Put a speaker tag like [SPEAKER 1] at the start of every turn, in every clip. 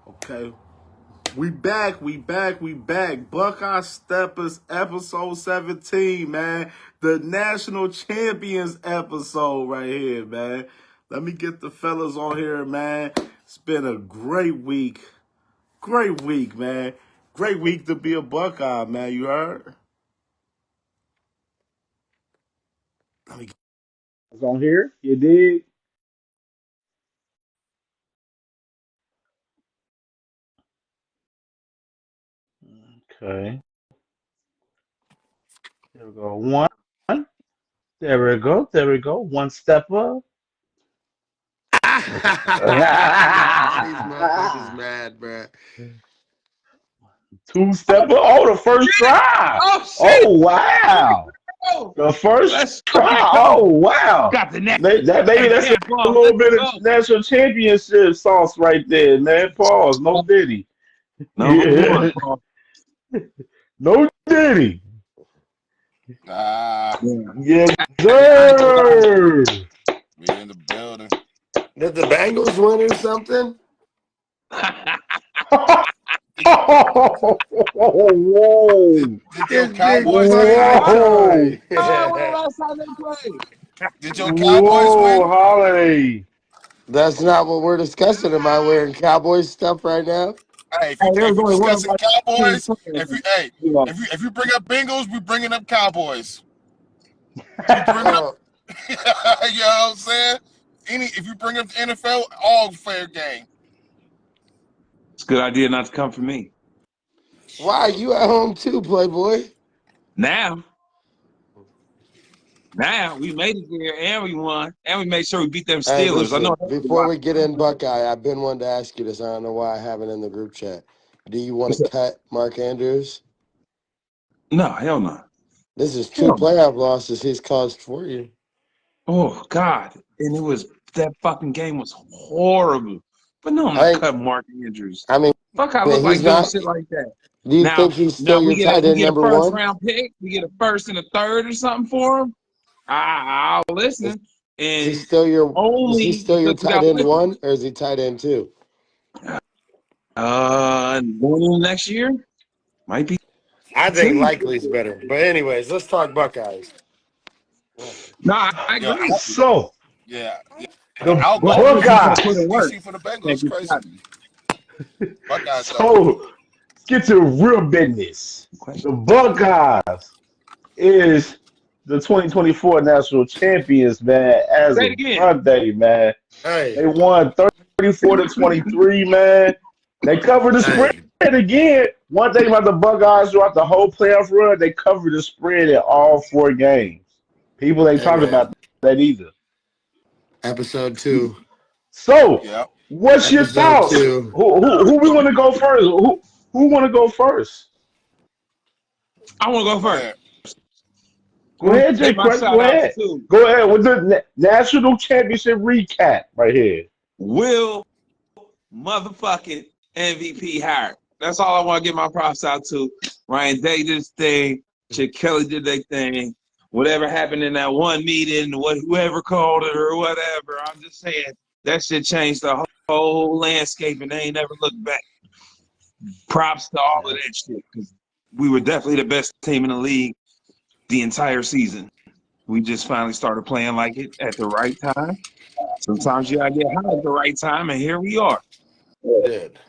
[SPEAKER 1] Okay. We back. Buckeye Steppas episode 17, man. The national champions episode right here, man. Let me get the fellas on here, man. It's been a great week. Great week, man. Great week to be a Buckeye, man. You heard? Let me get
[SPEAKER 2] on here. You did. Okay. There we go. One. There we go. There we go. One step up.
[SPEAKER 3] Now these motherfuckers mad, bro.
[SPEAKER 2] Two step up. Oh, the first try.
[SPEAKER 4] Oh shit!
[SPEAKER 2] Oh wow.
[SPEAKER 4] Oh,
[SPEAKER 2] The first
[SPEAKER 4] let's fucking
[SPEAKER 2] try.
[SPEAKER 4] go.
[SPEAKER 2] Oh wow.
[SPEAKER 4] Got the next
[SPEAKER 2] Maybe that's a
[SPEAKER 4] ball.
[SPEAKER 2] little
[SPEAKER 4] Let's
[SPEAKER 2] bit of
[SPEAKER 4] go.
[SPEAKER 2] national championship sauce right there, man. Pause. No Diddy.
[SPEAKER 4] Number one. Ball.
[SPEAKER 2] No Diddy.
[SPEAKER 3] Ah,
[SPEAKER 4] Yeah.
[SPEAKER 2] Yes, sir.
[SPEAKER 3] we in the building. Did the Bengals win or something?
[SPEAKER 2] Oh, whoa.
[SPEAKER 3] Did your
[SPEAKER 4] This big
[SPEAKER 3] Cowboys
[SPEAKER 4] fucking
[SPEAKER 3] win or
[SPEAKER 2] Whoa.
[SPEAKER 3] something?
[SPEAKER 4] oh, when the last time they played?
[SPEAKER 3] Did your Cowboys
[SPEAKER 2] Whoa,
[SPEAKER 3] win?
[SPEAKER 2] Holiday.
[SPEAKER 5] That's not what we're discussing. Am I wearing Cowboys stuff right now?
[SPEAKER 3] Hey,
[SPEAKER 4] Hey, there
[SPEAKER 3] if
[SPEAKER 4] was
[SPEAKER 3] you
[SPEAKER 4] only one of
[SPEAKER 3] discussing
[SPEAKER 4] our team
[SPEAKER 3] Cowboys,
[SPEAKER 4] playing. Yeah.
[SPEAKER 3] if you bring up Bengals, we bringing up Cowboys. You bring up,
[SPEAKER 5] Oh,
[SPEAKER 3] you know what I'm saying? If you bring up the NFL, all fair game.
[SPEAKER 4] It's a good idea not to come for me.
[SPEAKER 5] why you at home too, Playboy?
[SPEAKER 4] Now we made it there and we won. And we made sure we beat them
[SPEAKER 5] Hey,
[SPEAKER 4] Steelers. I know
[SPEAKER 5] listen.
[SPEAKER 4] that was a
[SPEAKER 5] Before
[SPEAKER 4] lot.
[SPEAKER 5] we get in Buckeye, I've been wanting to ask you this. I don't know why I haven't in the group chat. Do you want
[SPEAKER 4] What's
[SPEAKER 5] to
[SPEAKER 4] up?
[SPEAKER 5] cut Mark Andrews?
[SPEAKER 4] No, hell no.
[SPEAKER 5] This is two
[SPEAKER 4] Hell no.
[SPEAKER 5] playoff losses he's caused for you.
[SPEAKER 4] Oh God. And it was that fucking game was horrible. But no, I'm not
[SPEAKER 5] I
[SPEAKER 4] cutting Mark Andrews.
[SPEAKER 5] I mean,
[SPEAKER 4] Fuck, I look
[SPEAKER 5] he's
[SPEAKER 4] like doing
[SPEAKER 5] not.
[SPEAKER 4] shit like that.
[SPEAKER 5] Do you think
[SPEAKER 4] Now,
[SPEAKER 5] he's
[SPEAKER 4] now
[SPEAKER 5] still your tight
[SPEAKER 4] we
[SPEAKER 5] end
[SPEAKER 4] get a
[SPEAKER 5] number
[SPEAKER 4] first
[SPEAKER 5] one?
[SPEAKER 4] round pick. We get a first and a third or something for him. I'll
[SPEAKER 5] Is,
[SPEAKER 4] listen.
[SPEAKER 5] is he
[SPEAKER 4] And
[SPEAKER 5] still your is he
[SPEAKER 4] only
[SPEAKER 5] still your
[SPEAKER 4] because we
[SPEAKER 5] tight
[SPEAKER 4] got
[SPEAKER 5] end
[SPEAKER 4] Pickens.
[SPEAKER 5] one or is he tight end two?
[SPEAKER 4] Going in next year might be
[SPEAKER 5] I think
[SPEAKER 4] two.
[SPEAKER 5] Likely's better. But anyways, let's talk Buckeyes.
[SPEAKER 4] No, I
[SPEAKER 3] Yo,
[SPEAKER 4] agree.
[SPEAKER 2] So,
[SPEAKER 3] yeah.
[SPEAKER 2] the
[SPEAKER 3] I'll
[SPEAKER 4] But
[SPEAKER 3] go
[SPEAKER 4] I think
[SPEAKER 3] DC
[SPEAKER 4] he's
[SPEAKER 3] for
[SPEAKER 4] gonna
[SPEAKER 3] the
[SPEAKER 4] put
[SPEAKER 2] Buckeyes.
[SPEAKER 4] in work.
[SPEAKER 3] DC for the
[SPEAKER 4] Can't
[SPEAKER 3] Bengals.
[SPEAKER 4] get
[SPEAKER 3] Crazy.
[SPEAKER 4] gotten.
[SPEAKER 3] Buckeyes though.
[SPEAKER 2] So, let's get to real business. The
[SPEAKER 4] Question.
[SPEAKER 2] Buckeyes is the 2024 national champions, man, as
[SPEAKER 4] Say it
[SPEAKER 2] of
[SPEAKER 4] again.
[SPEAKER 2] Monday, man.
[SPEAKER 5] Hey,
[SPEAKER 2] They won 34 to 23, man. They covered the spread
[SPEAKER 5] hey.
[SPEAKER 2] again. One thing about the Buckeyes throughout the whole playoff run, they covered the spread in all four games. People ain't
[SPEAKER 5] Hey
[SPEAKER 2] talking
[SPEAKER 5] man,
[SPEAKER 2] about that either.
[SPEAKER 5] episode two.
[SPEAKER 2] So,
[SPEAKER 3] Yeah.
[SPEAKER 2] what's your
[SPEAKER 5] Episode
[SPEAKER 2] thoughts?
[SPEAKER 5] two.
[SPEAKER 2] Who we want to go first? Who want to go first?
[SPEAKER 4] I want to go
[SPEAKER 3] Go
[SPEAKER 4] first.
[SPEAKER 3] ahead.
[SPEAKER 2] Go ahead,
[SPEAKER 4] Get
[SPEAKER 2] Jay
[SPEAKER 4] my
[SPEAKER 2] Crutch. Go
[SPEAKER 4] shout outs
[SPEAKER 2] ahead.
[SPEAKER 4] too.
[SPEAKER 2] Go ahead with the national championship recap right here.
[SPEAKER 4] Will motherfucking MVP hired. That's all I want to get my props out to. Ryan Day did his thing. Chip Kelly did their thing. Whatever happened in that one meeting, whoever called it or whatever, I'm just saying that shit changed the whole landscape and they ain't never looked back. Props to all of that shit because we were definitely the best team in the league the entire season. We just finally started playing like it at the right time. Sometimes you gotta get hot at the right time, and here we are.
[SPEAKER 5] Did.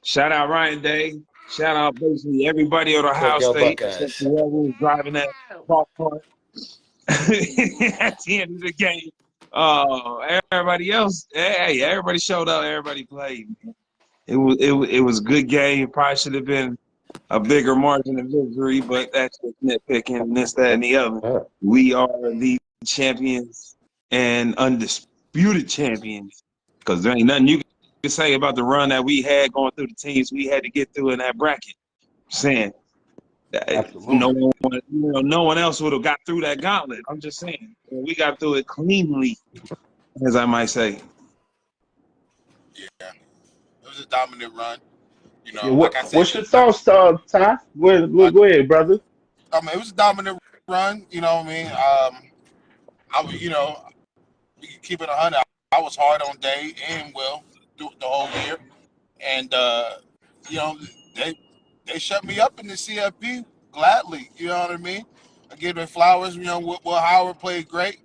[SPEAKER 4] Shout out Ryan Day. Shout out basically everybody on
[SPEAKER 5] So
[SPEAKER 4] Ohio
[SPEAKER 5] go
[SPEAKER 4] State except
[SPEAKER 5] Buckeyes.
[SPEAKER 4] whoever was driving that golf cart at the end of the game. Everybody else, hey, everybody showed up. Everybody played. It was a good game. It probably should have been a bigger margin of victory, but that's just nitpicking this, that, and the other.
[SPEAKER 5] Huh.
[SPEAKER 4] We are the champions and undisputed champions because there ain't nothing you can say about the run that we had going through the teams we had to get through in that bracket. I'm saying that
[SPEAKER 2] Absolutely.
[SPEAKER 4] no one else would have got through that gauntlet. I'm just saying we got through it cleanly, as I might say.
[SPEAKER 3] Yeah. It was a dominant run.
[SPEAKER 2] Yeah,
[SPEAKER 3] Like I said,
[SPEAKER 2] what's your thoughts, Ty? Go ahead, brother.
[SPEAKER 3] I mean, it was a dominant run. You know what I mean? I was, we can keep it 100. I was hard on Day and Will through the whole year, and you know they shut me up in the CFP gladly. You know what I mean? I give their flowers. You know, Will Howard played great.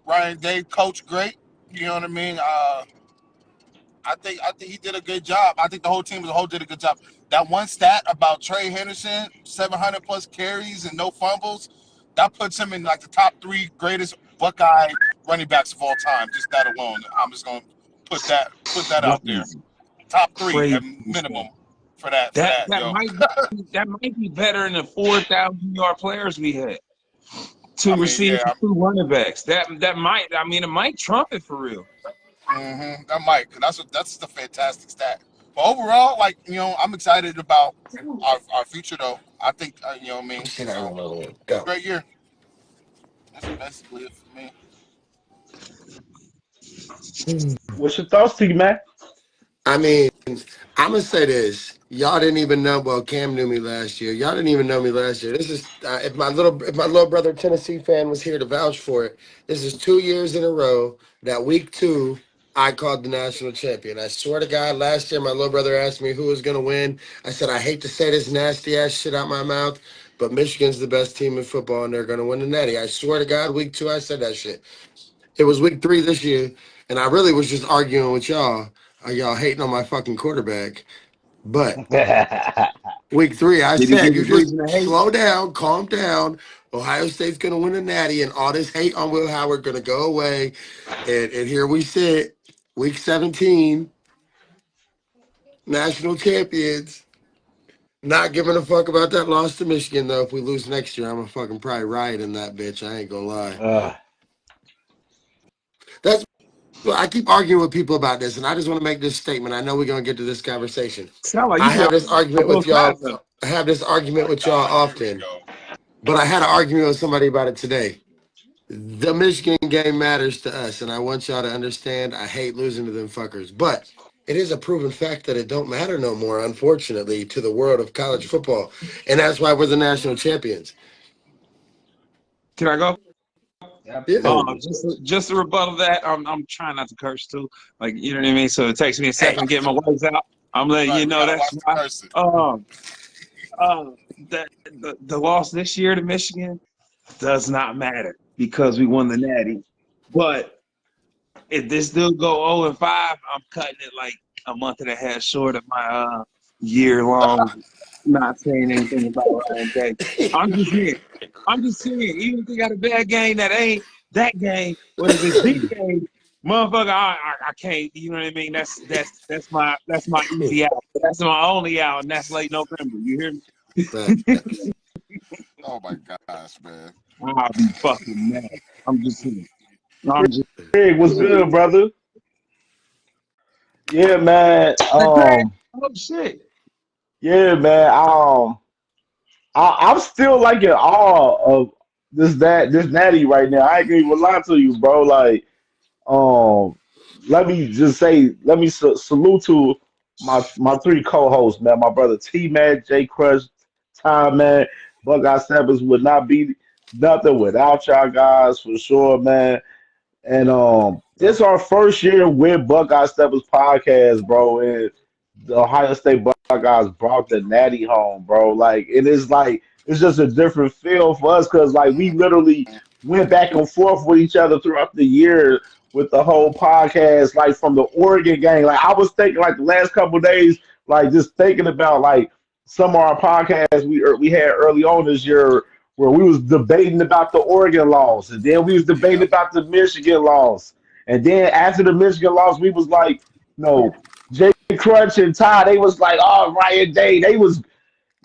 [SPEAKER 3] Ryan Day coached great. You know what I mean? I think he did a good job. I think the whole team as a whole did a good job. That one stat about Trey Henderson, 700 plus carries and no fumbles, that puts him in like the top 3 greatest Buckeye running backs of all time. Just that alone. I'm just gonna put that out there.
[SPEAKER 4] Crazy,
[SPEAKER 3] Top 3 at
[SPEAKER 4] crazy stuff.
[SPEAKER 3] minimum for that
[SPEAKER 4] That
[SPEAKER 3] yo.
[SPEAKER 4] might be better than the 4,000-yard players we had.
[SPEAKER 3] I
[SPEAKER 4] 2
[SPEAKER 3] mean,
[SPEAKER 4] receivers,
[SPEAKER 3] yeah,
[SPEAKER 4] 2 running backs. That might. I mean, it might trump it for real.
[SPEAKER 3] that might, cause that's the fantastic stat. But overall, like I'm excited about our future though. I think you know what I mean.
[SPEAKER 5] Shit, I
[SPEAKER 3] So
[SPEAKER 5] don't know. Go.
[SPEAKER 3] great year. That's basically it for me.
[SPEAKER 2] What's your thoughts, T Mac?
[SPEAKER 5] I mean, I'm gonna say this. Y'all didn't even know. Well, Cam knew me last year. Y'all didn't even know me last year. This is if my little brother Tennessee fan was here to vouch for it. This is 2 years in a row that week 2 I called the national champion. I swear to God, last year my little brother asked me who was gonna win. I said I hate to say this nasty ass shit out my mouth, but Michigan's the best team in football and they're gonna win the Natty. I swear to God, week 2 I said that shit. It was week 3 this year, and I really was just arguing with y'all. Are y'all hating on my fucking quarterback? But week 3, I
[SPEAKER 4] Did he
[SPEAKER 5] said,
[SPEAKER 4] give
[SPEAKER 5] you
[SPEAKER 4] us
[SPEAKER 5] just
[SPEAKER 4] reason to hate?
[SPEAKER 5] slow down, calm down. Ohio State's going to win a natty, and all this hate on Will Howard going to go away. And here we sit, week 17, national champions. Not giving a fuck about that loss to Michigan, though. If we lose next year, I'm going to fucking probably riot in that bitch. I ain't going to lie.
[SPEAKER 2] uh,
[SPEAKER 5] That's Well, I keep arguing with people about this, and I just want to make this statement. I know we're going to get to this conversation.
[SPEAKER 4] Sound like
[SPEAKER 5] I
[SPEAKER 4] you be
[SPEAKER 5] have this
[SPEAKER 4] on
[SPEAKER 5] argument with
[SPEAKER 4] both sides
[SPEAKER 5] y'all.
[SPEAKER 4] of it.
[SPEAKER 5] I have this
[SPEAKER 3] Oh
[SPEAKER 5] argument
[SPEAKER 3] my
[SPEAKER 5] with y'all
[SPEAKER 3] God, here we
[SPEAKER 5] often,
[SPEAKER 3] go.
[SPEAKER 5] but I had an argument with somebody about it today. The Michigan game matters to us, and I want y'all to understand I hate losing to them fuckers. But it is a proven fact that it don't matter no more, unfortunately, to the world of college football. And that's why we're the national champions.
[SPEAKER 4] Can I go?
[SPEAKER 5] Yeah.
[SPEAKER 2] absolutely.
[SPEAKER 4] Just to rebuttal that, I'm trying not to curse too. Like, you know what I mean? So it takes me a
[SPEAKER 5] Hey,
[SPEAKER 4] second to get my words out. I'm letting you
[SPEAKER 3] Right, we
[SPEAKER 4] know
[SPEAKER 3] gotta
[SPEAKER 4] that's
[SPEAKER 3] watch the
[SPEAKER 4] why.
[SPEAKER 3] cursing.
[SPEAKER 4] Um, the loss this year to Michigan does not matter because we won the Natty. But if this dude go 0-5, I'm cutting it like a month and a half short of my year long not saying anything about Ryan Day. I'm just saying. I'm just saying, even if they got a bad game that ain't that game, but if it's this game, motherfucker, I can't. You know what I mean? That's my easy out. That's my only out, and that's late November. You hear me?
[SPEAKER 5] facts.
[SPEAKER 3] Oh my gosh, man.
[SPEAKER 4] I'll be fucking mad. I'm just saying. I'm just
[SPEAKER 2] Craig, what's good, brother? Yeah, man.
[SPEAKER 4] Craig. Oh shit.
[SPEAKER 2] Yeah, man. I'm still like in awe of this natty right now. I ain't gonna even lie to you, bro. Like, um, let me just say, let me salute to my 3 co-hosts, man. My brother T Man, J Crush, Time Man, Buckeye Steppas would not be nothing without y'all guys for sure, man. And it's our first year with Buckeye Steppers podcast, bro. And the Ohio State Buckeyes brought the Natty home, bro. Like it is like it's just a different feel for us because like we literally went back and forth with each other throughout the year with the whole podcast, like from the Oregon game. Like I was thinking like the last couple of days, like just thinking about like some of our podcasts we had early on this year where we was debating about the Oregon laws, and then we was debating
[SPEAKER 3] Yep.
[SPEAKER 2] about the Michigan laws, and then after the Michigan laws, we was like, no, Jay Crunch and Ty, they was like, oh, Ryan Day, they was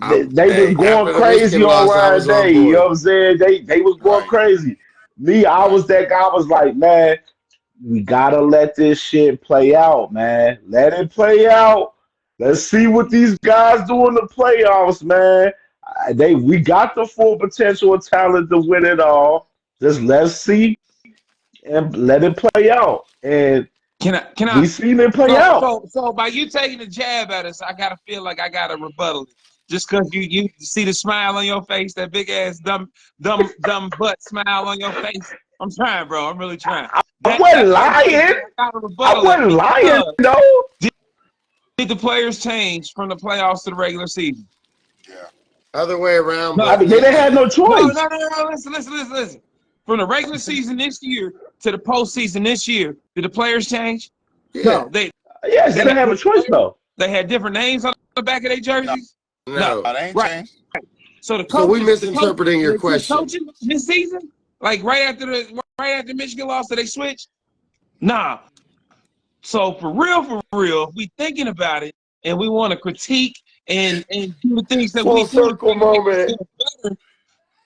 [SPEAKER 5] Hey,
[SPEAKER 2] going
[SPEAKER 5] after the
[SPEAKER 2] crazy
[SPEAKER 5] Michigan
[SPEAKER 2] on
[SPEAKER 5] loss, I
[SPEAKER 2] Ryan
[SPEAKER 5] was on
[SPEAKER 2] Day. You know what
[SPEAKER 5] board.
[SPEAKER 2] I'm saying? They was going
[SPEAKER 3] Right.
[SPEAKER 2] crazy. Me, I
[SPEAKER 3] Right.
[SPEAKER 2] was that guy. I was like, man, we gotta let this shit play out, man. Let it play out. Let's see what these guys do in the playoffs, man. We got the full potential and talent to win it all. Just let's see and let it play out. And
[SPEAKER 4] Can I
[SPEAKER 2] we seen it play
[SPEAKER 4] so
[SPEAKER 2] out.
[SPEAKER 4] so so by you taking a jab at us, I gotta feel like I gotta rebuttal it. Just cause you see the smile on your face, that big ass dumb butt smile on your face. I'm trying, bro. I'm really trying.
[SPEAKER 2] I
[SPEAKER 4] That
[SPEAKER 2] wasn't
[SPEAKER 4] right there,
[SPEAKER 2] lying.
[SPEAKER 4] I gotta
[SPEAKER 2] I
[SPEAKER 4] rebuttal it
[SPEAKER 2] wasn't lying
[SPEAKER 4] because
[SPEAKER 2] though.
[SPEAKER 4] did the players change from the playoffs to the regular season?
[SPEAKER 3] Yeah.
[SPEAKER 5] Other way around,
[SPEAKER 4] No,
[SPEAKER 2] I
[SPEAKER 5] but
[SPEAKER 2] mean, they didn't have no
[SPEAKER 4] no,
[SPEAKER 2] choice.
[SPEAKER 4] no, no, no. Listen. From the regular season this year to the postseason this year, did the players change?
[SPEAKER 5] yeah,
[SPEAKER 4] No, they
[SPEAKER 2] Yes, they
[SPEAKER 4] had
[SPEAKER 2] didn't have a
[SPEAKER 4] different
[SPEAKER 2] choice
[SPEAKER 4] players.
[SPEAKER 2] though.
[SPEAKER 4] They had different names on the back of their
[SPEAKER 3] No,
[SPEAKER 4] jerseys. No,
[SPEAKER 5] no.
[SPEAKER 3] they ain't
[SPEAKER 4] right.
[SPEAKER 3] changed.
[SPEAKER 4] So
[SPEAKER 5] So we
[SPEAKER 4] the coaches,
[SPEAKER 5] misinterpreting
[SPEAKER 4] did
[SPEAKER 5] your
[SPEAKER 4] they quit
[SPEAKER 5] question.
[SPEAKER 4] coaching this season? Like right after Michigan lost, did they switch? Nah. So for real, if we thinking about it and we want to critique and do the things that
[SPEAKER 5] Full
[SPEAKER 4] we do to
[SPEAKER 5] circle
[SPEAKER 4] try to make
[SPEAKER 5] moment.
[SPEAKER 4] ourselves better,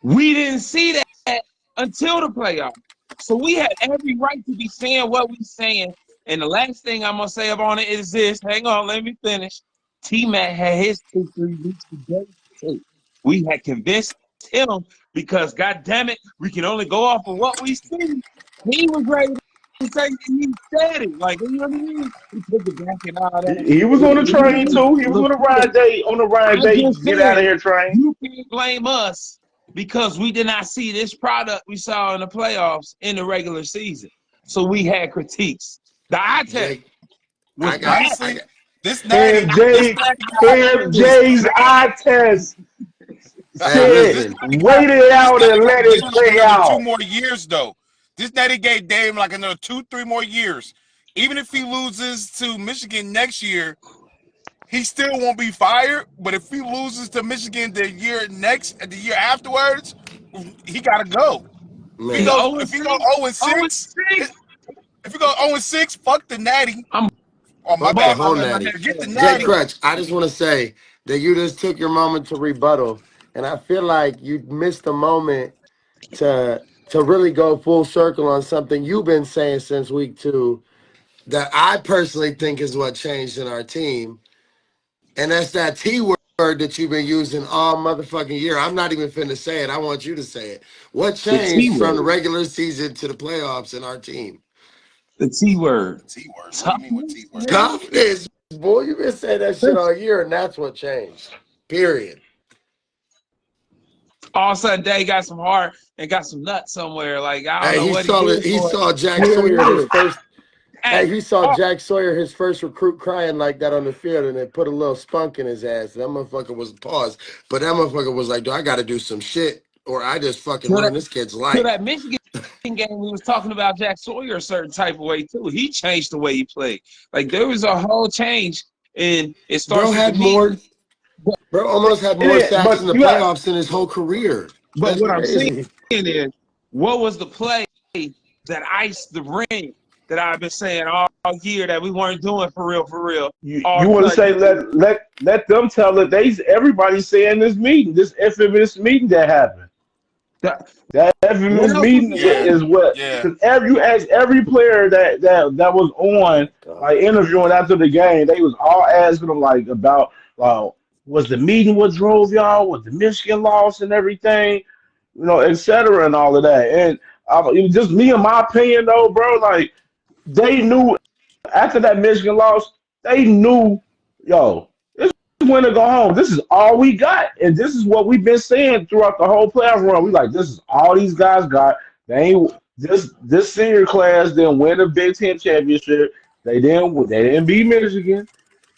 [SPEAKER 4] we didn't see that until the playoffs. So we had every right to be saying what we saying. And the last thing I'm gonna say about it is this. Hang on, let me finish. T-Mac had his 2-3 weeks today too. We had convinced him because God damn it, we can only go off of what we see. He was ready to say he said it. Like, you know what I mean? He took it back and all that.
[SPEAKER 2] He was on the train too. He was on the ride day,
[SPEAKER 4] I just
[SPEAKER 2] get out of
[SPEAKER 4] said
[SPEAKER 2] here train.
[SPEAKER 4] you can't blame us because we did not see this product we saw in the playoffs in the regular season. So we had critiques. The eye test
[SPEAKER 5] Jake,
[SPEAKER 4] was
[SPEAKER 5] I got,
[SPEAKER 4] bad.
[SPEAKER 5] I
[SPEAKER 3] Honestly,
[SPEAKER 5] got.
[SPEAKER 3] this natty, this
[SPEAKER 2] MJ,
[SPEAKER 3] natty was
[SPEAKER 2] MJ's eye test
[SPEAKER 5] Hey,
[SPEAKER 2] said,
[SPEAKER 3] this
[SPEAKER 5] listen.
[SPEAKER 3] natty got
[SPEAKER 2] wait it
[SPEAKER 3] this
[SPEAKER 2] out
[SPEAKER 3] natty
[SPEAKER 2] and
[SPEAKER 3] got
[SPEAKER 2] let it
[SPEAKER 3] Dame like
[SPEAKER 2] play
[SPEAKER 3] another two
[SPEAKER 2] out.
[SPEAKER 3] more years though. This natty gave Dame like another 2-3 more years. Even if he loses to Michigan next year, he still won't be fired. But if he loses to Michigan the year afterwards, he gotta go.
[SPEAKER 4] He go
[SPEAKER 5] Man,
[SPEAKER 3] If he
[SPEAKER 4] 0-6,
[SPEAKER 3] go 0-6,
[SPEAKER 4] 0-6.
[SPEAKER 3] if you go 0-6, fuck the natty.
[SPEAKER 4] I'm
[SPEAKER 3] Oh my
[SPEAKER 5] fuck the
[SPEAKER 3] bad,
[SPEAKER 4] bugging
[SPEAKER 3] my
[SPEAKER 5] whole
[SPEAKER 3] bad,
[SPEAKER 4] on
[SPEAKER 3] my
[SPEAKER 4] the
[SPEAKER 5] natty.
[SPEAKER 3] bad. Get the
[SPEAKER 4] natty.
[SPEAKER 5] Jay
[SPEAKER 3] natty.
[SPEAKER 5] Crutch, I just want to say that you just took your moment to rebuttal, and I feel like you missed the moment to really go full circle on something you've been saying since week 2 that I personally think is what changed in our team, and that's that T word that you've been using all motherfucking year. I'm not even finna say it. I want you to say it. What
[SPEAKER 4] The T
[SPEAKER 5] changed from the
[SPEAKER 4] word.
[SPEAKER 5] regular season to the playoffs in our team?
[SPEAKER 4] The T word.
[SPEAKER 3] T word. What do you mean with T
[SPEAKER 4] Toughness,
[SPEAKER 3] word?
[SPEAKER 4] man.
[SPEAKER 5] Toughness, boy. You've been saying that shit all year, and that's what changed. Period.
[SPEAKER 4] All of a sudden, Day got some heart and got some nuts somewhere. Like, I don't
[SPEAKER 5] Hey,
[SPEAKER 4] know what he did
[SPEAKER 5] he
[SPEAKER 4] for it.
[SPEAKER 5] saw Jack
[SPEAKER 4] Here
[SPEAKER 5] Sawyer
[SPEAKER 4] it
[SPEAKER 5] his
[SPEAKER 4] is.
[SPEAKER 5] first. Hey,
[SPEAKER 4] Hey,
[SPEAKER 5] he saw
[SPEAKER 4] oh,
[SPEAKER 5] Jack Sawyer his first recruit crying like that on the field, and it put a little spunk in his ass. That motherfucker was paused, but that motherfucker was like, "Do I got to do some shit, or I just fucking
[SPEAKER 4] to that,
[SPEAKER 5] ruined this kid's
[SPEAKER 4] to
[SPEAKER 5] life?"
[SPEAKER 4] that Michigan game, we was talking about Jack Sawyer a certain type of way, too. He changed the way he played. Like, there was a whole change, and it
[SPEAKER 5] Bro
[SPEAKER 4] starts with the
[SPEAKER 5] had
[SPEAKER 4] knee.
[SPEAKER 5] more. Bro almost had
[SPEAKER 2] It
[SPEAKER 5] more
[SPEAKER 2] is,
[SPEAKER 5] sacks in
[SPEAKER 2] but
[SPEAKER 5] the
[SPEAKER 2] you got
[SPEAKER 5] playoffs in his whole career.
[SPEAKER 4] But
[SPEAKER 5] That's
[SPEAKER 4] what I'm saying
[SPEAKER 5] crazy.
[SPEAKER 4] is, what was the play that iced the ring that I've been saying all year that we weren't doing for real, all
[SPEAKER 2] you
[SPEAKER 4] of
[SPEAKER 2] want
[SPEAKER 4] a
[SPEAKER 2] to say
[SPEAKER 4] sudden?
[SPEAKER 2] let them tell it. Everybody's saying this meeting, this infamous meeting that happened.
[SPEAKER 4] That,
[SPEAKER 2] That
[SPEAKER 4] what
[SPEAKER 2] infamous
[SPEAKER 4] else was
[SPEAKER 2] meeting
[SPEAKER 4] it?
[SPEAKER 3] Yeah,
[SPEAKER 2] is what
[SPEAKER 3] yeah.
[SPEAKER 2] because you ask every player that was on
[SPEAKER 5] God.
[SPEAKER 2] like interviewing after the game, they was all asking them like about was the meeting what drove y'all, was the Michigan loss and everything, et cetera, and all of that. And it was just me, in my opinion, though, bro. Like they knew after that Michigan loss, they knew, yo, this is when to go home. This is all we got, and this is what we've been saying throughout the whole playoff run. We like this is all these guys got. They ain't this senior class didn't win a Big Ten championship. They didn't beat Michigan.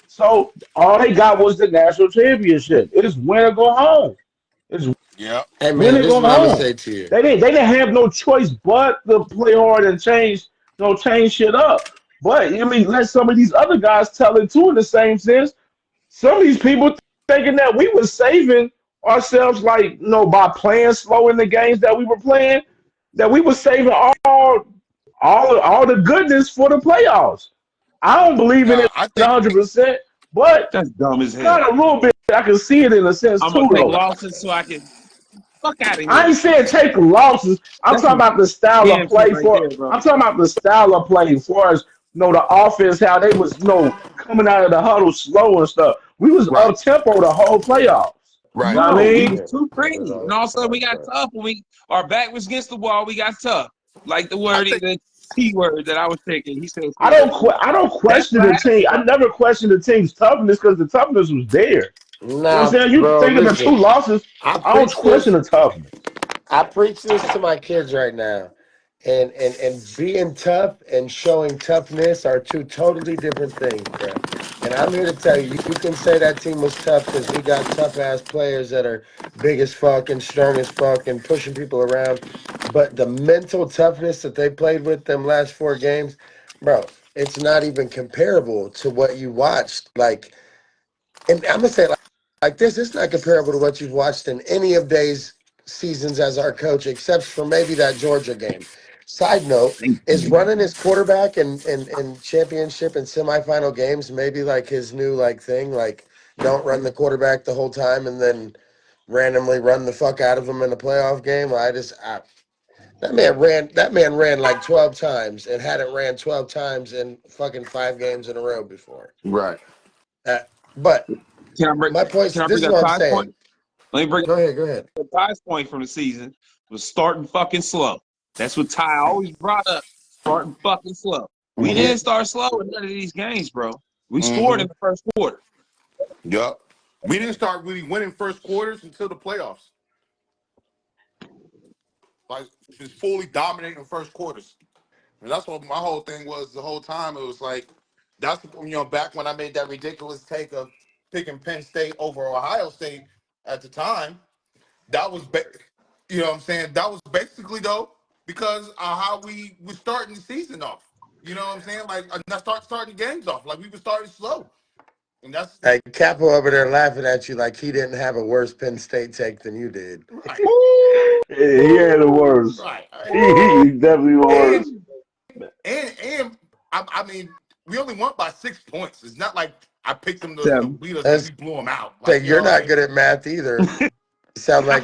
[SPEAKER 2] So all they got was the national championship. It is win or go home. It's
[SPEAKER 3] Yep.
[SPEAKER 5] Hey
[SPEAKER 2] win
[SPEAKER 5] man,
[SPEAKER 2] or
[SPEAKER 5] this is
[SPEAKER 2] go
[SPEAKER 5] what I'm gonna
[SPEAKER 2] home.
[SPEAKER 5] say to you.
[SPEAKER 2] They didn't have no choice but to play hard and change shit up. But I mean, let some of these other guys tell it too in the same sense. Some of these people thinking that we were saving ourselves, like by playing slow in the games that we were playing, that we were saving all the goodness for the playoffs. I don't believe in
[SPEAKER 3] Nah,
[SPEAKER 2] it
[SPEAKER 3] I think
[SPEAKER 2] 100%, but
[SPEAKER 4] That's dumb as hell.
[SPEAKER 2] not a little bit. I can see it in a sense
[SPEAKER 4] I'm gonna
[SPEAKER 2] too,
[SPEAKER 4] take
[SPEAKER 2] though.
[SPEAKER 4] losses so I can fuck out of
[SPEAKER 2] I
[SPEAKER 4] here.
[SPEAKER 2] ain't saying take losses. I'm
[SPEAKER 4] That's
[SPEAKER 2] talking
[SPEAKER 4] some
[SPEAKER 2] about the style of
[SPEAKER 4] gangster
[SPEAKER 2] play
[SPEAKER 4] right
[SPEAKER 2] for.
[SPEAKER 4] there, bro.
[SPEAKER 2] I'm talking about the style of play as far as the offense, how they was coming out of the huddle slow and stuff. We was
[SPEAKER 5] Right,
[SPEAKER 2] up tempo the whole playoffs. You
[SPEAKER 5] right.
[SPEAKER 2] know what I
[SPEAKER 4] No, we
[SPEAKER 2] mean?
[SPEAKER 4] was
[SPEAKER 5] Yeah,
[SPEAKER 4] too
[SPEAKER 5] that is
[SPEAKER 4] pretty, and
[SPEAKER 5] all.
[SPEAKER 4] all of a sudden we
[SPEAKER 5] Right,
[SPEAKER 4] got
[SPEAKER 5] right.
[SPEAKER 4] tough. When our back was against the wall, we got tough. Like
[SPEAKER 3] I think
[SPEAKER 4] the T word that I was thinking. He said
[SPEAKER 2] I
[SPEAKER 4] word.
[SPEAKER 2] don't. I don't
[SPEAKER 4] That's
[SPEAKER 2] question
[SPEAKER 4] what
[SPEAKER 2] the
[SPEAKER 4] happened.
[SPEAKER 2] team. I never questioned the team's toughness because the toughness was there. You know what I'm
[SPEAKER 5] Nah,
[SPEAKER 2] saying? You
[SPEAKER 5] bro,
[SPEAKER 2] think of the two
[SPEAKER 5] listen.
[SPEAKER 2] losses.
[SPEAKER 5] I
[SPEAKER 2] I don't
[SPEAKER 5] preach
[SPEAKER 2] question
[SPEAKER 5] this.
[SPEAKER 2] the toughness.
[SPEAKER 5] I preach this to my kids right now. And being tough and showing toughness are two totally different things, bro. And And I'm here to tell you, you can say that team was tough because we got tough ass players that are big as fuck and strong as fuck and pushing people around. But the mental toughness that they played with them last 4 games, bro, it's not even comparable to what you watched. Like, and I'm gonna say it like this, it's not comparable to what you've watched in any of Day's seasons as our coach, except for maybe that Georgia game. Side note, is running his quarterback in championship and semifinal games maybe like his new like thing? Like, don't run the quarterback the whole time and then randomly run the fuck out of him in a playoff game. That man ran like 12 times and hadn't ran 12 times in fucking 5 games in a row before.
[SPEAKER 1] Right.
[SPEAKER 5] But
[SPEAKER 4] Can I bring
[SPEAKER 5] my point,
[SPEAKER 4] can I
[SPEAKER 5] this
[SPEAKER 4] bring
[SPEAKER 5] is
[SPEAKER 4] a
[SPEAKER 5] what I'm
[SPEAKER 4] tie
[SPEAKER 5] saying.
[SPEAKER 4] point? Let me bring
[SPEAKER 5] Go ahead, go ahead.
[SPEAKER 4] a Ty's point from the season was starting fucking slow. That's what Ty always brought up. Starting fucking slow. We
[SPEAKER 1] Mm-hmm.
[SPEAKER 4] didn't start slow in none of these games, bro. We scored
[SPEAKER 1] Mm-hmm.
[SPEAKER 4] in the first quarter.
[SPEAKER 6] Yup. We didn't start really winning first quarters until the playoffs. Like, just fully dominating first quarters. And that's what my whole thing was the whole time. It was like, that's, back when I made that ridiculous take of picking Penn State over Ohio State at the time. That was, you know what I'm saying? That was basically, though, because of how we were starting the season off. You know what I'm saying? Like, not starting games off. Like, we were starting slow. And that's
[SPEAKER 5] Hey, Capo over there laughing at you like he didn't have a worse Penn State take than you did.
[SPEAKER 6] right.
[SPEAKER 2] He had the worst.
[SPEAKER 6] Right.
[SPEAKER 2] He definitely the
[SPEAKER 6] And
[SPEAKER 2] worst.
[SPEAKER 6] I mean, we only won by 6 points. It's not like I picked them to
[SPEAKER 4] 7.
[SPEAKER 6] beat us and
[SPEAKER 5] Let's
[SPEAKER 6] we blew them out.
[SPEAKER 5] say
[SPEAKER 6] Like, you
[SPEAKER 5] you're
[SPEAKER 6] know what I
[SPEAKER 5] not
[SPEAKER 6] mean?
[SPEAKER 5] good at math either. You sound like,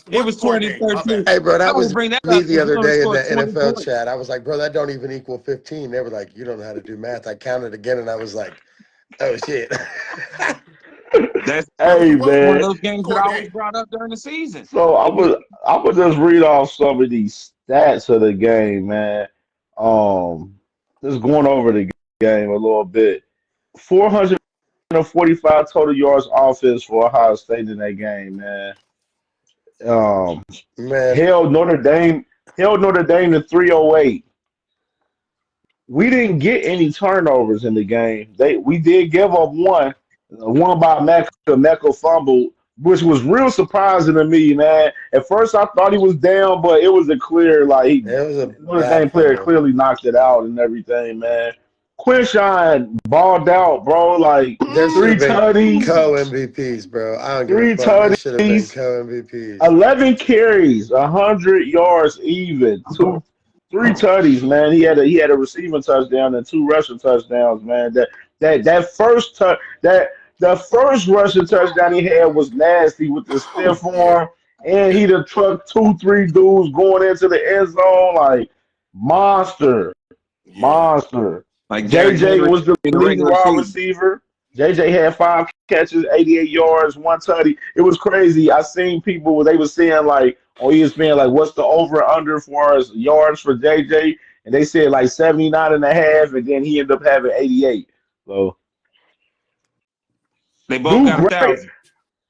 [SPEAKER 4] It
[SPEAKER 6] One
[SPEAKER 4] was
[SPEAKER 6] score game. My
[SPEAKER 4] 2013.
[SPEAKER 6] bad.
[SPEAKER 5] hey, bro,
[SPEAKER 4] I
[SPEAKER 5] that
[SPEAKER 4] only
[SPEAKER 5] was
[SPEAKER 4] bring that
[SPEAKER 5] me
[SPEAKER 4] up
[SPEAKER 5] the
[SPEAKER 4] because we
[SPEAKER 5] other
[SPEAKER 4] only
[SPEAKER 5] day in the
[SPEAKER 4] scored 20
[SPEAKER 5] NFL
[SPEAKER 4] points.
[SPEAKER 5] chat. I was like, bro, that don't even equal 15. They were like, you don't know how to do math. I counted again and I was like, oh shit.
[SPEAKER 4] That's
[SPEAKER 6] That was
[SPEAKER 2] Hey
[SPEAKER 6] a one
[SPEAKER 4] one of
[SPEAKER 2] man,
[SPEAKER 4] those games that
[SPEAKER 6] score
[SPEAKER 4] I always
[SPEAKER 6] game.
[SPEAKER 4] brought up during the season.
[SPEAKER 2] so I
[SPEAKER 4] If we,
[SPEAKER 2] would just read off some of these stats of the game, man. Um, just going over the game a little bit. 445 total yards offense for Ohio State in that game, man. Um,
[SPEAKER 5] Man,
[SPEAKER 2] held Notre Dame to 308. We didn't get any turnovers in the game. We did give up one by Mecca fumble, which was real surprising to me, man. At first, I thought he was down, but it was a clear
[SPEAKER 5] it was a
[SPEAKER 2] Notre Dame
[SPEAKER 5] bad
[SPEAKER 2] player
[SPEAKER 5] fumble.
[SPEAKER 2] clearly knocked it out and everything, man. Quinshon balled out, bro. Like
[SPEAKER 5] There should
[SPEAKER 2] three
[SPEAKER 5] have been
[SPEAKER 2] tutties,
[SPEAKER 5] co-MVPs, bro. I don't give a
[SPEAKER 2] three
[SPEAKER 5] fuck. There should have been
[SPEAKER 2] tutties.
[SPEAKER 5] co-MVPs.
[SPEAKER 2] 11 carries, 100 yards even, three tutties, man. He had a receiving touchdown and two rushing touchdowns, man. That first that the first rushing touchdown he had was nasty with the
[SPEAKER 6] Oh,
[SPEAKER 2] stiff
[SPEAKER 6] yeah.
[SPEAKER 2] arm, and
[SPEAKER 6] Yeah.
[SPEAKER 2] he'd have trucked 2, 3 dudes going into the end zone like monster.
[SPEAKER 6] Yeah.
[SPEAKER 2] Monster.
[SPEAKER 4] like Derrick
[SPEAKER 2] JJ
[SPEAKER 4] Henry
[SPEAKER 2] was the
[SPEAKER 4] in the
[SPEAKER 2] leading
[SPEAKER 4] regular
[SPEAKER 2] wide
[SPEAKER 4] season.
[SPEAKER 2] receiver. JJ had 5 catches, 88 yards, one tutty. It was crazy. I seen people they were saying like on ESPN like what's the over under for us yards for JJ, and they said like 79 and a half, and then he ended up having 88. So
[SPEAKER 4] They both
[SPEAKER 2] dude,
[SPEAKER 4] got a
[SPEAKER 2] great.
[SPEAKER 4] 1,000.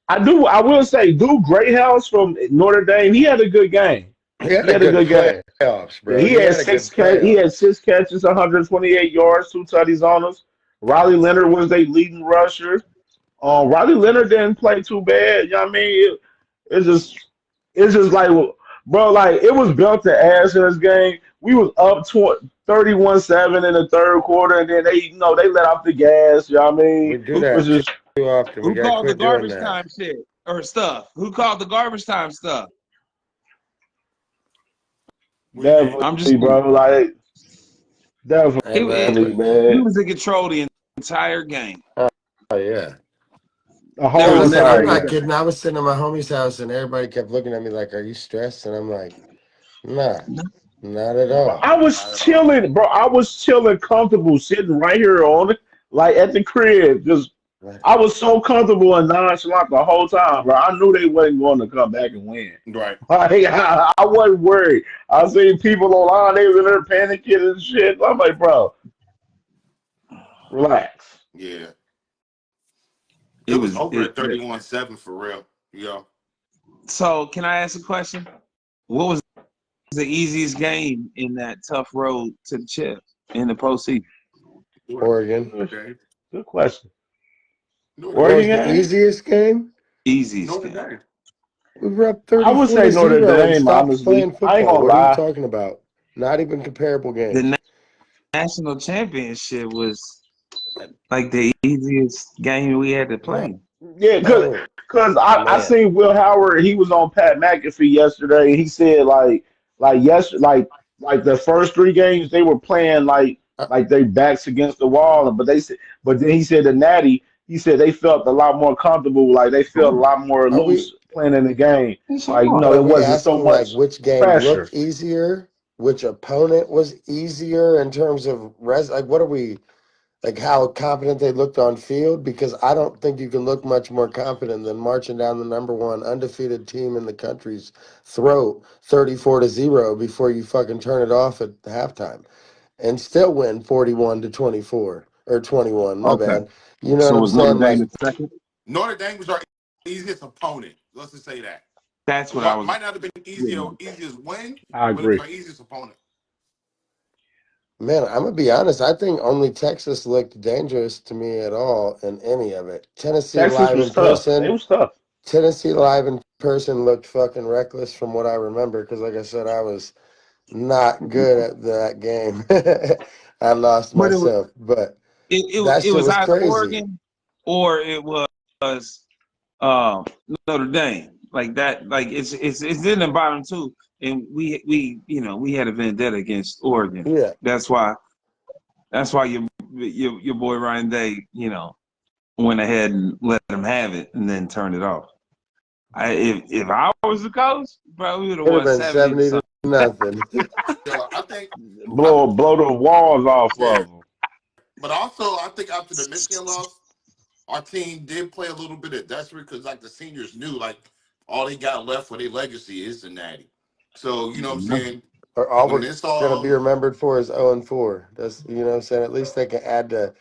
[SPEAKER 2] I will say, dude, Greathouse from Notre Dame. He had a good game.
[SPEAKER 5] He had
[SPEAKER 2] He
[SPEAKER 5] a
[SPEAKER 2] had a
[SPEAKER 5] good
[SPEAKER 2] good game.
[SPEAKER 5] playoffs,
[SPEAKER 2] Yeah,
[SPEAKER 5] bro. He had a good
[SPEAKER 2] He had
[SPEAKER 5] playoffs.
[SPEAKER 2] 6 catches, 128 yards, two tutties on us. Riley Leonard was their leading rusher. Riley Leonard didn't play too bad. You know what I mean? It's just it's just like bro, like it was built to ass in this game. We was up 31-7 in the third quarter, and then they let off the gas. You know what I mean?
[SPEAKER 5] We do
[SPEAKER 4] Who
[SPEAKER 2] It was
[SPEAKER 5] that too
[SPEAKER 2] just
[SPEAKER 5] often. We
[SPEAKER 4] who
[SPEAKER 5] got to
[SPEAKER 4] called the
[SPEAKER 5] quit doing
[SPEAKER 4] garbage
[SPEAKER 5] that.
[SPEAKER 4] time shit or stuff? Who called the garbage time stuff?
[SPEAKER 6] What do you mean?
[SPEAKER 4] I'm just
[SPEAKER 2] definitely, bro. Like
[SPEAKER 5] Hey,
[SPEAKER 4] he,
[SPEAKER 5] man.
[SPEAKER 2] definitely,
[SPEAKER 4] he
[SPEAKER 2] man.
[SPEAKER 4] was in control the entire game.
[SPEAKER 5] Oh, yeah.
[SPEAKER 2] The
[SPEAKER 4] There
[SPEAKER 2] whole
[SPEAKER 4] was
[SPEAKER 5] Man,
[SPEAKER 4] never
[SPEAKER 5] I'm
[SPEAKER 2] entire
[SPEAKER 4] any
[SPEAKER 5] not
[SPEAKER 2] game.
[SPEAKER 5] kidding.
[SPEAKER 4] doubt.
[SPEAKER 5] I was sitting at my homie's house and everybody kept looking at me like, are you stressed? And I'm like, nah, not at all.
[SPEAKER 2] I was
[SPEAKER 6] Not at all.
[SPEAKER 2] chilling, bro. I was chilling, comfortable, sitting right here on it, like at the crib. Just,
[SPEAKER 5] Like,
[SPEAKER 2] I was so comfortable and nonchalant the whole time, bro. I knew they wasn't going to come back and win.
[SPEAKER 6] Right.
[SPEAKER 2] Like, I wasn't worried. I seen people online, they was in there panicking and shit. I'm like, bro, relax.
[SPEAKER 6] Yeah. It
[SPEAKER 4] It
[SPEAKER 6] was
[SPEAKER 4] was
[SPEAKER 6] over at 31-7 for real. Yeah.
[SPEAKER 4] so. Can I ask a question? What was the easiest game in that tough road to the chip in the postseason?
[SPEAKER 5] Oregon.
[SPEAKER 2] Good,
[SPEAKER 6] Dame.
[SPEAKER 2] good question.
[SPEAKER 6] Notre
[SPEAKER 5] What
[SPEAKER 6] Dame.
[SPEAKER 5] was
[SPEAKER 2] Oregon
[SPEAKER 5] the
[SPEAKER 2] game?
[SPEAKER 5] easiest game?
[SPEAKER 4] Easiest
[SPEAKER 6] Notre
[SPEAKER 4] game.
[SPEAKER 6] Dame.
[SPEAKER 5] We were up
[SPEAKER 2] I would
[SPEAKER 5] 34
[SPEAKER 2] say
[SPEAKER 5] to
[SPEAKER 2] Notre
[SPEAKER 5] 0 and
[SPEAKER 2] Dame,
[SPEAKER 5] stopped
[SPEAKER 2] honestly.
[SPEAKER 5] playing
[SPEAKER 2] I ain't
[SPEAKER 5] football.
[SPEAKER 2] gonna
[SPEAKER 5] What are you
[SPEAKER 2] lie.
[SPEAKER 5] talking about? Not even comparable
[SPEAKER 4] The
[SPEAKER 5] games.
[SPEAKER 4] national championship was like the easiest game we had to
[SPEAKER 5] No,
[SPEAKER 4] play.
[SPEAKER 2] Yeah,
[SPEAKER 5] oh
[SPEAKER 2] cause I
[SPEAKER 5] man.
[SPEAKER 2] seen Will Howard. He was on Pat McAfee yesterday. He said like the first three games they were playing
[SPEAKER 5] Uh,
[SPEAKER 2] like they backs against the wall. But then he said the Natty. He said they felt a lot more comfortable. Like they felt a
[SPEAKER 4] Cool.
[SPEAKER 2] lot more
[SPEAKER 5] Are we?
[SPEAKER 2] loose playing in the game.
[SPEAKER 4] It's
[SPEAKER 2] Like
[SPEAKER 4] hard.
[SPEAKER 5] But are
[SPEAKER 2] it
[SPEAKER 5] we
[SPEAKER 2] wasn't so
[SPEAKER 5] asking like
[SPEAKER 2] much
[SPEAKER 5] which game
[SPEAKER 2] pressure.
[SPEAKER 5] looked easier? Which opponent was easier in terms of like what are we like how confident they looked on field? Because I don't think you can look much more confident than marching down the number one undefeated team in the country's throat 34 to 0 before you fucking turn it off at halftime and still win 41 to 24 or 21, my
[SPEAKER 4] Okay.
[SPEAKER 5] bad. You know what
[SPEAKER 4] So
[SPEAKER 5] I'm
[SPEAKER 4] was Notre
[SPEAKER 5] saying?
[SPEAKER 4] Dame
[SPEAKER 5] Like
[SPEAKER 4] the second?
[SPEAKER 6] Notre Dame was our easiest opponent. Let's just say that.
[SPEAKER 4] That's
[SPEAKER 6] It
[SPEAKER 4] what I was
[SPEAKER 6] might not have been
[SPEAKER 4] getting
[SPEAKER 6] easiest win,
[SPEAKER 2] I
[SPEAKER 6] but it was
[SPEAKER 2] agree.
[SPEAKER 6] our easiest opponent.
[SPEAKER 5] man, I'm gonna be honest. I think only Texas looked dangerous to me at all in any of it. Tennessee
[SPEAKER 2] Texas
[SPEAKER 5] live
[SPEAKER 2] was
[SPEAKER 5] in
[SPEAKER 2] tough. They
[SPEAKER 5] person.
[SPEAKER 2] was tough.
[SPEAKER 5] Tennessee live in person looked fucking reckless from what I remember. Because like I said, I was not
[SPEAKER 4] at.
[SPEAKER 5] good at that game. I lost
[SPEAKER 4] But it was
[SPEAKER 5] myself, but
[SPEAKER 4] it
[SPEAKER 5] that shit
[SPEAKER 4] was
[SPEAKER 5] was
[SPEAKER 4] either
[SPEAKER 5] crazy.
[SPEAKER 4] Oregon or it was uh, Notre Dame. Like that, like it's in the bottom two, and we had a vendetta against Oregon.
[SPEAKER 5] Yeah,
[SPEAKER 4] That's why your boy Ryan Day went ahead and let him have it and then turned it off. If I was the coach, probably would have
[SPEAKER 5] it'd have
[SPEAKER 4] won
[SPEAKER 5] been
[SPEAKER 4] 70 to
[SPEAKER 5] 70 to
[SPEAKER 4] something.
[SPEAKER 5] nothing.
[SPEAKER 6] Yeah, I think I
[SPEAKER 2] Blow the walls off
[SPEAKER 6] yeah.
[SPEAKER 2] of them.
[SPEAKER 6] But also I think after the Michigan loss, our team did play a little bit of desperate because like the seniors knew like all they got left for their legacy is the natty. So, you know what I'm saying?
[SPEAKER 5] Or all
[SPEAKER 6] When
[SPEAKER 5] we're
[SPEAKER 6] it's
[SPEAKER 5] gonna be
[SPEAKER 6] all
[SPEAKER 5] remembered for is 0 and 4. That's you know what I'm saying. At least they can add to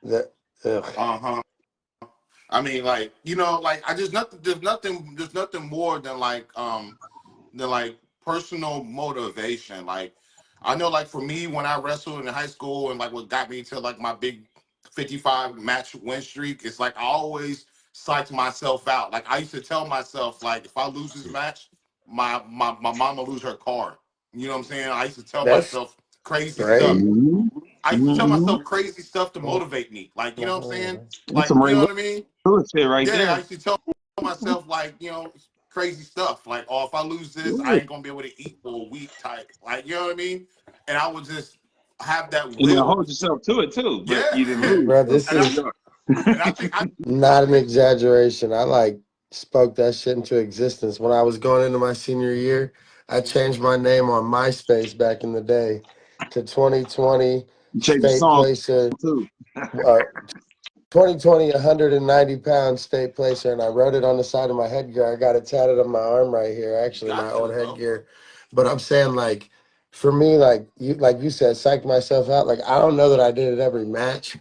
[SPEAKER 5] the. Ugh.
[SPEAKER 6] uh-huh. I mean, like, like I just nothing there's nothing more than like personal motivation. Like I know like for me when I wrestled in high school and like what got me to like my big 55 match win streak, it's like I always psyched myself out. Like I used to tell myself like if I lose this match, my mom will lose her car. You know what I'm saying? I used to tell
[SPEAKER 5] That's
[SPEAKER 6] myself crazy stuff.
[SPEAKER 5] crazy.
[SPEAKER 4] Mm-hmm.
[SPEAKER 6] I used to tell
[SPEAKER 4] Mm-hmm.
[SPEAKER 6] myself crazy stuff to motivate me. Like, you know what I'm saying?
[SPEAKER 4] That's
[SPEAKER 6] Like,
[SPEAKER 4] some
[SPEAKER 6] you
[SPEAKER 4] Ray
[SPEAKER 6] know what I mean?
[SPEAKER 4] Lewis shit right
[SPEAKER 6] Yeah, I
[SPEAKER 4] there.
[SPEAKER 6] used to tell myself like, crazy stuff. Like, oh, if I lose this, I
[SPEAKER 4] Yeah.
[SPEAKER 6] ain't gonna be able to eat for a week type. Like, you know what I mean? And I would just have that
[SPEAKER 4] And then
[SPEAKER 6] will.
[SPEAKER 4] hold yourself to it too, but
[SPEAKER 6] Yeah.
[SPEAKER 4] you didn't lose.
[SPEAKER 5] Bro,
[SPEAKER 4] So
[SPEAKER 5] this
[SPEAKER 6] and I
[SPEAKER 5] is
[SPEAKER 6] and I think
[SPEAKER 5] not an exaggeration. I like spoke that shit into existence. When I was going into my senior year, I changed my name on MySpace back in the day to 2020
[SPEAKER 4] you changed the
[SPEAKER 5] state
[SPEAKER 4] song
[SPEAKER 5] placer,
[SPEAKER 4] too.
[SPEAKER 5] 2020 190 pound state placer, and I wrote it on the side of my headgear. I got it tatted on my arm right here, actually, my
[SPEAKER 6] got to,
[SPEAKER 5] old
[SPEAKER 6] bro.
[SPEAKER 5] headgear. But I'm saying like for me, like you said, psych myself out. Like I don't know that I did it every match.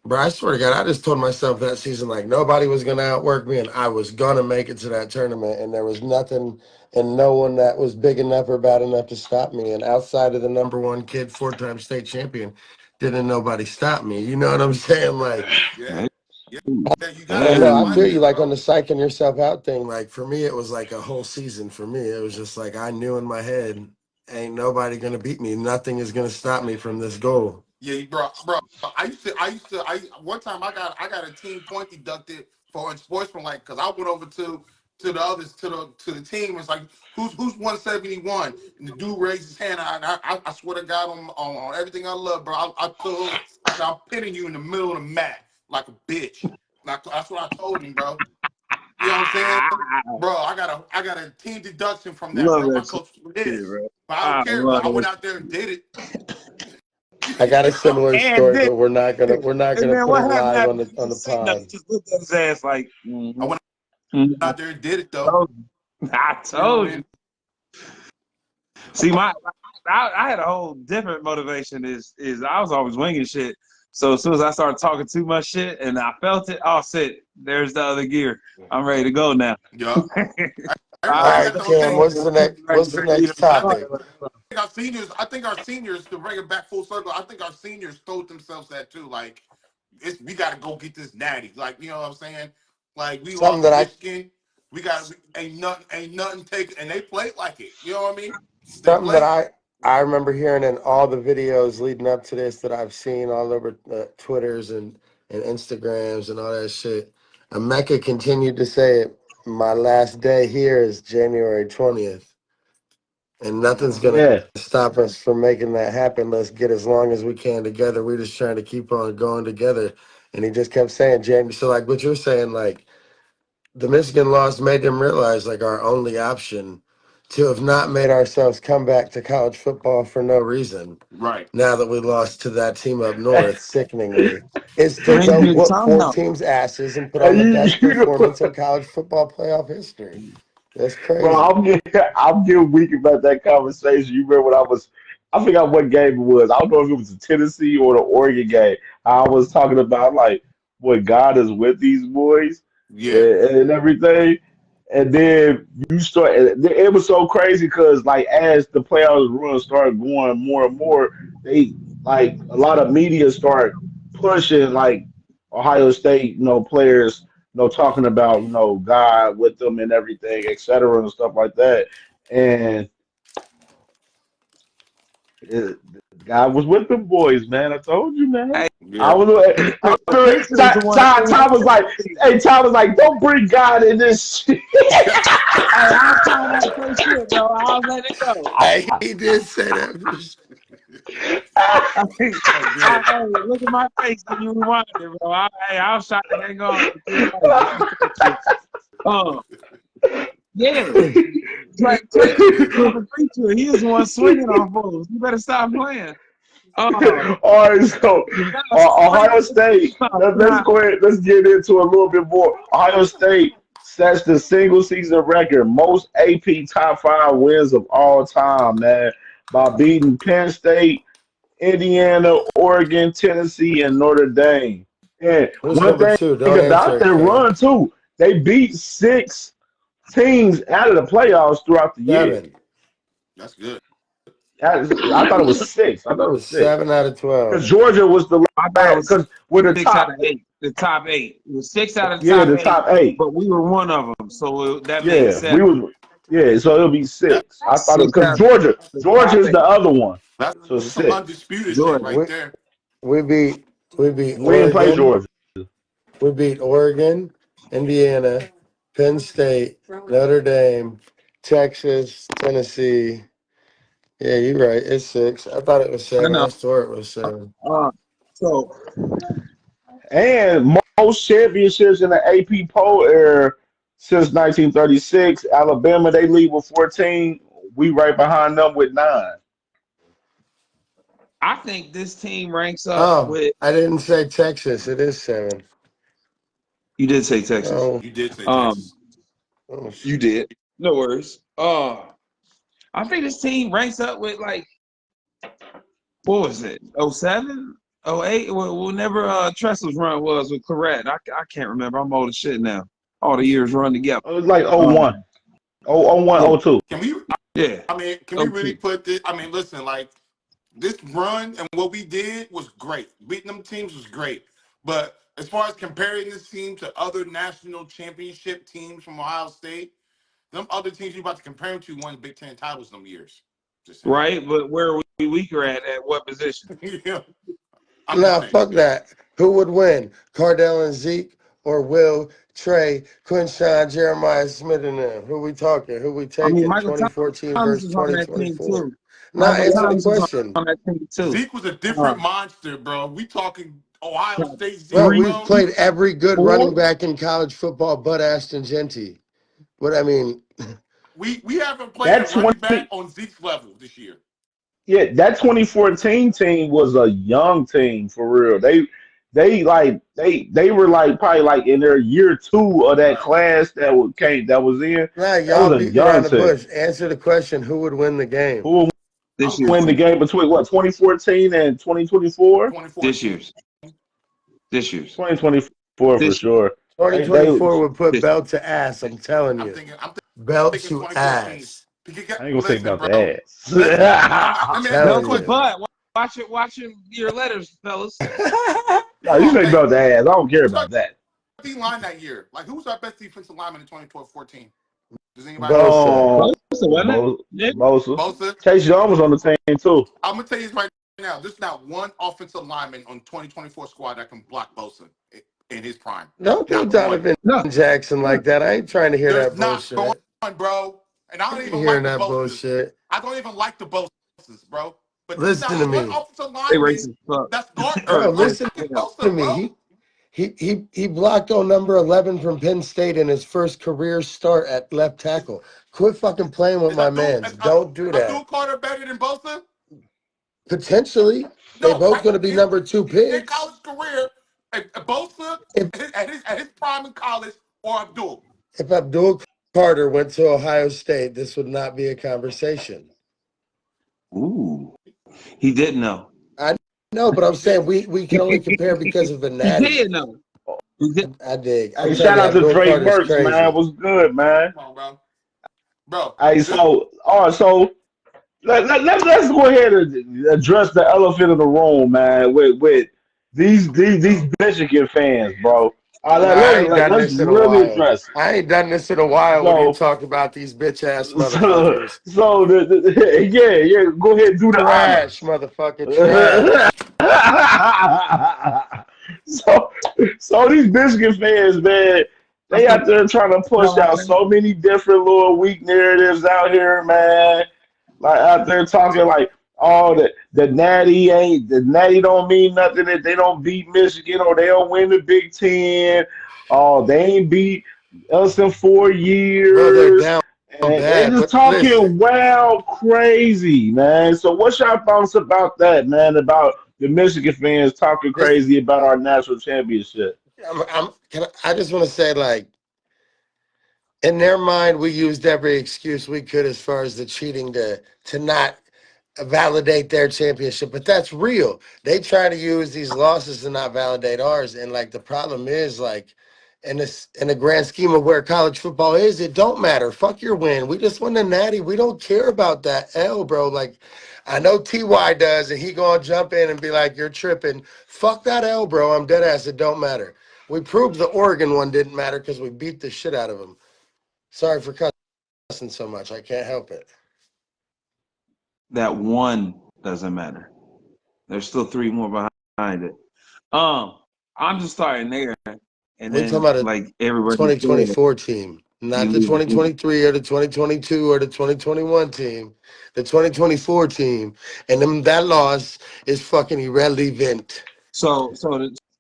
[SPEAKER 5] Bro, I swear to God, I just told myself that season like nobody was gonna outwork me and I was gonna make it to that tournament and there was nothing and no one that was big enough or bad enough to stop me. And outside of the number one kid, 4-time state champion, didn't nobody stop me. You know what I'm saying? Like,
[SPEAKER 6] Yeah.
[SPEAKER 4] Hey,
[SPEAKER 6] Yeah. You
[SPEAKER 5] I
[SPEAKER 6] gotta
[SPEAKER 5] don't
[SPEAKER 6] have
[SPEAKER 5] know.
[SPEAKER 6] that
[SPEAKER 5] I feel
[SPEAKER 4] hey,
[SPEAKER 5] you
[SPEAKER 6] mindset,
[SPEAKER 5] like on
[SPEAKER 6] bro.
[SPEAKER 5] the psyching yourself out thing. Like for me, it was like a whole season for me. It was just like I knew in my head, ain't nobody gonna beat me. Nothing is gonna stop me from this goal.
[SPEAKER 6] Yeah, bro. I one time I got a team point deducted for unsportsmanlike because I went over to the others to the team. It's like who's 171, and the dude raised his hand. I swear to God on everything I love, bro. I said I'm pitting you in the middle of the mat like a bitch. Like that's what I told him, bro. You know what I'm saying, bro? I got a team deduction from that,
[SPEAKER 4] love
[SPEAKER 6] bro. My
[SPEAKER 4] that
[SPEAKER 6] coach was
[SPEAKER 4] shit,
[SPEAKER 6] pissed,
[SPEAKER 4] bro.
[SPEAKER 6] but I don't
[SPEAKER 4] I
[SPEAKER 6] care, bro.
[SPEAKER 4] love
[SPEAKER 6] I went
[SPEAKER 4] that
[SPEAKER 6] out there and did it.
[SPEAKER 5] I got a similar
[SPEAKER 4] And
[SPEAKER 5] story,
[SPEAKER 4] then,
[SPEAKER 5] but we're not
[SPEAKER 4] and
[SPEAKER 5] gonna
[SPEAKER 4] then
[SPEAKER 5] put
[SPEAKER 4] what
[SPEAKER 5] it
[SPEAKER 4] happened
[SPEAKER 5] live
[SPEAKER 4] after
[SPEAKER 5] on
[SPEAKER 4] he
[SPEAKER 5] the
[SPEAKER 4] didn't say nothing?
[SPEAKER 5] pod.
[SPEAKER 4] He just looked at his ass like,
[SPEAKER 6] I went
[SPEAKER 4] mm-hmm.
[SPEAKER 6] out there and did it though.
[SPEAKER 4] told you. I
[SPEAKER 6] You know what
[SPEAKER 4] told
[SPEAKER 6] I
[SPEAKER 4] you.
[SPEAKER 6] mean?
[SPEAKER 4] See, I had a whole different motivation. Is I was always winging shit. So as soon as I started talking too much shit and I felt it, oh shit, there's the other gear. I'm ready to go now.
[SPEAKER 6] Yup.
[SPEAKER 4] All
[SPEAKER 2] All
[SPEAKER 6] Everybody
[SPEAKER 4] right,
[SPEAKER 2] right,
[SPEAKER 6] got those
[SPEAKER 2] Cam.
[SPEAKER 6] things.
[SPEAKER 2] What's the next
[SPEAKER 6] But
[SPEAKER 2] topic?
[SPEAKER 6] I think our seniors, to bring it back full circle, I think our seniors told themselves that too. Like, we got to go get this natty. Like, you know what I'm saying? Like, we
[SPEAKER 2] Something
[SPEAKER 6] lost to
[SPEAKER 2] that I
[SPEAKER 6] Michigan. Ain't nothing taken, and they played like it. You know what I mean? They
[SPEAKER 2] something that
[SPEAKER 6] played.
[SPEAKER 2] I remember hearing in all the videos leading up to this that I've seen all over Twitters and Instagrams and all that shit. And Mecca continued to say it. My last day here is January 20th, and nothing's gonna
[SPEAKER 1] Yeah.
[SPEAKER 2] stop us from making that happen. Let's get as long as we can together. We're just trying to keep on going together. And he just kept saying, Jamie. So like what you're saying, like the Michigan loss made them realize like our only option to have not made ourselves come back to college football for no reason.
[SPEAKER 6] Right.
[SPEAKER 2] Now that we lost to that team up north, sickeningly, is to
[SPEAKER 4] bring
[SPEAKER 2] go
[SPEAKER 4] your
[SPEAKER 2] whoop
[SPEAKER 4] tongue
[SPEAKER 2] four
[SPEAKER 4] out.
[SPEAKER 2] teams' asses and put on the
[SPEAKER 1] You,
[SPEAKER 2] best
[SPEAKER 1] you know
[SPEAKER 2] performance in
[SPEAKER 1] what?
[SPEAKER 2] college football playoff history. That's
[SPEAKER 1] Bro,
[SPEAKER 2] crazy.
[SPEAKER 1] I'm getting weak about that conversation. You remember when I forgot what game it was. I don't know if it was the Tennessee or the Oregon game. I was talking about like what God is with these boys
[SPEAKER 6] Yeah.
[SPEAKER 1] and everything. And then you start, and it was so crazy because like as the playoffs run started going more and more, they like a lot of media start pushing like Ohio State, players talking about, God with them and everything, et cetera, and stuff like that. And it, God was with them boys, man. I told you, man.
[SPEAKER 4] Hey,
[SPEAKER 1] I
[SPEAKER 6] Yeah.
[SPEAKER 1] was, I was,
[SPEAKER 4] Patriots the one
[SPEAKER 1] Tom was like, hey, Tom was like, don't bring God in this shit.
[SPEAKER 4] Hey, I was trying not to say shit, bro. I was letting it go.
[SPEAKER 2] Hey, he did say that. For sure.
[SPEAKER 6] Oh,
[SPEAKER 4] Hey,
[SPEAKER 6] good.
[SPEAKER 4] look at my face when you rewind it, bro. I was trying to hang on for dear life. Let me tell you. Yeah. Trey was a preacher. He was the one swinging on fools. You better stop playing.
[SPEAKER 1] All right, so Ohio State. Let's go ahead. Let's get into a little bit more. Ohio State sets the single season record, most AP top five wins of all time, man, by beating Penn State, Indiana, Oregon, Tennessee, and Notre Dame. And
[SPEAKER 2] Who's
[SPEAKER 1] one
[SPEAKER 2] number
[SPEAKER 1] thing
[SPEAKER 2] two? Don't answer
[SPEAKER 1] about
[SPEAKER 2] it,
[SPEAKER 1] their
[SPEAKER 2] Cam.
[SPEAKER 1] run too, they beat six teams out of the playoffs throughout the year.
[SPEAKER 2] 7.
[SPEAKER 6] That's good.
[SPEAKER 1] I thought it was six. I
[SPEAKER 2] It
[SPEAKER 1] thought it was
[SPEAKER 2] was
[SPEAKER 1] six
[SPEAKER 2] 7 out of
[SPEAKER 1] because
[SPEAKER 2] 12.
[SPEAKER 1] Georgia was the
[SPEAKER 4] I thought it
[SPEAKER 1] last.
[SPEAKER 4] was
[SPEAKER 1] Because we're the
[SPEAKER 4] 6 out
[SPEAKER 1] top.
[SPEAKER 4] of 8. The top 8. It was 6 out of the
[SPEAKER 1] Yeah,
[SPEAKER 4] top
[SPEAKER 1] the
[SPEAKER 4] 8,
[SPEAKER 1] top eight.
[SPEAKER 4] but we were one of them. So that made
[SPEAKER 1] Yeah,
[SPEAKER 4] 7.
[SPEAKER 1] we was. Yeah, so it'll be
[SPEAKER 6] That,
[SPEAKER 1] six. I thought it
[SPEAKER 4] 6
[SPEAKER 1] because
[SPEAKER 4] out of the top
[SPEAKER 1] Georgia's
[SPEAKER 4] 8.
[SPEAKER 1] the other one.
[SPEAKER 6] that's
[SPEAKER 1] So
[SPEAKER 6] some
[SPEAKER 1] six.
[SPEAKER 6] undisputed shit
[SPEAKER 2] Jordan,
[SPEAKER 6] right
[SPEAKER 2] we
[SPEAKER 6] there.
[SPEAKER 2] we beat we beat
[SPEAKER 1] We didn't play
[SPEAKER 2] Oregon.
[SPEAKER 1] Georgia.
[SPEAKER 2] We beat Oregon, Indiana, Penn State, Notre Dame, Texas, Tennessee. Yeah, you're right. It's 6. I thought it was
[SPEAKER 4] I
[SPEAKER 2] 7.
[SPEAKER 4] know.
[SPEAKER 2] I swore it was 7.
[SPEAKER 4] So
[SPEAKER 1] And most championships in the AP poll era since 1936. Alabama, they lead with 14. We right behind them with 9.
[SPEAKER 4] I think this team ranks up
[SPEAKER 2] Oh,
[SPEAKER 4] with.
[SPEAKER 2] I didn't say Texas. It is 7.
[SPEAKER 4] You did say Texas.
[SPEAKER 2] Oh,
[SPEAKER 6] You did say
[SPEAKER 4] Um,
[SPEAKER 6] Texas.
[SPEAKER 2] oh
[SPEAKER 4] you
[SPEAKER 2] shit.
[SPEAKER 4] did. No worries. I think this team ranks up with like what was it? 07? 08? Whenever Tressel's run was with Correct. I can't remember. I'm old as shit now. All the years run together.
[SPEAKER 1] It was like
[SPEAKER 4] Um,
[SPEAKER 1] 01. Oh, 01,
[SPEAKER 4] yeah,
[SPEAKER 1] 02.
[SPEAKER 6] Can we?
[SPEAKER 4] yeah.
[SPEAKER 6] I mean, can we really
[SPEAKER 4] 02.
[SPEAKER 6] put this? I mean, listen, like this run and what we did was great. Beating them teams was great. But as far as comparing this team to other national championship teams from Ohio State, them other teams you about to compare them to won Big Ten titles them years. Just saying.
[SPEAKER 4] Right, but where are we weaker at what position?
[SPEAKER 6] Yeah, I'm just
[SPEAKER 2] Now,
[SPEAKER 6] saying.
[SPEAKER 2] fuck that. Who would win? Cardell and Zeke or Will, Trey, Quinshawn, Jeremiah Smith and them? Who we talking? Who we
[SPEAKER 4] I mean,
[SPEAKER 2] taking?
[SPEAKER 4] Michael
[SPEAKER 2] 2014
[SPEAKER 4] Thomas
[SPEAKER 2] versus
[SPEAKER 4] is on that team
[SPEAKER 2] 2024.
[SPEAKER 4] too.
[SPEAKER 2] Now,
[SPEAKER 4] Michael
[SPEAKER 2] answer the
[SPEAKER 4] Thomas is
[SPEAKER 2] question.
[SPEAKER 4] on that team too.
[SPEAKER 6] Zeke was a
[SPEAKER 4] Uh,
[SPEAKER 6] different monster, bro. We talking Ohio State
[SPEAKER 2] Bro,
[SPEAKER 6] Zeke,
[SPEAKER 4] 3,
[SPEAKER 2] we've
[SPEAKER 6] bro.
[SPEAKER 2] played every good
[SPEAKER 4] 4.
[SPEAKER 2] running back in college football but Ashton Genty. What I mean,
[SPEAKER 6] We haven't played a
[SPEAKER 1] That
[SPEAKER 6] running back
[SPEAKER 1] 20,
[SPEAKER 6] on Zeke's level this year.
[SPEAKER 1] yeah, that 2014 team was a young team for real. They were like probably like in their year 2 of that
[SPEAKER 6] Right.
[SPEAKER 1] class that was in.
[SPEAKER 2] nah,
[SPEAKER 1] That
[SPEAKER 2] y'all
[SPEAKER 1] was a
[SPEAKER 2] beating around
[SPEAKER 1] young
[SPEAKER 2] the
[SPEAKER 1] team.
[SPEAKER 2] bush. Answer the question: who would win the game?
[SPEAKER 1] Who will
[SPEAKER 4] This
[SPEAKER 6] I'm
[SPEAKER 4] year's
[SPEAKER 1] win the
[SPEAKER 6] going
[SPEAKER 4] team.
[SPEAKER 1] game between what 2014 and 2024?
[SPEAKER 4] This
[SPEAKER 6] 2014.
[SPEAKER 4] year's. This year's.
[SPEAKER 2] 2024 for
[SPEAKER 4] This year.
[SPEAKER 2] sure. They
[SPEAKER 5] 2024 would put
[SPEAKER 4] This
[SPEAKER 5] belt to ass. I'm telling
[SPEAKER 6] I'm
[SPEAKER 5] you,
[SPEAKER 6] thinking
[SPEAKER 5] belt to
[SPEAKER 6] 2014.
[SPEAKER 5] ass.
[SPEAKER 2] I ain't gonna say
[SPEAKER 6] Listen,
[SPEAKER 2] about
[SPEAKER 6] bro.
[SPEAKER 2] the
[SPEAKER 6] Listen.
[SPEAKER 2] ass.
[SPEAKER 6] Let me ask you a
[SPEAKER 4] Belt
[SPEAKER 5] Telling
[SPEAKER 4] to
[SPEAKER 5] you.
[SPEAKER 6] question.
[SPEAKER 4] butt. Watch your letters, fellas.
[SPEAKER 2] No, you say about the ass. I don't care
[SPEAKER 6] Who's our
[SPEAKER 2] about that.
[SPEAKER 6] D line that year? Like, who was our best defensive lineman in 2014? Does anybody know?
[SPEAKER 5] Bosa.
[SPEAKER 2] Um,
[SPEAKER 4] Bosa, wasn't it? Yeah.
[SPEAKER 2] Bosa.
[SPEAKER 6] Bosa.
[SPEAKER 2] Chase Young was on the team too.
[SPEAKER 6] I'm gonna tell you this right now. There's not one offensive lineman on 2024 squad that can block Bosa in his prime.
[SPEAKER 5] Don't do
[SPEAKER 6] Not one.
[SPEAKER 5] Donovan
[SPEAKER 4] No.
[SPEAKER 5] Jackson
[SPEAKER 4] No.
[SPEAKER 5] like that. I ain't trying to hear
[SPEAKER 6] There's
[SPEAKER 5] that
[SPEAKER 6] not
[SPEAKER 5] bullshit.
[SPEAKER 6] one, bro. And I
[SPEAKER 5] I
[SPEAKER 6] don't
[SPEAKER 5] ain't
[SPEAKER 6] even
[SPEAKER 5] hearing
[SPEAKER 6] like the
[SPEAKER 5] that
[SPEAKER 6] Bosas.
[SPEAKER 5] bullshit.
[SPEAKER 6] I don't even like the Bosas, bro. But there's
[SPEAKER 5] Listen to
[SPEAKER 6] not one
[SPEAKER 5] me.
[SPEAKER 6] offensive
[SPEAKER 4] They
[SPEAKER 6] lineman
[SPEAKER 4] racist fuck.
[SPEAKER 6] that's guard
[SPEAKER 5] Bro, listen
[SPEAKER 6] blocking
[SPEAKER 4] Yeah.
[SPEAKER 5] to
[SPEAKER 6] Bosa, bro.
[SPEAKER 5] me. He blocked on number 11 from Penn State in his first career start at left tackle. Quit fucking playing with
[SPEAKER 6] Is
[SPEAKER 5] my mans. Don't do
[SPEAKER 6] Abdul
[SPEAKER 5] that.
[SPEAKER 6] Carter better than Bosa?
[SPEAKER 5] Potentially, they
[SPEAKER 6] No,
[SPEAKER 5] both
[SPEAKER 6] right
[SPEAKER 5] going to be number 2
[SPEAKER 6] in their
[SPEAKER 5] picks.
[SPEAKER 6] college career, Bosa
[SPEAKER 5] If
[SPEAKER 6] at his prime in college or Abdul.
[SPEAKER 5] if Abdul Carter went to Ohio State, this would not be a conversation.
[SPEAKER 4] Ooh. He didn't know.
[SPEAKER 5] I know, but I'm saying we can only compare because of the
[SPEAKER 4] He
[SPEAKER 5] natty.
[SPEAKER 4] did know. He did.
[SPEAKER 5] I dig. I'm
[SPEAKER 2] Hey,
[SPEAKER 5] telling
[SPEAKER 2] shout
[SPEAKER 5] you,
[SPEAKER 2] out to
[SPEAKER 5] Abdul
[SPEAKER 2] Drake
[SPEAKER 5] Carter's
[SPEAKER 2] Burks, man.
[SPEAKER 5] crazy.
[SPEAKER 2] Was good, man.
[SPEAKER 6] Come on, bro. Bro,
[SPEAKER 2] Hey,
[SPEAKER 6] this
[SPEAKER 2] so let's go ahead and address the elephant in the room, man. With these Michigan fans, bro.
[SPEAKER 5] Nah, I ain't done
[SPEAKER 2] Let's
[SPEAKER 5] this in a
[SPEAKER 2] really
[SPEAKER 5] while.
[SPEAKER 2] address it.
[SPEAKER 5] I ain't done this in a while when you
[SPEAKER 2] So
[SPEAKER 5] talk about these bitch ass
[SPEAKER 2] so
[SPEAKER 5] motherfuckers.
[SPEAKER 2] yeah, go ahead and do the
[SPEAKER 5] Trash,
[SPEAKER 2] honors.
[SPEAKER 5] motherfucker, trash.
[SPEAKER 2] so so these Michigan fans, man,
[SPEAKER 4] I'm
[SPEAKER 2] they
[SPEAKER 4] so
[SPEAKER 2] out there trying to push out
[SPEAKER 4] proud.
[SPEAKER 2] so many different little weak narratives out here, man. Like out there talking like, oh, the natty don't mean nothing if they don't beat Michigan or they don't win the Big Ten. Oh, they ain't beat us in four
[SPEAKER 5] Bro, they're
[SPEAKER 2] years.
[SPEAKER 5] down
[SPEAKER 2] And they
[SPEAKER 5] bad.
[SPEAKER 2] just
[SPEAKER 5] But listen,
[SPEAKER 2] talking wild crazy, man. So what's your thoughts about that, man? About the Michigan fans talking
[SPEAKER 5] this
[SPEAKER 2] crazy about our national championship?
[SPEAKER 5] I just want to say, like, in their mind, we used every excuse we could as far as the cheating to not validate their championship, but that's real. They try to use these losses to not validate ours, and like the problem is like in the grand scheme of where college football is, it don't matter. Fuck your win. We just won the natty. We don't care about that L, bro. Like I know Ty does, and he gonna jump in and be like, "You're tripping." Fuck that L, bro. I'm dead ass. It don't matter. We proved the Oregon one didn't matter because we beat the shit out of them. Sorry for cussing so much. I can't help it.
[SPEAKER 4] That one doesn't matter. There's still three more behind it. I'm just starting there, and
[SPEAKER 5] We talking
[SPEAKER 4] then
[SPEAKER 5] about a
[SPEAKER 4] like everybody said,
[SPEAKER 5] 2024 team, not the
[SPEAKER 4] you lose.
[SPEAKER 5] 2023 or the 2022 or the 2021 team, the 2024 team. And then that loss is fucking irrelevant.
[SPEAKER 4] So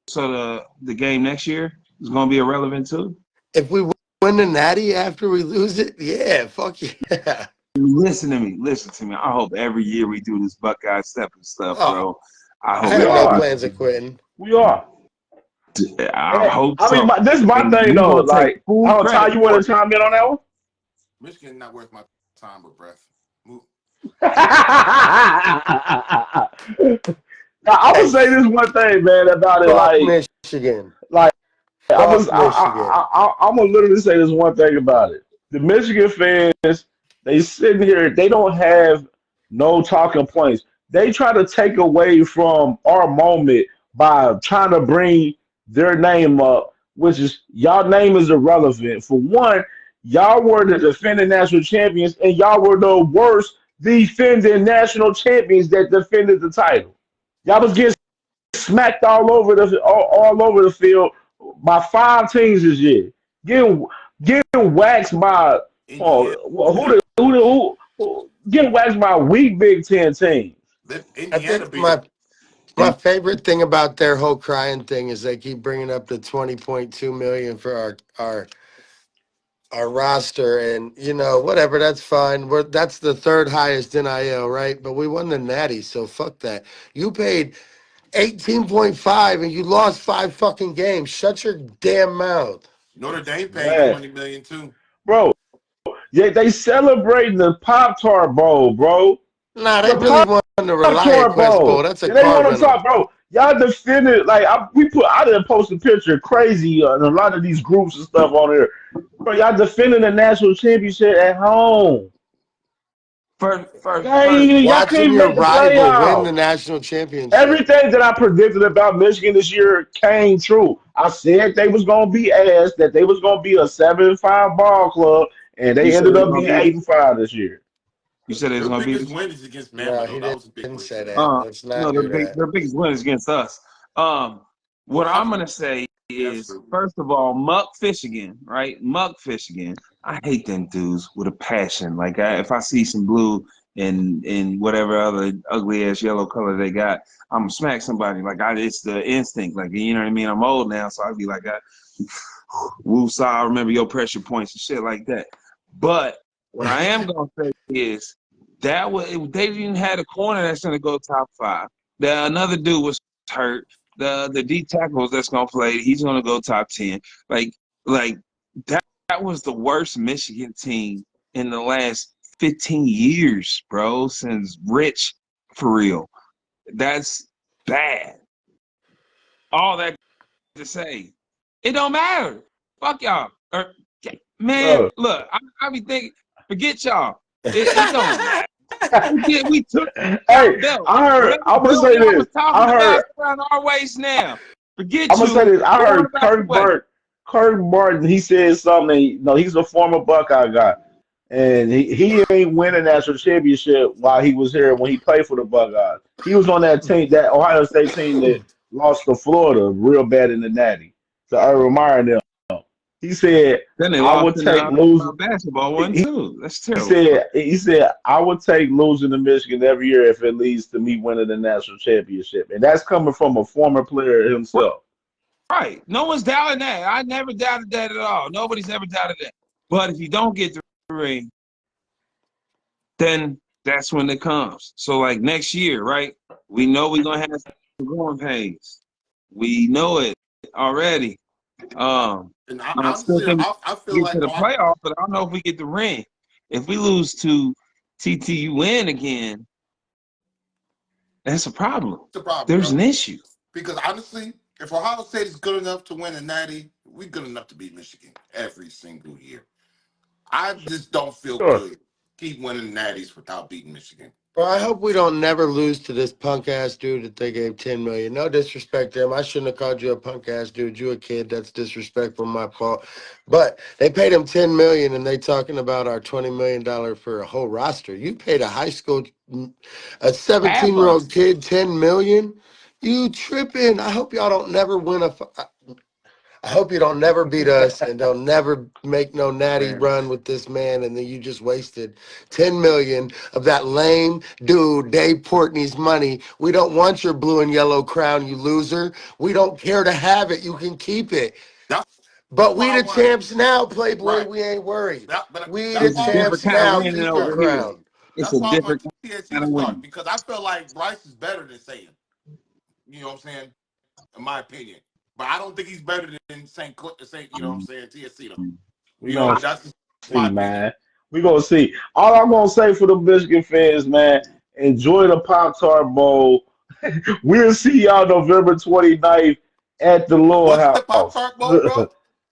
[SPEAKER 4] the game next year is gonna be irrelevant too.
[SPEAKER 5] If we win the natty after we lose it, yeah, fuck yeah.
[SPEAKER 4] Listen to me. I hope every year we do this Buckeye step and stuff,
[SPEAKER 5] Oh,
[SPEAKER 4] bro. I
[SPEAKER 5] I
[SPEAKER 4] hope
[SPEAKER 2] We
[SPEAKER 5] have no
[SPEAKER 4] every
[SPEAKER 2] are.
[SPEAKER 5] plans of quitting.
[SPEAKER 2] We are.
[SPEAKER 4] I
[SPEAKER 2] And,
[SPEAKER 4] hope
[SPEAKER 2] I mean,
[SPEAKER 4] so.
[SPEAKER 2] this is my
[SPEAKER 4] And
[SPEAKER 2] thing
[SPEAKER 4] we
[SPEAKER 2] though.
[SPEAKER 4] gonna take
[SPEAKER 2] Like, I
[SPEAKER 4] full
[SPEAKER 2] don't Ty,
[SPEAKER 4] credit
[SPEAKER 2] you
[SPEAKER 4] for
[SPEAKER 2] want
[SPEAKER 4] it.
[SPEAKER 2] to chime in on that one?
[SPEAKER 6] Michigan not worth my time with breath. Move.
[SPEAKER 2] Now, I'm gonna
[SPEAKER 5] Hey,
[SPEAKER 2] say this one thing, man, about it.
[SPEAKER 5] fuck Michigan.
[SPEAKER 2] Like
[SPEAKER 5] Fuck Michigan.
[SPEAKER 2] I'm gonna literally say this one thing about it. The Michigan fans, they sitting here, they don't have no talking points. They try to take away from our moment by trying to bring their name up, which is y'all name is irrelevant. For one, y'all were the defending national champions, and y'all were the worst defending national champions that defended the title. Y'all was getting smacked all over the field by five teams this year. Getting getting waxed by
[SPEAKER 6] Indiana,
[SPEAKER 2] getting waxed by weak Big Ten teams.
[SPEAKER 5] I
[SPEAKER 6] Indiana
[SPEAKER 5] think
[SPEAKER 6] beat us.
[SPEAKER 5] my favorite thing about their whole crying thing is they keep bringing up the 20.2 million for our roster, and whatever, that's fine. That's the third highest NIL, right? But we won the natty, so fuck that. You paid 18.5 and you lost 5 fucking games. Shut your damn mouth.
[SPEAKER 6] Notre Dame paid
[SPEAKER 2] Man,
[SPEAKER 6] 20 million too.
[SPEAKER 2] bro. Yeah, they celebrating the Pop Tart Bowl, bro.
[SPEAKER 5] Nah, they
[SPEAKER 2] The
[SPEAKER 5] really won the
[SPEAKER 2] Pop Tart
[SPEAKER 5] Reliant Quest Bowl.
[SPEAKER 2] Bowl.
[SPEAKER 5] That's a
[SPEAKER 2] Yeah, they
[SPEAKER 5] car
[SPEAKER 2] want to
[SPEAKER 5] rental.
[SPEAKER 2] talk, bro. y'all defended like I didn't post a picture crazy in a lot of these groups and stuff on there. Bro, y'all defending the national championship at home.
[SPEAKER 4] First,
[SPEAKER 2] Y'all
[SPEAKER 5] Watching
[SPEAKER 2] can't
[SPEAKER 5] your
[SPEAKER 2] make the
[SPEAKER 5] rival win the
[SPEAKER 2] playoffs.
[SPEAKER 5] national championship.
[SPEAKER 2] Everything that I predicted about Michigan this year came true. I said they was gonna be ass, that they was gonna be a 7-5 ball club, and
[SPEAKER 4] you
[SPEAKER 2] they
[SPEAKER 4] said
[SPEAKER 2] ended
[SPEAKER 4] it's
[SPEAKER 2] up
[SPEAKER 4] gonna
[SPEAKER 2] being
[SPEAKER 4] be.
[SPEAKER 2] 8-5 this year.
[SPEAKER 4] You said it's
[SPEAKER 6] Their
[SPEAKER 4] gonna be.
[SPEAKER 6] biggest win is against
[SPEAKER 5] No,
[SPEAKER 6] Bama,
[SPEAKER 5] he
[SPEAKER 6] though. That was a big
[SPEAKER 5] didn't
[SPEAKER 6] win
[SPEAKER 5] say
[SPEAKER 6] for them.
[SPEAKER 5] that. Let's
[SPEAKER 4] No,
[SPEAKER 5] not do that.
[SPEAKER 4] their biggest win is against us. What I'm gonna say
[SPEAKER 6] That's
[SPEAKER 4] is,
[SPEAKER 6] true.
[SPEAKER 4] first of all, Muck Fishigan, right? Muck Fishigan. I hate them dudes with a passion. Like if I see some blue and whatever other ugly ass yellow color they got, I'm gonna smack somebody. It's the instinct. Like you know what I mean. I'm old now, so I'd be like, "Woo, saw. I remember your pressure points and shit like that." But what I am gonna say is they didn't have a corner that's gonna go top five. Another dude was hurt. The D tackles that's gonna play, he's gonna go top 10. Like that was the worst Michigan team in the last 15 years, bro. Since Rich, for real. That's bad. All that to say, it don't matter. Fuck y'all. Man,
[SPEAKER 2] Bro.
[SPEAKER 4] look, I be thinking, forget y'all. It don't matter. We took our
[SPEAKER 2] Hey,
[SPEAKER 4] belt.
[SPEAKER 2] I heard.
[SPEAKER 4] Whatever
[SPEAKER 2] I'm gonna
[SPEAKER 4] belt
[SPEAKER 2] say
[SPEAKER 4] y'all was
[SPEAKER 2] this.
[SPEAKER 4] talking
[SPEAKER 2] I
[SPEAKER 4] about
[SPEAKER 2] heard.
[SPEAKER 4] is around our waist now.
[SPEAKER 2] I'm
[SPEAKER 4] Forget
[SPEAKER 2] gonna say
[SPEAKER 4] you.
[SPEAKER 2] this. I
[SPEAKER 4] Go on
[SPEAKER 2] heard
[SPEAKER 4] about your way.
[SPEAKER 2] Kirk Martin. He said something. He's a former Buckeye guy, and he ain't win a national championship while he was here when he played for the Buckeyes. He was on that team, that Ohio State team that lost to Florida real bad in the Natty to Urban Meyer and them. He said,
[SPEAKER 4] Then they
[SPEAKER 2] "I
[SPEAKER 4] lost
[SPEAKER 2] would
[SPEAKER 4] in the
[SPEAKER 2] take losing."
[SPEAKER 4] basketball one
[SPEAKER 2] He,
[SPEAKER 4] too. That's
[SPEAKER 2] he
[SPEAKER 4] terrible.
[SPEAKER 2] said he said I would take losing to Michigan every year if it leads to me winning the national championship, and that's coming from a former player himself.
[SPEAKER 4] Right. No one's doubting that. I never doubted that at all. Nobody's ever doubted that. But if you don't get the ring, then that's when it comes. So like next year, right? We know we're gonna have some growing pains. We know it already.
[SPEAKER 6] And
[SPEAKER 4] I still
[SPEAKER 6] honestly,
[SPEAKER 4] think
[SPEAKER 6] I feel
[SPEAKER 4] we get to
[SPEAKER 6] like
[SPEAKER 4] the playoff, but I don't know if we get the ring. If we lose to TTUN again, that's a problem.
[SPEAKER 6] it's a problem,
[SPEAKER 4] There's
[SPEAKER 6] bro.
[SPEAKER 4] an issue.
[SPEAKER 6] Because honestly, if Ohio State is good enough to win a natty, we're good enough to beat Michigan every single year. I just don't feel
[SPEAKER 2] Sure.
[SPEAKER 6] good keep winning natties without beating Michigan.
[SPEAKER 5] Well, I hope we don't never lose to this punk ass dude that they gave 10 million. No disrespect to him. I shouldn't have called you a punk ass dude. You a kid. That's disrespectful. My fault. But they paid him 10 million, and they talking about our $20 million for a whole roster. You paid a high school, a
[SPEAKER 4] Half
[SPEAKER 5] 17-year
[SPEAKER 4] of
[SPEAKER 5] old kid 10 million. You tripping? I hope y'all don't never win a. I hope you don't never beat us and don't never make no natty
[SPEAKER 6] Man,
[SPEAKER 5] run with this man, and then you just wasted 10 million of that lame dude Dave Portney's money. We don't want your blue and yellow crown, you loser. We don't care to have it. You can keep it.
[SPEAKER 6] that's
[SPEAKER 5] But we
[SPEAKER 6] why I
[SPEAKER 5] the
[SPEAKER 6] want
[SPEAKER 5] champs now, Playboy.
[SPEAKER 6] right.
[SPEAKER 5] We ain't worried.
[SPEAKER 6] But
[SPEAKER 5] We the
[SPEAKER 6] that's
[SPEAKER 4] It's a
[SPEAKER 6] why I want
[SPEAKER 4] different
[SPEAKER 5] champs
[SPEAKER 4] kind of
[SPEAKER 5] now.
[SPEAKER 6] TSC
[SPEAKER 4] winning
[SPEAKER 6] to
[SPEAKER 5] Keep the
[SPEAKER 4] over
[SPEAKER 6] start.
[SPEAKER 4] here.
[SPEAKER 5] crown.
[SPEAKER 4] It's
[SPEAKER 6] That's
[SPEAKER 4] a
[SPEAKER 6] why I want
[SPEAKER 4] different
[SPEAKER 6] TSC
[SPEAKER 4] kind
[SPEAKER 6] to
[SPEAKER 4] of
[SPEAKER 6] start
[SPEAKER 4] winning.
[SPEAKER 6] because I feel like Bryce is better than Satan. You know what I'm saying? In my opinion. But I don't think he's better than Saint, you know what I'm saying, TSC though.
[SPEAKER 2] We
[SPEAKER 6] You know,
[SPEAKER 2] gonna
[SPEAKER 6] but that's just my
[SPEAKER 2] see,
[SPEAKER 6] opinion.
[SPEAKER 2] man. We gonna see. All I'm gonna say for the Michigan fans, man, enjoy the Pop Tart Bowl. We'll see y'all November 29th at the Little
[SPEAKER 6] What's the Pop
[SPEAKER 2] House.
[SPEAKER 6] Tart Bowl, bro?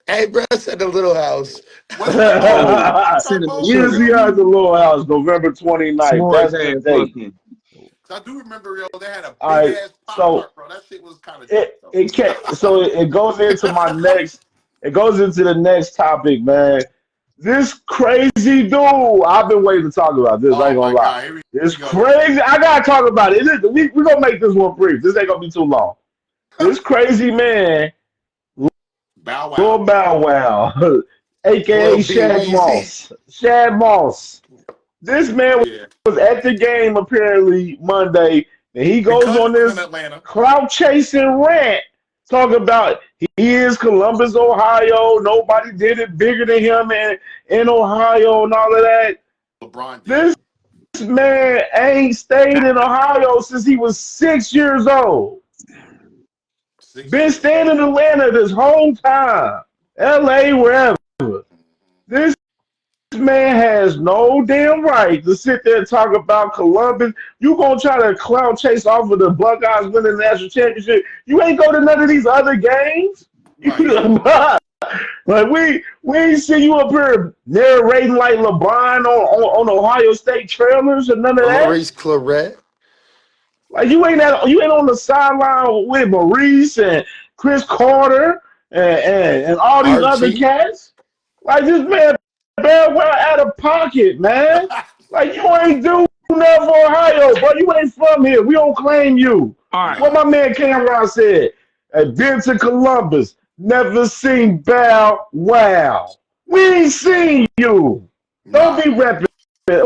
[SPEAKER 5] Hey, bro, said the little house.
[SPEAKER 6] What's the name of the
[SPEAKER 4] Oh,
[SPEAKER 6] Pop Tart
[SPEAKER 4] cinnamon
[SPEAKER 6] Bowl for
[SPEAKER 2] We'll
[SPEAKER 4] sugar
[SPEAKER 2] see
[SPEAKER 6] real?
[SPEAKER 2] y'all at the
[SPEAKER 4] sweet,
[SPEAKER 2] Little House November 29th.
[SPEAKER 4] s'mores
[SPEAKER 2] That's the
[SPEAKER 4] ass
[SPEAKER 2] date.
[SPEAKER 4] looking.
[SPEAKER 6] Cause I do remember, yo, they had a
[SPEAKER 2] All
[SPEAKER 6] big
[SPEAKER 2] right.
[SPEAKER 6] ass Pop
[SPEAKER 2] So
[SPEAKER 6] Tart, bro. That shit was kind of dope,
[SPEAKER 2] it
[SPEAKER 6] though.
[SPEAKER 2] it can't so it goes into my next it goes into the next topic, man. This crazy dude, I've been waiting to talk about this, I
[SPEAKER 6] Oh
[SPEAKER 2] ain't gonna
[SPEAKER 6] my
[SPEAKER 2] lie.
[SPEAKER 6] God, here
[SPEAKER 2] This
[SPEAKER 6] we go.
[SPEAKER 2] crazy, I gotta talk about it. We gonna make this one brief. This ain't gonna be too long. This crazy man,
[SPEAKER 6] Bow
[SPEAKER 2] Lil
[SPEAKER 6] Wow.
[SPEAKER 2] Bow Wow, aka
[SPEAKER 5] Little B
[SPEAKER 2] Shad
[SPEAKER 5] Weezy.
[SPEAKER 2] Moss. Shad Moss. This man
[SPEAKER 6] Yeah,
[SPEAKER 2] was at the game apparently Monday, and he goes
[SPEAKER 6] because
[SPEAKER 2] on
[SPEAKER 6] it was in
[SPEAKER 2] this
[SPEAKER 6] Atlanta.
[SPEAKER 2] clout chasing rant, talking about he is Columbus, Ohio. Nobody did it bigger than him in Ohio and all of that.
[SPEAKER 6] LeBron did.
[SPEAKER 2] This man ain't stayed in Ohio since he was 6 years old.
[SPEAKER 6] 6
[SPEAKER 2] Been
[SPEAKER 6] years.
[SPEAKER 2] staying in Atlanta this whole time, LA, wherever.
[SPEAKER 6] Mhm.
[SPEAKER 2] This man has no damn right to sit there and talk about Columbus. You gonna try to clown chase off of the Buckeyes winning the national championship? You ain't go to none of these other games.
[SPEAKER 6] Right.
[SPEAKER 2] Like we ain't see you up here narrating like LeBron on Ohio State trailers or none of
[SPEAKER 5] Or
[SPEAKER 2] that.
[SPEAKER 5] Maurice Claret.
[SPEAKER 2] Like you ain't on the sideline with Maurice and Chris Carter and all these other
[SPEAKER 5] Archie.
[SPEAKER 2] cats. Like this man, well out of pocket, man. Like you ain't do nothing for Ohio, bro. You ain't from here. We don't claim you.
[SPEAKER 4] All right.
[SPEAKER 2] What
[SPEAKER 6] Nah.
[SPEAKER 2] my man Cameron said. I've been to Columbus. Never seen Bow Wow. We ain't seen you. Don't
[SPEAKER 6] Nah.
[SPEAKER 2] be repping.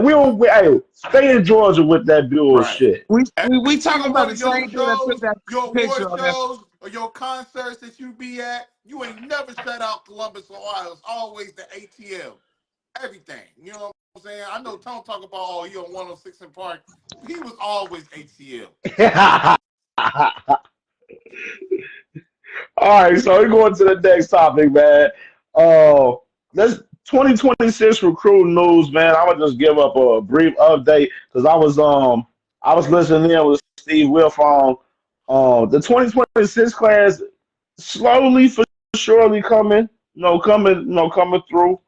[SPEAKER 2] We don't. Hey, stay in Georgia with that
[SPEAKER 6] Right.
[SPEAKER 2] bullshit.
[SPEAKER 4] We
[SPEAKER 6] Every
[SPEAKER 4] talking
[SPEAKER 6] single
[SPEAKER 4] about
[SPEAKER 6] one
[SPEAKER 4] the
[SPEAKER 6] of your
[SPEAKER 4] same thing that put
[SPEAKER 6] shows,
[SPEAKER 4] that
[SPEAKER 6] your
[SPEAKER 4] picture
[SPEAKER 6] award
[SPEAKER 4] on that.
[SPEAKER 6] shows, or your concerts that you be at, you ain't never shut out Columbus, Ohio. It's always the ATL. Everything. You know what I'm saying? I know Tom talk about, oh, he on 106 in Park. He was always ATL.
[SPEAKER 2] All right, so we're going to the next topic, man. Let's 2026 recruit news, man. I would just give up a brief update because I was listening in with Steve Wilf on the 2026 class slowly for surely coming, coming through.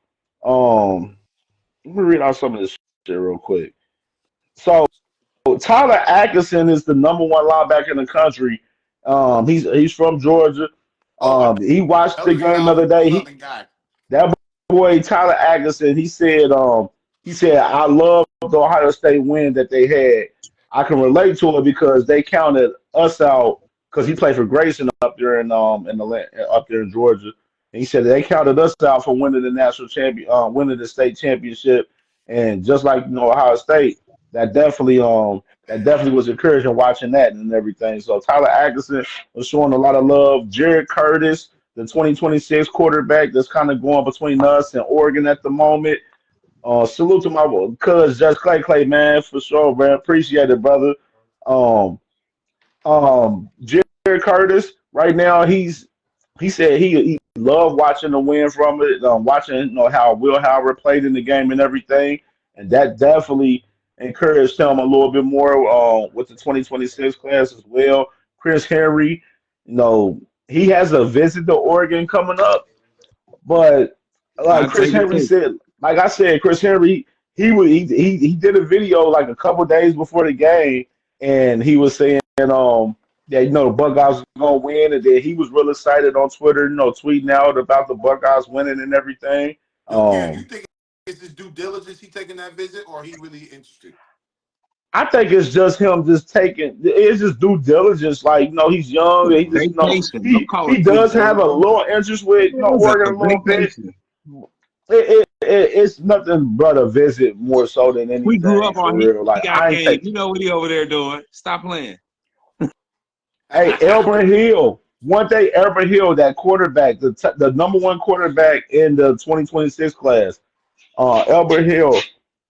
[SPEAKER 2] Let me read out some of this shit real quick. So Tyler Atkinson is the number one linebacker in the country. He's from Georgia.
[SPEAKER 6] Oh,
[SPEAKER 2] He watched
[SPEAKER 6] hell
[SPEAKER 2] the
[SPEAKER 6] of a
[SPEAKER 2] game the other
[SPEAKER 6] South
[SPEAKER 2] day.
[SPEAKER 6] Southern guy.
[SPEAKER 2] That boy Tyler Atkinson, he said I love the Ohio State win that they had. I can relate to it because they counted us out because he played for Grayson up there up there in Georgia. And he said they counted us out for winning the winning the state championship. And just like Ohio State, that definitely that definitely was encouraging watching that and everything. So Tyler Atkinson was showing a lot of love. Jared Curtis, the 2026 quarterback that's kind of going between us and Oregon at the moment. Salute to my cuz Just Clay, man, for sure, man. Appreciate it, brother. Um, Jared Curtis, right now, he said he loved watching the win from it, watching how Will Howard played in the game and everything, and that definitely encouraged him a little bit more with the 2026 class as well. Chris Henry, he has a visit to Oregon coming up, but
[SPEAKER 4] I
[SPEAKER 2] Chris
[SPEAKER 4] take it
[SPEAKER 2] Henry
[SPEAKER 4] too.
[SPEAKER 2] said, like I said, Chris Henry, he did a video like a couple days before the game, and he was saying that the Buckeyes was gonna win, and then he was real excited on Twitter, tweeting out about the Buckeyes winning and everything.
[SPEAKER 6] Yo, Cam, you
[SPEAKER 2] Um,
[SPEAKER 6] think it's his due diligence he taking that visit, or he really interested?
[SPEAKER 2] I think it's just him just taking it's just due diligence. Like, he's young, and he just
[SPEAKER 4] Vacation. Don't call
[SPEAKER 2] he
[SPEAKER 4] it due
[SPEAKER 2] does have a
[SPEAKER 4] diligence.
[SPEAKER 2] little interest with
[SPEAKER 4] It is a
[SPEAKER 2] Oregon a little bit.
[SPEAKER 4] vacation.
[SPEAKER 2] It's nothing but a visit more so than
[SPEAKER 4] We grew
[SPEAKER 2] anything
[SPEAKER 4] up
[SPEAKER 2] for
[SPEAKER 4] on
[SPEAKER 2] real. Like
[SPEAKER 4] he got
[SPEAKER 2] I ain't
[SPEAKER 4] game.
[SPEAKER 2] take
[SPEAKER 4] You know what he over there doing. Stop playing.
[SPEAKER 2] Hey, Elbert Hill. One day, Elbert Hill, that quarterback, the number one quarterback in the 2026 class, Elbert Hill,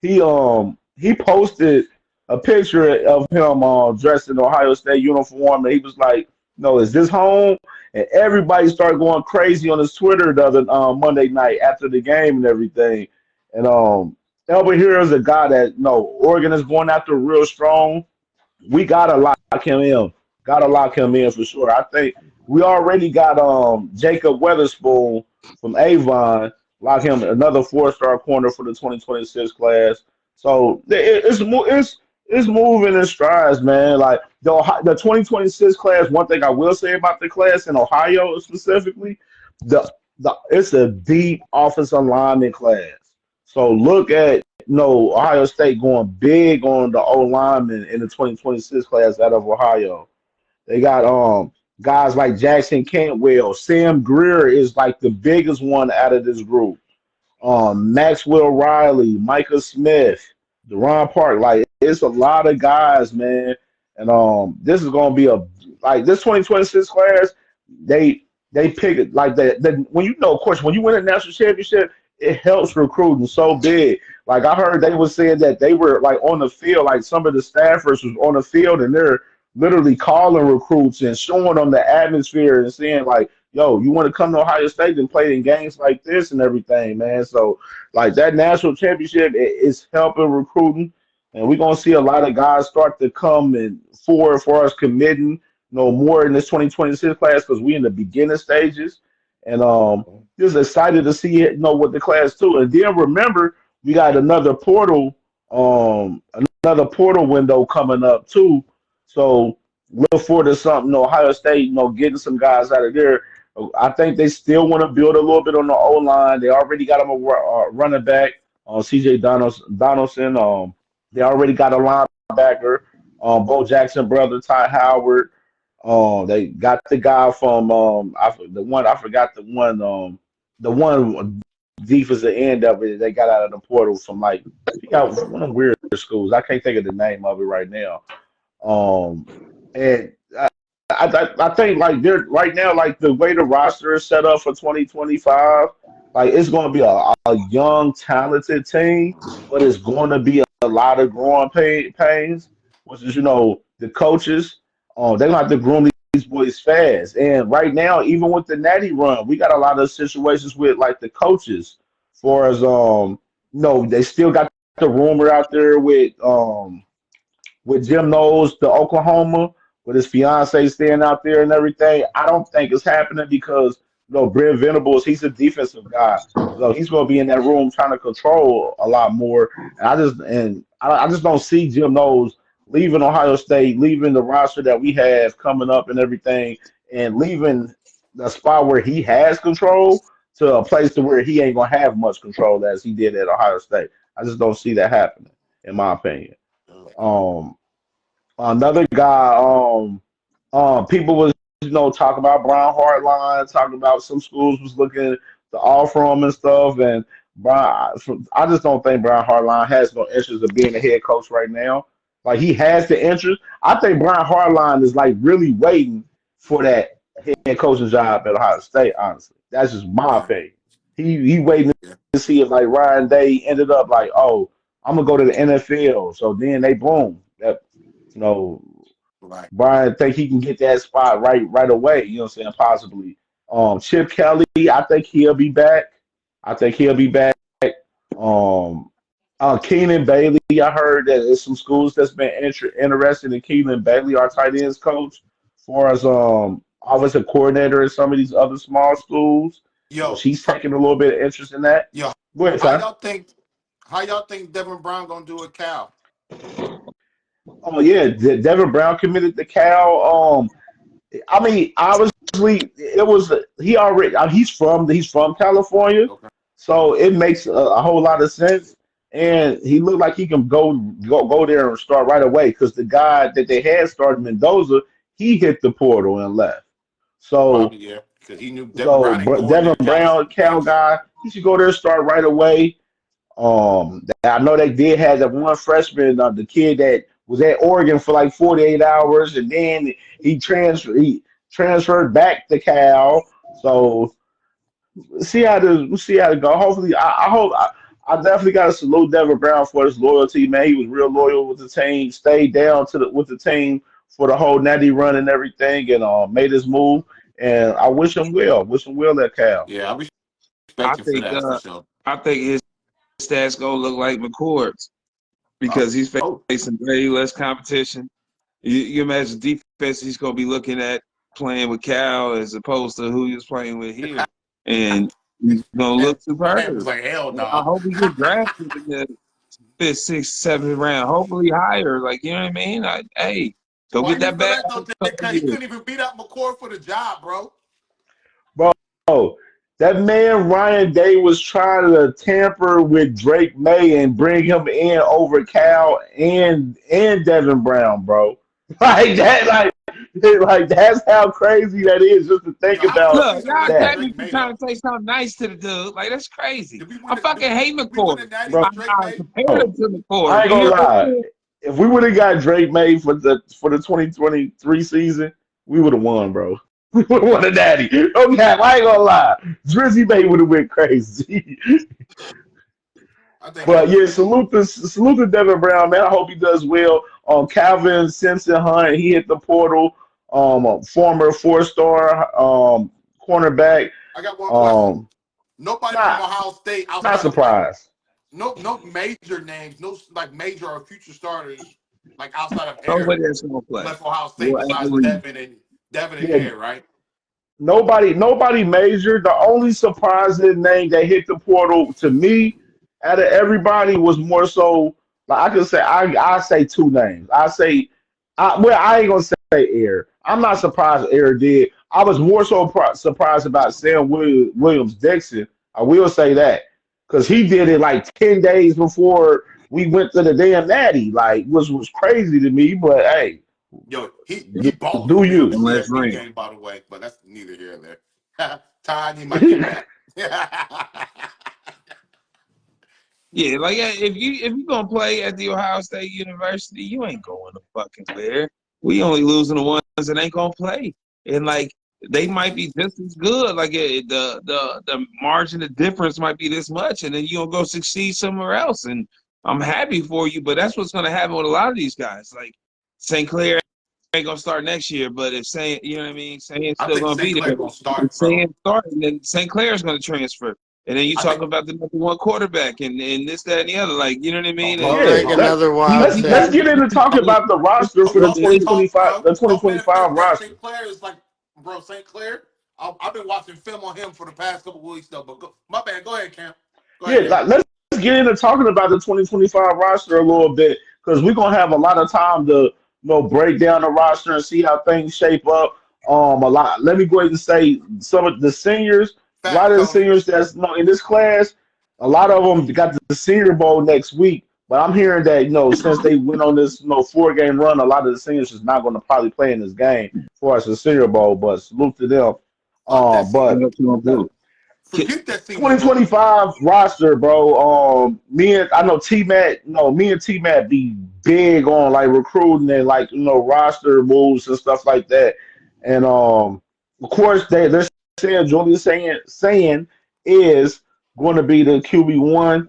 [SPEAKER 2] he posted a picture of him dressed in Ohio State uniform, and he was like, "No, is this home?" And everybody started going crazy on his Twitter the other Monday night after the game and everything. And Elbert Hill is a guy that Oregon is going after real strong. We gotta lock him in. Gotta lock him in for sure. I think we already got Jacob Weatherspoon from Avon. Lock him another four-star corner for the 2026 class. So it's moving in strides, man. Like the 2026 class. One thing I will say about the class in Ohio specifically, the it's a deep offensive lineman class. So look at Ohio State going big on the O lineman in the 2026 class out of Ohio. They got guys like Jackson Cantwell. Sam Greer is like the biggest one out of this group. Maxwell Riley, Micah Smith, Deron Park. Like it's a lot of guys, man. And this is gonna be this 2026 class. They pick it like that. When of course, when you win a national championship, it helps recruiting so big. Like I heard they were saying that they were like on the field, like some of the staffers was on the field, and they're literally calling recruits and showing them the atmosphere and saying like yo, you want to come to Ohio State and play in games like this and everything, man. So like that national championship is helping recruiting, and we're gonna see a lot of guys start to come and for us committing, more in this 2026 class because we in the beginning stages, and just excited to see it, what the class too. And then remember, we got another portal window coming up too. So look forward to something. Ohio State, getting some guys out of there. I think they still want to build a little bit on the O line. They already got them a running back, CJ Donaldson. They already got a linebacker, Bo Jackson brother, Ty Howard. They got the guy from I forgot the one defensive end of it. They got out of the portal from like he got one of the weird schools. I can't think of the name of it right now. Um, and I think like they're right now, like the way the roster is set up for 2025, like it's going to be a young, talented team, but it's going to be a lot of growing pains, which is the coaches. They're gonna have to groom these boys fast. And right now, even with the Natty run, we got a lot of situations with like the coaches, for as no, they still got the rumor out there with Jim Knowles, the Oklahoma, with his fiance staying out there and everything. I don't think it's happening because Brent Venables, he's a defensive guy, so he's going to be in that room trying to control a lot more. And I just don't see Jim Knowles leaving Ohio State, leaving the roster that we have coming up and everything, and leaving the spot where he has control to a place to where he ain't gonna have much control as he did at Ohio State. I just don't see that happening, in my opinion. Um, Another guy, people was talking about Brian Hartline, talking about some schools was looking to offer him and stuff, and Brian, I just don't think Brian Hartline has no interest of being a head coach right now. Like he has the interest. I think Brian Hartline is like really waiting for that head coaching job at Ohio State. Honestly, that's just my
[SPEAKER 6] Yeah,
[SPEAKER 2] opinion. He waiting
[SPEAKER 6] yeah,
[SPEAKER 2] to see if like Ryan Day ended up like, oh, I'm gonna go to the NFL. So then they boom. That you know,
[SPEAKER 6] right.
[SPEAKER 2] Brian think he can get that spot right away. You know what I'm saying? Possibly. Chip Kelly, I think he'll be back. I think he'll be back. Um, Keenan Bailey, I heard that there's some schools that's been interested in Keenan Bailey, our tight ends coach, for as offensive coordinator at some of these other small schools. So
[SPEAKER 6] Yo,
[SPEAKER 2] she's taking a little bit of interest in that.
[SPEAKER 6] yo,
[SPEAKER 2] Go ahead,
[SPEAKER 6] how
[SPEAKER 2] Ty.
[SPEAKER 6] y'all think? How y'all think Devin Brown gonna do at Cal?
[SPEAKER 2] Oh yeah, Devin Brown committed to Cal. I mean, obviously, it was he already. He's from California,
[SPEAKER 6] Okay,
[SPEAKER 2] so it makes a whole lot of sense. And he looked like he can go there and start right away because the guy that they had started Mendoza, he hit the portal and left. So
[SPEAKER 6] probably yeah, because he knew Devin
[SPEAKER 2] so
[SPEAKER 6] Brown ain't going
[SPEAKER 2] Devin
[SPEAKER 6] there. Cal,
[SPEAKER 2] Brown, Cal guy, he should go there and start right away. I know they did have that one freshman, the kid that was at Oregon for like 48 hours, and then he transferred back to Cal. So we'll see how to go. Hopefully, I hope I definitely got to salute Devin Brown for his loyalty, man. He was real loyal with the team, stayed down with the team for the whole natty run and everything, and made his move. And I wish him well. Wish him well at Cal.
[SPEAKER 6] yeah, I
[SPEAKER 4] I
[SPEAKER 6] respect him for
[SPEAKER 4] think
[SPEAKER 6] that for sure.
[SPEAKER 4] I think his stats gonna look like McCord's because he's
[SPEAKER 6] Oh,
[SPEAKER 4] facing way less competition. You imagine defense he's gonna be looking at playing with Cal as opposed to who he was playing with here, and he's gonna look
[SPEAKER 6] man was
[SPEAKER 4] superb.
[SPEAKER 6] like, hell
[SPEAKER 4] I
[SPEAKER 6] no.
[SPEAKER 4] hope he get drafted in the fifth, sixth, seventh round. Hopefully higher. Like you know what I mean? Hey, go
[SPEAKER 6] Why
[SPEAKER 4] get
[SPEAKER 6] do you
[SPEAKER 4] that
[SPEAKER 6] feel
[SPEAKER 4] bag
[SPEAKER 6] that
[SPEAKER 4] for
[SPEAKER 6] though?
[SPEAKER 4] a couple
[SPEAKER 6] Because he
[SPEAKER 4] years.
[SPEAKER 6] couldn't even beat out McCord for the job, bro.
[SPEAKER 2] Bro, that man Ryan Day was trying to tamper with Drake May and bring him in over Cal and Devin Brown, bro. Like that, like that's how crazy that is just to think
[SPEAKER 6] Yo, how was the
[SPEAKER 2] about
[SPEAKER 4] Look,
[SPEAKER 6] season
[SPEAKER 4] y'all
[SPEAKER 6] really for
[SPEAKER 2] that,
[SPEAKER 4] technically
[SPEAKER 6] Drake May
[SPEAKER 4] trying
[SPEAKER 6] though?
[SPEAKER 4] to say something nice to the dude. Like that's crazy.
[SPEAKER 6] Did we win?
[SPEAKER 4] I fucking hate
[SPEAKER 6] We win a
[SPEAKER 4] McCord.
[SPEAKER 6] natty
[SPEAKER 2] bro.
[SPEAKER 6] with Drake
[SPEAKER 4] I'm
[SPEAKER 6] May?
[SPEAKER 4] comparing him to
[SPEAKER 2] I
[SPEAKER 4] McCord.
[SPEAKER 2] ain't
[SPEAKER 4] You
[SPEAKER 2] gonna
[SPEAKER 4] hear what I'm
[SPEAKER 2] lie.
[SPEAKER 4] saying?
[SPEAKER 2] If we would have got Drake May for the 2023 season, we would have won, bro. We would have won a daddy. Okay, I ain't gonna lie. Drizzy May would have went crazy.
[SPEAKER 6] I think
[SPEAKER 2] But
[SPEAKER 6] it.
[SPEAKER 2] yeah, salute to Devin Brown, man. I hope he does well. Calvin Simpson Hunt, he hit the portal. A former four-star cornerback.
[SPEAKER 6] I got one question.
[SPEAKER 2] Um,
[SPEAKER 6] Nobody from
[SPEAKER 2] not
[SPEAKER 6] Ohio State
[SPEAKER 2] not
[SPEAKER 6] outside of like
[SPEAKER 2] surprised.
[SPEAKER 6] no major names, no like major or future starters like outside of Air
[SPEAKER 4] Nobody that's gonna play.
[SPEAKER 6] left Ohio State
[SPEAKER 4] Will ever
[SPEAKER 6] besides
[SPEAKER 4] leave.
[SPEAKER 6] Devin and
[SPEAKER 2] Yeah,
[SPEAKER 6] Air, right?
[SPEAKER 2] nobody major. The only surprising name that hit the portal to me out of everybody was more so like I could say I say two names. I ain't gonna say Air. I'm not surprised Air did. I was more so surprised about Williams Dixon. I will say that because he did it like 10 days before we went to the damn Natty. Like was crazy to me. But hey,
[SPEAKER 6] Yo, he
[SPEAKER 2] do,
[SPEAKER 6] balled
[SPEAKER 2] do
[SPEAKER 6] for me on the
[SPEAKER 2] you?
[SPEAKER 4] And let's
[SPEAKER 6] CFP
[SPEAKER 4] ring.
[SPEAKER 6] game, by the way, but that's neither here nor there. Todd, he might get mad.
[SPEAKER 4] Yeah, like if you gonna play at the Ohio State University, you ain't going to fucking where. We only losing the ones that ain't gonna play, and like they might be just as good. Like the margin of difference might be this much, and then you gonna go succeed somewhere else. And I'm happy for you, but that's what's gonna happen with a lot of these guys. Like St. Clair ain't gonna start next year, but if Saint, you know what I mean, Saint's
[SPEAKER 6] I
[SPEAKER 4] still
[SPEAKER 6] think
[SPEAKER 4] gonna
[SPEAKER 6] St.
[SPEAKER 4] be
[SPEAKER 6] Clair
[SPEAKER 4] there.
[SPEAKER 6] gonna
[SPEAKER 4] If
[SPEAKER 6] start, bro.
[SPEAKER 4] Saint starting, then St. Clair's gonna transfer. And then you
[SPEAKER 6] I
[SPEAKER 4] talk
[SPEAKER 6] think
[SPEAKER 4] about the number one quarterback and this, that, and the other. Like, you know what I mean?
[SPEAKER 5] Don't
[SPEAKER 2] Yeah,
[SPEAKER 5] take
[SPEAKER 4] And
[SPEAKER 5] another wild
[SPEAKER 2] let's
[SPEAKER 5] take.
[SPEAKER 2] get into talking about the roster for the
[SPEAKER 6] talk that talk,
[SPEAKER 2] 2025
[SPEAKER 6] bro.
[SPEAKER 2] the
[SPEAKER 6] Talk that
[SPEAKER 2] 2025 roster.
[SPEAKER 6] St. Clair is like, bro, St. Clair. I've been watching film on him for the past couple weeks though. But my bad. Go ahead, Cam. Go
[SPEAKER 2] Yeah,
[SPEAKER 6] ahead, Cam.
[SPEAKER 2] let's get into talking about the 2025 roster a little bit because we're gonna have a lot of time to break down the roster and see how things shape up. A lot. Let me go ahead and say some of the seniors. A lot
[SPEAKER 6] Facts,
[SPEAKER 2] of the
[SPEAKER 6] Tony.
[SPEAKER 2] seniors that's in this class, a lot of them got the Senior Bowl next week. But I'm hearing that since they went on this 4 game run, a lot of the seniors is not going to probably play in this game for us the Senior Bowl. But salute to them.
[SPEAKER 6] Fuck that Senior
[SPEAKER 4] what
[SPEAKER 2] But
[SPEAKER 6] Bowl.
[SPEAKER 4] else you gonna do?
[SPEAKER 6] Forget that Senior Bowl.
[SPEAKER 2] 2025 roster, bro. I know T Mac, me and T Mac be big on like recruiting and like roster moves and stuff like that. And of course they're saying Julius saying is going to be the QB1.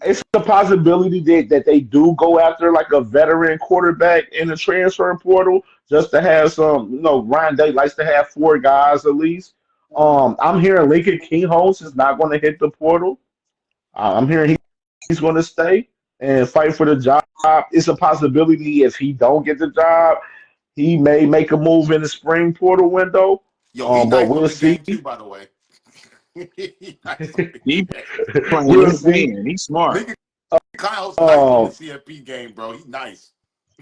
[SPEAKER 2] It's a possibility that they do go after like a veteran quarterback in the transfer portal just to have some. Ryan Day likes to have 4 guys at least. I'm hearing Lincoln Kingholz is not going to hit the portal. I'm hearing he's going to stay and fight for the job. It's a possibility if he don't get the job, he may make a move in the spring portal window.
[SPEAKER 6] Yo, he
[SPEAKER 2] But
[SPEAKER 6] nice on
[SPEAKER 2] we'll
[SPEAKER 6] the
[SPEAKER 2] see.
[SPEAKER 6] game too, by the way. He nice on the
[SPEAKER 4] He
[SPEAKER 6] game.
[SPEAKER 4] playing
[SPEAKER 2] We'll
[SPEAKER 4] his
[SPEAKER 2] see.
[SPEAKER 4] hand. He's smart.
[SPEAKER 6] Lincoln Kyle's nice on the
[SPEAKER 2] Um,
[SPEAKER 6] CFP game, bro. He's nice.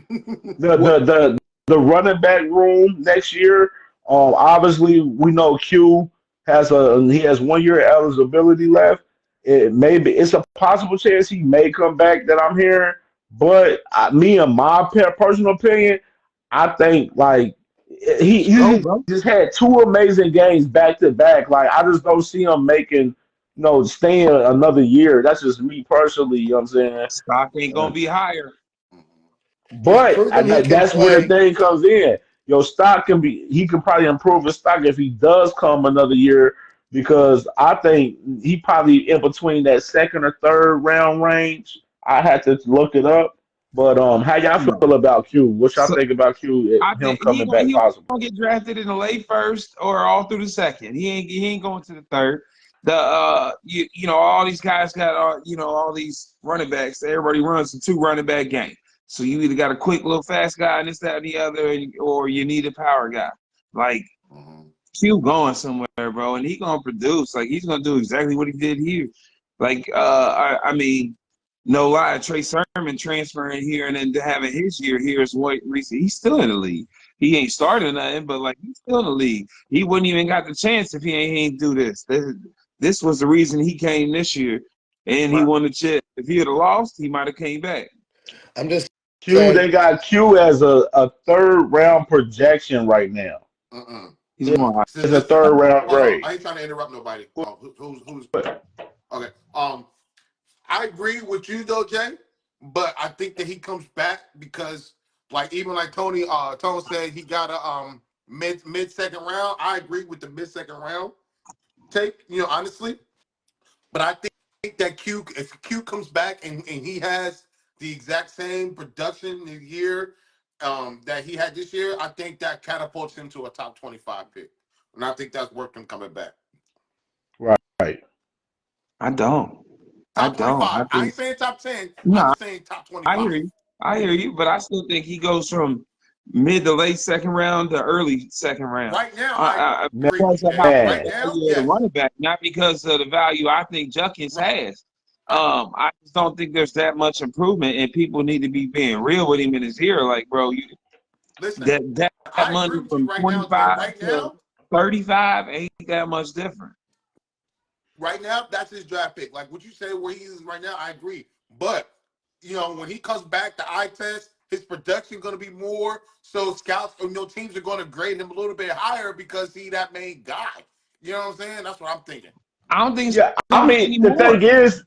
[SPEAKER 2] the
[SPEAKER 4] What?
[SPEAKER 2] the the the running back room next year. Obviously we know Q he has 1 year eligibility left. It's a possible chance he may come back that I'm hearing, but me and my personal opinion, I think like
[SPEAKER 4] Go,
[SPEAKER 2] he
[SPEAKER 4] bro.
[SPEAKER 2] just had 2 amazing games back to back. Like I just don't see him making staying another year. That's just me personally. You know what I'm saying?
[SPEAKER 4] Stock ain't gonna be higher.
[SPEAKER 5] He's
[SPEAKER 2] But
[SPEAKER 5] proven he can
[SPEAKER 2] that's where the
[SPEAKER 5] play.
[SPEAKER 2] thing comes in. Your stock he can probably improve his stock if he does come another year because I think he probably in between that second or third round range. I had to look it up. But how y'all
[SPEAKER 4] No.
[SPEAKER 2] feel about Q? What y'all
[SPEAKER 4] So
[SPEAKER 2] think about Q?
[SPEAKER 4] I
[SPEAKER 2] Him
[SPEAKER 4] think
[SPEAKER 2] coming back
[SPEAKER 4] he
[SPEAKER 2] possibly?
[SPEAKER 4] gonna get drafted in the late first or all through the second. He ain't going to the third. The all these guys got all these running backs. Everybody runs a 2 running back game. So you either got a quick little fast guy and this that and the other, or you need a power guy. Like
[SPEAKER 6] Mhm.
[SPEAKER 4] Q going somewhere, bro, and he gonna produce. Like he's gonna do exactly what he did here. Like I mean, no lie, Trey Sermon transferring here and then having his year here is what recent. He's still in the league. He ain't starting nothing, but like he's still in the league. He wouldn't even got the chance if he ain't do this. This was the reason he came this year, and he
[SPEAKER 2] Right.
[SPEAKER 4] won the chip. If he had lost, he might have came back.
[SPEAKER 5] I'm just
[SPEAKER 2] Q,
[SPEAKER 5] saying,
[SPEAKER 2] they got Q as a third round projection right now.
[SPEAKER 6] Uh-uh.
[SPEAKER 4] He's
[SPEAKER 6] Uh-uh.
[SPEAKER 4] going.
[SPEAKER 2] As a third round
[SPEAKER 6] Hold on.
[SPEAKER 2] grade.
[SPEAKER 6] I ain't trying to interrupt nobody. Who's okay? I agree with you though, Jay, but I think that he comes back because, like, even like Tone said, he got a mid second round. I agree with the mid second round take. Honestly, but I think that if Q comes back and he has the exact same production the year that he had this year, I think that catapults him to a top 25 pick. and I think that's worth him coming back.
[SPEAKER 2] Right.
[SPEAKER 4] I don't. I
[SPEAKER 6] Top
[SPEAKER 4] don't.
[SPEAKER 6] 25.
[SPEAKER 4] I
[SPEAKER 6] I
[SPEAKER 4] think
[SPEAKER 6] ain't saying top 10. I'm
[SPEAKER 4] no.
[SPEAKER 6] just saying top
[SPEAKER 4] I
[SPEAKER 6] 25.
[SPEAKER 4] hear you. I hear you, but I still think he goes from mid to late second round to early second round.
[SPEAKER 6] Right now, I agree with
[SPEAKER 4] Because
[SPEAKER 6] you,
[SPEAKER 4] of how
[SPEAKER 6] Jay.
[SPEAKER 4] the
[SPEAKER 6] Right
[SPEAKER 2] Man.
[SPEAKER 6] now,
[SPEAKER 4] value of the
[SPEAKER 6] yes.
[SPEAKER 4] running back, not because of the value I think Junkins
[SPEAKER 6] Right.
[SPEAKER 4] has.
[SPEAKER 6] Right.
[SPEAKER 4] I just don't think there's that much improvement, and people need to be being real with him in his ear. Like, bro,
[SPEAKER 6] Listen,
[SPEAKER 4] that
[SPEAKER 6] I agree
[SPEAKER 4] money
[SPEAKER 6] with you
[SPEAKER 4] from
[SPEAKER 6] right now, Jay.
[SPEAKER 4] 25 to 35 ain't that much different.
[SPEAKER 6] Right now, that's his draft pick. Like what you say, where he is right now, I agree. But when he comes back, the eye test, his production going to be more. So scouts, teams are going to grade him a little bit higher because he that main guy. You know what I'm saying? That's what I'm thinking.
[SPEAKER 4] I don't think it's
[SPEAKER 2] Yeah, I
[SPEAKER 4] gonna be
[SPEAKER 2] mean, the
[SPEAKER 4] anymore.
[SPEAKER 2] thing is,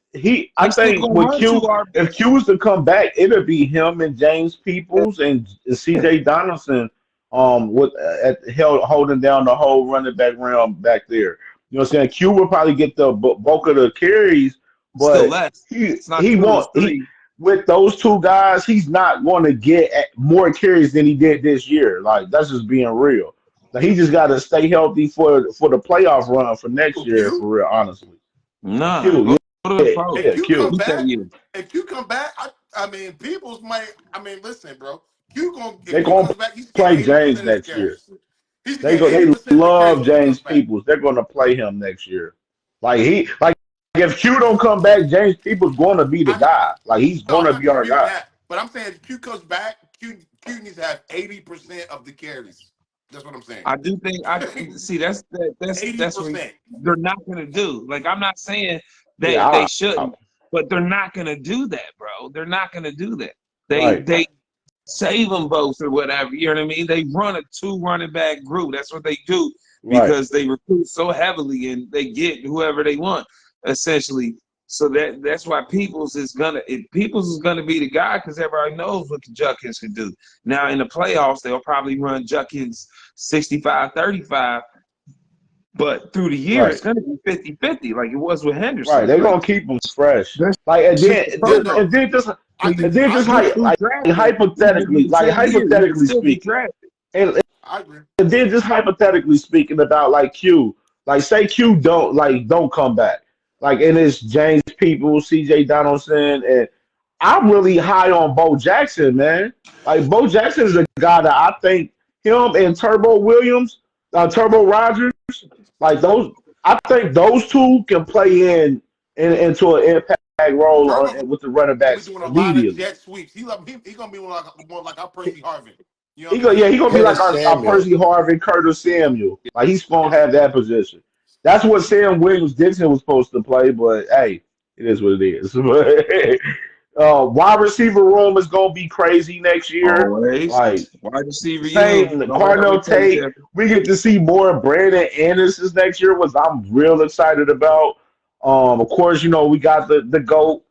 [SPEAKER 2] I
[SPEAKER 4] They still
[SPEAKER 2] think
[SPEAKER 4] gonna
[SPEAKER 2] with
[SPEAKER 4] run two
[SPEAKER 2] Q,
[SPEAKER 4] RB.
[SPEAKER 2] if Q was to come back, it'll be him and James Peoples and CJ Donaldson, with holding down the whole running back realm back there. You know what I'm saying? Q will probably get the bulk of the carries,
[SPEAKER 4] Still
[SPEAKER 2] but
[SPEAKER 4] less.
[SPEAKER 2] he
[SPEAKER 4] It's not
[SPEAKER 2] he
[SPEAKER 4] two, it's
[SPEAKER 2] won't he
[SPEAKER 4] three.
[SPEAKER 2] with those two guys, he's not going to get more carries than he did this year. Like that's just being real. Like, he just got to stay healthy for the playoff run for next
[SPEAKER 6] Who,
[SPEAKER 2] year. For
[SPEAKER 6] Q?
[SPEAKER 2] real, honestly.
[SPEAKER 4] Nah,
[SPEAKER 2] Q,
[SPEAKER 4] go to the
[SPEAKER 2] yeah,
[SPEAKER 4] pro.
[SPEAKER 6] If
[SPEAKER 2] yeah,
[SPEAKER 6] Q come
[SPEAKER 2] Q.
[SPEAKER 4] He said
[SPEAKER 6] back,
[SPEAKER 4] you.
[SPEAKER 6] I mean, people's might. I mean, listen, bro. If
[SPEAKER 2] They
[SPEAKER 6] Q
[SPEAKER 2] gonna
[SPEAKER 6] comes back, he's getting
[SPEAKER 2] play
[SPEAKER 6] 80%
[SPEAKER 2] James
[SPEAKER 6] of the
[SPEAKER 2] next year.
[SPEAKER 6] carries. He's getting
[SPEAKER 2] They
[SPEAKER 6] 80% of the carries
[SPEAKER 2] love
[SPEAKER 6] when he comes
[SPEAKER 2] James
[SPEAKER 6] back.
[SPEAKER 2] Peoples. They're gonna play him next year. Like if Q don't come back, James Peoples gonna be the
[SPEAKER 6] I
[SPEAKER 2] guy. Like he's
[SPEAKER 6] No, I'm
[SPEAKER 2] gonna
[SPEAKER 6] not
[SPEAKER 2] be our
[SPEAKER 6] disputing
[SPEAKER 2] guy.
[SPEAKER 6] that. But I'm saying if Q comes back, Q needs to have 80% of the carries. That's what I'm saying.
[SPEAKER 4] I do think I see that's what
[SPEAKER 6] 80%.
[SPEAKER 4] they're not gonna do. Like I'm not saying
[SPEAKER 2] Yeah,
[SPEAKER 4] they
[SPEAKER 2] I,
[SPEAKER 4] shouldn't, but they're not gonna do that, bro. They're not gonna do that.
[SPEAKER 2] right,
[SPEAKER 4] They save them both or whatever. You know what I mean? They run a two running back group. That's what they do
[SPEAKER 2] right,
[SPEAKER 4] because they recruit so heavily and they get whoever they want essentially. So that's why Peoples is gonna be the guy because everybody knows what Junkins can do. Now in the playoffs, they'll probably run Junkins 65-35, but through the year it's
[SPEAKER 2] right,
[SPEAKER 4] gonna be 50-50 like it was with
[SPEAKER 2] right.
[SPEAKER 4] Henderson.
[SPEAKER 2] They're
[SPEAKER 4] Like
[SPEAKER 2] gonna keep him fresh.
[SPEAKER 4] that's
[SPEAKER 2] Like
[SPEAKER 4] just the
[SPEAKER 6] Yeah, no. I think
[SPEAKER 2] and then
[SPEAKER 6] I
[SPEAKER 2] just
[SPEAKER 6] agree.
[SPEAKER 4] program. He's gonna be
[SPEAKER 2] hypothetically,
[SPEAKER 4] the same year. He can
[SPEAKER 2] hypothetically
[SPEAKER 4] still get
[SPEAKER 2] speaking.
[SPEAKER 4] drafted.
[SPEAKER 2] And
[SPEAKER 6] I agree.
[SPEAKER 2] then just hypothetically speaking about like Q, like say Q don't come back, like and it's James People, C.J. Donaldson, and I'm really high on Bo Jackson, man. Like Bo Jackson is a guy that I think him and Turbo Williams, Turbo Rogers, like those. I think those two can play into an impact role
[SPEAKER 6] Turbo's
[SPEAKER 2] with the running
[SPEAKER 6] gonna be
[SPEAKER 2] backs
[SPEAKER 6] doing a lot of
[SPEAKER 2] immediately.
[SPEAKER 6] jet sweeps. He gonna be more like our Percy Harvin. You know what I'm
[SPEAKER 2] Yeah,
[SPEAKER 6] saying?
[SPEAKER 2] he gonna be like
[SPEAKER 5] Curtis
[SPEAKER 2] our
[SPEAKER 5] Samuel.
[SPEAKER 2] Percy Harvin, Curtis Samuel. Like he's gonna have that position. That's what Sam Williams Dixon was supposed to play, but hey, it is what it is. Wide receiver room is gonna be crazy next year.
[SPEAKER 4] Always
[SPEAKER 2] Like
[SPEAKER 4] wide receiver unit.
[SPEAKER 2] same
[SPEAKER 4] Don't ever
[SPEAKER 2] Cardinal
[SPEAKER 4] take
[SPEAKER 2] Tate.
[SPEAKER 4] that.
[SPEAKER 2] We get to see more Brandon Andersons next year, which I'm real excited about. Of course, we got the GOAT,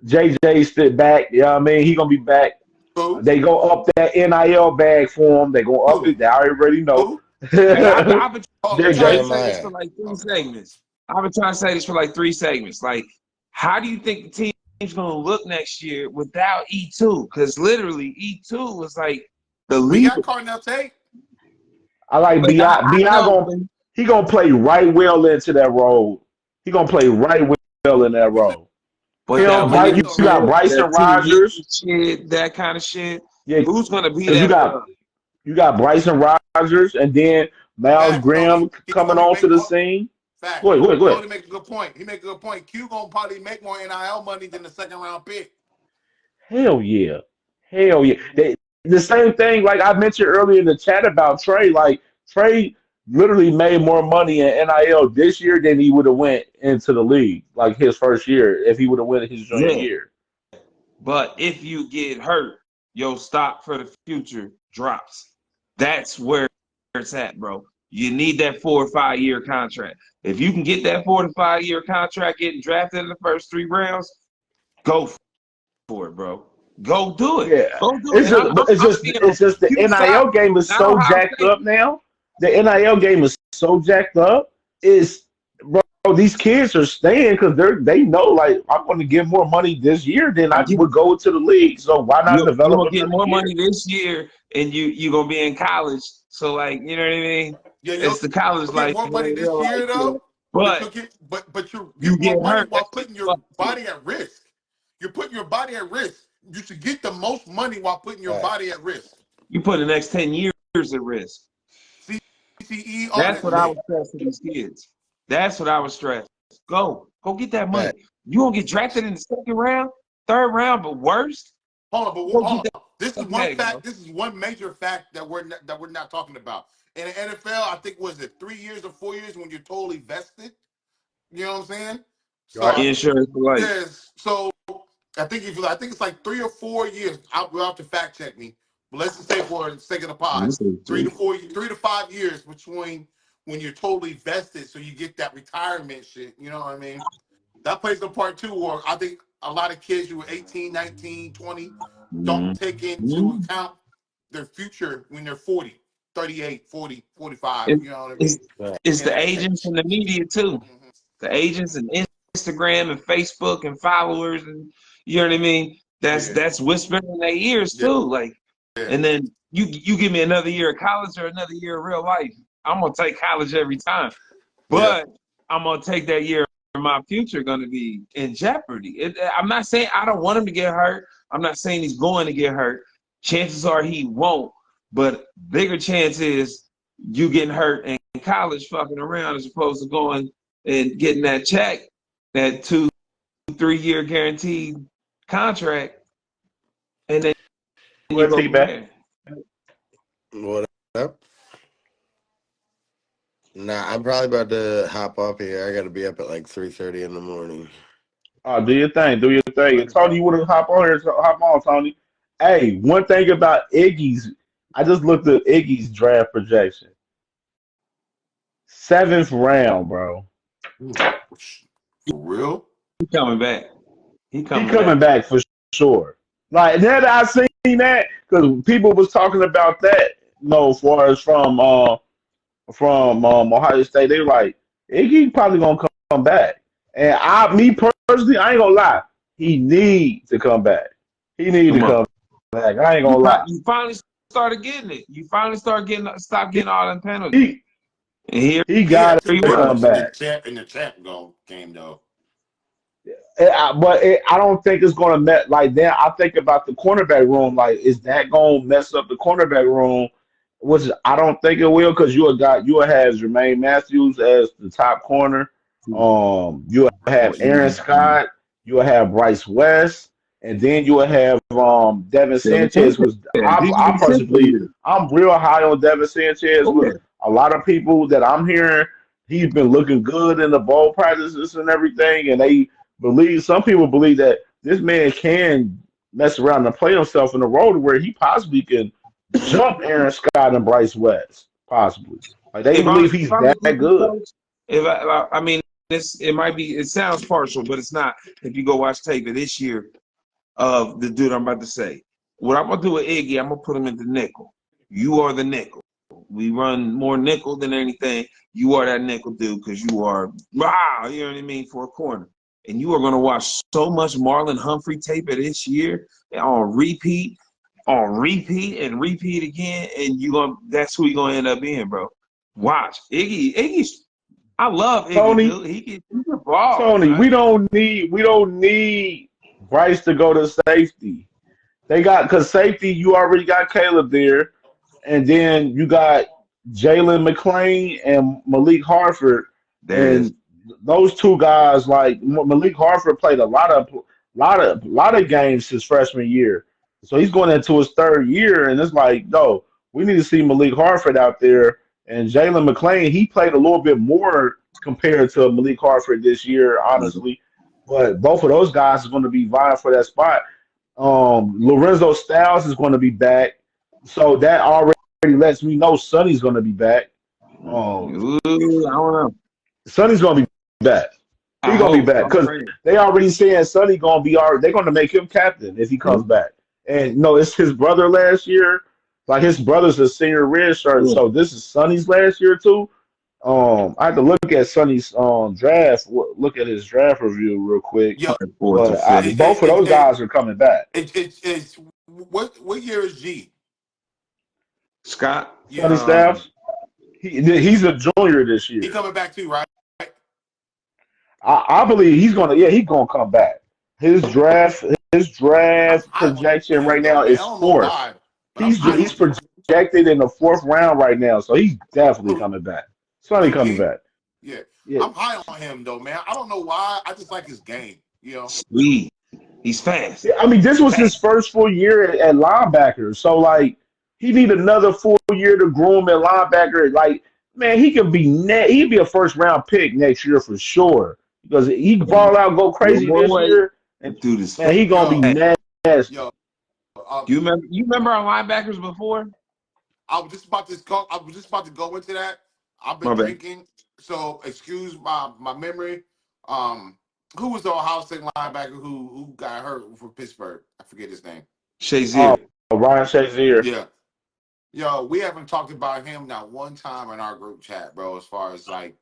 [SPEAKER 2] JJ sit back. You know what I mean? He gonna be back.
[SPEAKER 6] Who?
[SPEAKER 2] They go up that NIL bag for him. They go up
[SPEAKER 6] Who?
[SPEAKER 2] it. They already know.
[SPEAKER 6] Who?
[SPEAKER 4] Hey, I've been
[SPEAKER 6] Oh,
[SPEAKER 4] trying to
[SPEAKER 6] Jay.
[SPEAKER 4] say this for
[SPEAKER 5] Jeremiah.
[SPEAKER 4] like three
[SPEAKER 6] Okay.
[SPEAKER 4] segments. I've been trying to say this for like three segments. Like, how do you think the team's going to look next year without E2? Because literally, E2 was like the
[SPEAKER 6] We
[SPEAKER 4] leader.
[SPEAKER 6] got Cardinal Tate.
[SPEAKER 2] I like
[SPEAKER 4] Like,
[SPEAKER 2] Bi.
[SPEAKER 4] I
[SPEAKER 2] Bi
[SPEAKER 4] know,
[SPEAKER 2] gonna he gonna play right well into that role. He gonna play right well in that
[SPEAKER 6] You said
[SPEAKER 2] role.
[SPEAKER 4] but
[SPEAKER 6] Cardinal
[SPEAKER 2] Him,
[SPEAKER 4] that
[SPEAKER 6] Tate
[SPEAKER 2] Bryce.
[SPEAKER 4] winning
[SPEAKER 6] though,
[SPEAKER 2] You
[SPEAKER 6] right?
[SPEAKER 2] got
[SPEAKER 4] shit, that
[SPEAKER 2] Bryson
[SPEAKER 4] team
[SPEAKER 2] Rogers.
[SPEAKER 4] shit, that kind of shit,
[SPEAKER 2] Yeah,
[SPEAKER 4] who's going to be
[SPEAKER 2] 'cause
[SPEAKER 4] that for him?
[SPEAKER 2] you got Bryson Rogers, and then Miles
[SPEAKER 6] Facts, Tony.
[SPEAKER 2] Graham
[SPEAKER 6] He's
[SPEAKER 2] coming
[SPEAKER 6] gonna be
[SPEAKER 2] onto
[SPEAKER 6] making
[SPEAKER 2] the scene.
[SPEAKER 6] facts.
[SPEAKER 2] Go ahead, go ahead, go ahead.
[SPEAKER 6] Tony make a good point. He make a good point. Q gonna probably make more NIL money than the second round pick.
[SPEAKER 2] Hell yeah. Hell yeah. The same thing, like I mentioned earlier in the chat about Trey, like Trey literally made more money in NIL this year than he would have went into the league, like his first year, if he would have went his junior
[SPEAKER 4] Yeah.
[SPEAKER 2] year.
[SPEAKER 4] But if you get hurt, your stock for the future drops. That's where it's at, bro. You need that 4 or 5 year contract. If you can get that 4 to 5 year contract, getting drafted in the first 3 rounds, go for it, bro. Go do it.
[SPEAKER 2] Yeah.
[SPEAKER 4] Go do it. And I'm being on
[SPEAKER 2] It's just the
[SPEAKER 4] Q side,
[SPEAKER 2] NIL game is
[SPEAKER 4] not
[SPEAKER 2] so
[SPEAKER 4] Ohio
[SPEAKER 2] jacked
[SPEAKER 4] State.
[SPEAKER 2] up now. The NIL game is so jacked up. Is bro, these kids are staying because they know like I'm going to get more money this year than
[SPEAKER 4] I
[SPEAKER 2] I
[SPEAKER 4] get
[SPEAKER 2] would go to the league. So why not
[SPEAKER 4] you
[SPEAKER 2] develop
[SPEAKER 4] gonna get
[SPEAKER 2] another
[SPEAKER 4] more
[SPEAKER 2] year?
[SPEAKER 4] money this year, and you gonna be in college. So like, you know what I mean?
[SPEAKER 6] Yeah,
[SPEAKER 4] It's the college
[SPEAKER 6] you'll get
[SPEAKER 4] life,
[SPEAKER 6] more
[SPEAKER 4] it
[SPEAKER 6] money
[SPEAKER 4] ain't
[SPEAKER 6] this
[SPEAKER 4] real
[SPEAKER 6] year
[SPEAKER 4] life, man.
[SPEAKER 6] though, but
[SPEAKER 4] But
[SPEAKER 6] you
[SPEAKER 4] you
[SPEAKER 6] get
[SPEAKER 4] get
[SPEAKER 6] more money
[SPEAKER 4] hurt.
[SPEAKER 6] while
[SPEAKER 4] That shit
[SPEAKER 6] putting your
[SPEAKER 4] fucks you.
[SPEAKER 6] body at risk. You're putting your body at risk. You should get the most money while putting your
[SPEAKER 5] Right.
[SPEAKER 6] body at risk.
[SPEAKER 4] You put the next 10 years at risk.
[SPEAKER 6] CTE, all
[SPEAKER 4] That's
[SPEAKER 6] that
[SPEAKER 4] what I
[SPEAKER 6] shit.
[SPEAKER 4] would stress to these kids. That's what I would stress. Go get that money.
[SPEAKER 5] Right.
[SPEAKER 4] You gonna get drafted in the second round, third round, but worst, go get
[SPEAKER 6] Hold
[SPEAKER 4] that
[SPEAKER 6] on. This is one
[SPEAKER 4] bag, bro.
[SPEAKER 6] fact. This is one major fact that we're not talking about. In the NFL, I think was it 3 years or 4 years when you're totally vested. You know what I'm saying? So
[SPEAKER 5] Right.
[SPEAKER 4] Insurance for life.
[SPEAKER 6] yes. So I think it's like 3 or 4 years. You'll have to fact check me. But let's just say for the sake of the pod,
[SPEAKER 4] This is
[SPEAKER 6] 3 to 5 years between when you're totally vested, so you get that retirement shit. You know what I mean? That plays a part too. Or I think a lot of kids who are 18, 19, 20 don't take into
[SPEAKER 4] Mhm.
[SPEAKER 6] account their future when they're 40, 38, 40, 45.
[SPEAKER 4] It-
[SPEAKER 6] You know what I
[SPEAKER 4] it's
[SPEAKER 6] mean?
[SPEAKER 5] Right.
[SPEAKER 4] it's
[SPEAKER 6] And
[SPEAKER 4] the agents and the media too.
[SPEAKER 6] mhm.
[SPEAKER 4] The agents and Instagram and Facebook and followers and you know what I mean.
[SPEAKER 6] Yeah,
[SPEAKER 4] That's whispering in their ears
[SPEAKER 6] yeah,
[SPEAKER 4] too. Like,
[SPEAKER 6] yeah,
[SPEAKER 4] and then you give me another year of college or another year of real life. I'm gonna take college every time,
[SPEAKER 6] yeah.
[SPEAKER 4] but I'm gonna take that year. My future gonna be in jeopardy. I'm not saying I don't want him to get hurt. I'm not saying he's going to get hurt. Chances are he won't, but bigger chance is you getting hurt in college fucking around as opposed to going and getting that check, that 2-3 year guaranteed contract, and then you
[SPEAKER 2] What
[SPEAKER 4] go
[SPEAKER 2] T
[SPEAKER 4] from
[SPEAKER 2] back?
[SPEAKER 4] there.
[SPEAKER 5] What up? Nah, I'm probably about to hop off here. I got to be up at like 3:30 in the morning.
[SPEAKER 2] Oh, do your thing. Do your thing. And Tony, you want to hop on here? So hop on, Tony. Hey, one thing about Iggy's, I just looked at Iggy's draft projection. Seventh round, bro.
[SPEAKER 6] For real?
[SPEAKER 4] He coming back. He
[SPEAKER 2] He
[SPEAKER 4] coming
[SPEAKER 2] coming
[SPEAKER 4] back.
[SPEAKER 2] back for sure. Like now that I seen that, because people was talking about that, for us from Ohio State, they were like, Iggy probably gonna come back. And me personally, I ain't gonna lie, he need to come back. He need to
[SPEAKER 4] Come on.
[SPEAKER 2] come back. I ain't gonna lie.
[SPEAKER 4] You finally started getting it. You finally start getting stop
[SPEAKER 2] He
[SPEAKER 4] getting all them penalties.
[SPEAKER 2] he,
[SPEAKER 4] And here
[SPEAKER 2] he
[SPEAKER 6] He
[SPEAKER 2] got
[SPEAKER 6] had two
[SPEAKER 4] he
[SPEAKER 2] to come
[SPEAKER 4] was.
[SPEAKER 6] penalties
[SPEAKER 2] back.
[SPEAKER 6] in the champ game though.
[SPEAKER 2] I don't think it's going to met like then. I think about the cornerback room. Like, is that going to mess up the cornerback room? Which I don't think it will, because you will have Jermaine Matthews as the top corner. You will have Aaron Scott. You will have Bryce West, and then you will have Devin
[SPEAKER 4] Devin
[SPEAKER 2] Sanchez.
[SPEAKER 4] Sanchez.
[SPEAKER 2] Was
[SPEAKER 4] He's
[SPEAKER 2] I
[SPEAKER 4] gonna be set for
[SPEAKER 2] personally,
[SPEAKER 4] you.
[SPEAKER 2] I'm real high on Devin Sanchez.
[SPEAKER 4] Oh yeah.
[SPEAKER 2] Was a lot of people that I'm hearing, he's been looking good in the bowl practices and everything, and some people believe that this man can mess around and play himself in a role to where he possibly can jump Aaron Scott and Bryce West, possibly. Like, they believe
[SPEAKER 4] If
[SPEAKER 2] he's
[SPEAKER 4] I'm the
[SPEAKER 2] that
[SPEAKER 4] defense
[SPEAKER 2] good.
[SPEAKER 4] coach, I mean it sounds partial, but it's not. If you go watch tape of this year of the dude I'm about to say, what I'm gonna do with Iggy, I'm gonna put him in the nickel. You are the nickel. We run more nickel than anything. You are that nickel dude because you are wow, you know what I mean, for a corner. And you are gonna watch so much Marlon Humphrey tape of this year on repeat and repeat again, and that's who you're gonna end up being, bro. Watch. Iggy's I love Iggy,
[SPEAKER 2] Tony,
[SPEAKER 4] dude. He's a ball,
[SPEAKER 2] Tony,
[SPEAKER 4] son.
[SPEAKER 2] we don't need Bryce to go to safety. They got, because safety, you already got Caleb there, and then you got Jalen McClain and Malik Harford,
[SPEAKER 4] There it is.
[SPEAKER 2] and those two guys, like Malik Harford, played a lot of games his freshman year, so he's going into his third year, and it's like, no, we need to see Malik Harford out there, and Jalen McClain, he played a little bit more compared to Malik Harford this year, honestly, but both of those guys are going to be vying for that spot. Lorenzo Styles is going to be back, so that already lets me know Sonny's going to be back. Um,
[SPEAKER 4] Ooh, I don't know.
[SPEAKER 2] Sonny's going to be back.
[SPEAKER 4] I
[SPEAKER 2] He's going to be
[SPEAKER 4] hope.
[SPEAKER 2] back
[SPEAKER 4] I'm
[SPEAKER 2] because
[SPEAKER 4] praying.
[SPEAKER 2] they already saying Sonny going to be our. They're going to make him captain if he comes back. And no, it's his brother last year. Like, his brother's a senior red shirt,
[SPEAKER 4] Yeah.
[SPEAKER 2] so this is Sonny's last year too. I had to look at Sonny's draft. Look at his draft review real quick.
[SPEAKER 6] Yo,
[SPEAKER 4] Fourth or
[SPEAKER 2] But
[SPEAKER 4] fifth.
[SPEAKER 2] both of those guys are coming back.
[SPEAKER 6] it's what year is G?
[SPEAKER 4] Scott,
[SPEAKER 2] Sonny
[SPEAKER 6] Yeah.
[SPEAKER 2] Styles. He's a junior this
[SPEAKER 6] He
[SPEAKER 2] year.
[SPEAKER 6] coming back too, right?
[SPEAKER 2] I believe he's gonna come back. His draft
[SPEAKER 6] I'm high on
[SPEAKER 2] projection right
[SPEAKER 6] him though,
[SPEAKER 2] now
[SPEAKER 6] man. I
[SPEAKER 2] is
[SPEAKER 6] don't know
[SPEAKER 2] fourth.
[SPEAKER 6] why, but I'm high
[SPEAKER 2] He's
[SPEAKER 6] on him.
[SPEAKER 2] projected in the fourth round right now, so he's definitely
[SPEAKER 6] Who?
[SPEAKER 2] coming back. Sonny
[SPEAKER 6] Oh,
[SPEAKER 2] coming
[SPEAKER 6] he?
[SPEAKER 2] back.
[SPEAKER 6] Yeah.
[SPEAKER 2] Yeah.
[SPEAKER 6] I'm high on him though, man. I don't know why. I just like his game.
[SPEAKER 4] Speed. He's fast.
[SPEAKER 2] Yeah, I mean, this was
[SPEAKER 4] Fast.
[SPEAKER 2] his first full year at linebacker, so like he need another full year to groom at linebacker. Like, man, he'd be a first round pick next year for sure because he ball out, go
[SPEAKER 4] No
[SPEAKER 2] crazy
[SPEAKER 4] more
[SPEAKER 2] this
[SPEAKER 4] way.
[SPEAKER 2] year, and
[SPEAKER 4] That dude is
[SPEAKER 2] man,
[SPEAKER 4] fast.
[SPEAKER 2] he gonna be
[SPEAKER 6] Yo,
[SPEAKER 2] nasty.
[SPEAKER 6] yo.
[SPEAKER 4] You remember our linebackers before?
[SPEAKER 6] I was just about to go into that. I've been
[SPEAKER 4] My bad.
[SPEAKER 6] drinking, so excuse my memory. Um, who was the Ohio State linebacker who got hurt for Pittsburgh? I forget his name.
[SPEAKER 2] Oh,
[SPEAKER 4] Shazier.
[SPEAKER 2] Ryan Shazier.
[SPEAKER 6] Yeah. Yo, we haven't talked about him not one time in our group chat, bro. As far as like,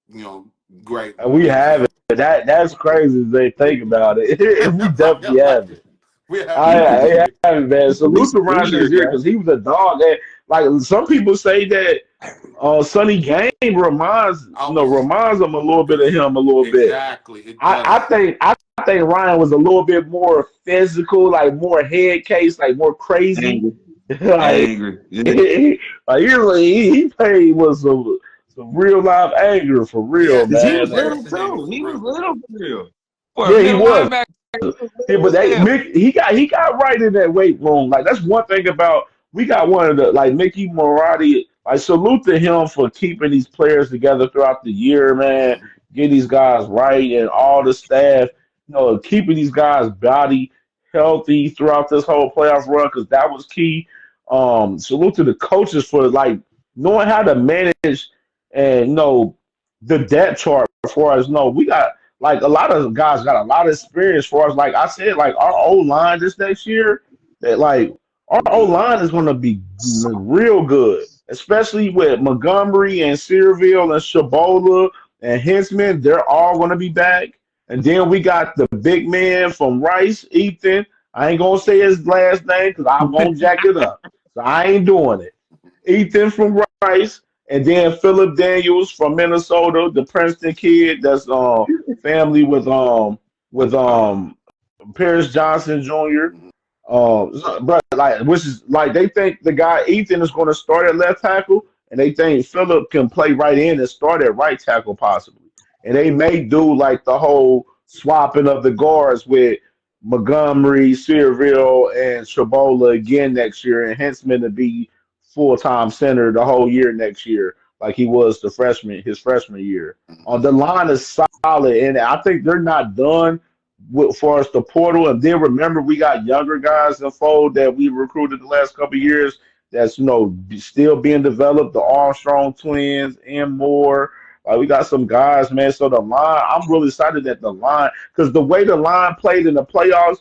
[SPEAKER 6] you know, great
[SPEAKER 2] And we
[SPEAKER 6] things.
[SPEAKER 2] have it. That's crazy if they think about it. We definitely have it.
[SPEAKER 6] We haven't
[SPEAKER 4] He's
[SPEAKER 6] actually.
[SPEAKER 2] I have it, man. Salute
[SPEAKER 4] he's
[SPEAKER 2] to Ryan
[SPEAKER 4] leader,
[SPEAKER 2] Shazier because he was a dog. That like some people say that Sonny Game
[SPEAKER 6] I was
[SPEAKER 2] reminds them a little bit of him a little bit.
[SPEAKER 6] exactly. It
[SPEAKER 2] I
[SPEAKER 6] does.
[SPEAKER 2] think I think Ryan was a little bit more physical, like more head case, like more crazy.
[SPEAKER 4] angry.
[SPEAKER 2] like
[SPEAKER 4] Angry. Yeah.
[SPEAKER 2] he played with some real live anger for
[SPEAKER 6] He
[SPEAKER 2] real,
[SPEAKER 6] had
[SPEAKER 4] Cause he was
[SPEAKER 2] man.
[SPEAKER 4] little
[SPEAKER 6] embarrassing
[SPEAKER 4] too.
[SPEAKER 6] for
[SPEAKER 4] He was
[SPEAKER 6] real.
[SPEAKER 4] little for real. For a
[SPEAKER 2] Yeah, he
[SPEAKER 4] middle
[SPEAKER 2] was.
[SPEAKER 4] linebacker, he was
[SPEAKER 2] Yeah,
[SPEAKER 4] little
[SPEAKER 2] but
[SPEAKER 4] as hell.
[SPEAKER 2] he got right in that weight room. Like that's one thing about we got one of the like Mickey Moratti. Like salute to him for keeping these players together throughout the year, man.
[SPEAKER 6] Mhm.
[SPEAKER 2] Get these guys right and all the staff, keeping these guys body healthy throughout this whole playoff run because that was key. Salute to the coaches for like knowing how to manage and the depth chart for us. No, we got like a lot of guys got a lot of experience for us. Like I said, like our O line this next year, that like our O
[SPEAKER 6] Good.
[SPEAKER 2] line is going to be real good, especially with Montgomery and Searville and Shabola and Hinsman. They're all going to be back. And then we got the big man from Rice, Ethan. I ain't gonna say his last name because I'm gonna jack it up. So I ain't doing it. Ethan from Rice, and then Philip Daniels from Minnesota, the Princeton kid that's family with Paris Johnson Jr.
[SPEAKER 6] Mhm.
[SPEAKER 2] But like, which is like they think the guy Ethan is going to start at left tackle, and they think Philip can play right in and start at right tackle possibly, and they may do like the whole swapping of the guards with Montgomery, Searville, and Shabola again next year, and Hentzman to be full time center the whole year next year, like he was his freshman year. The
[SPEAKER 6] Mhm.
[SPEAKER 2] line is solid, and I think they're not done for us the portal. And then remember, we got younger guys in the fold that we recruited the last couple of years. That's still being developed. The Armstrong twins and more. We got some guys, man. So the line, I'm really excited that the line, because the way the line played in the playoffs,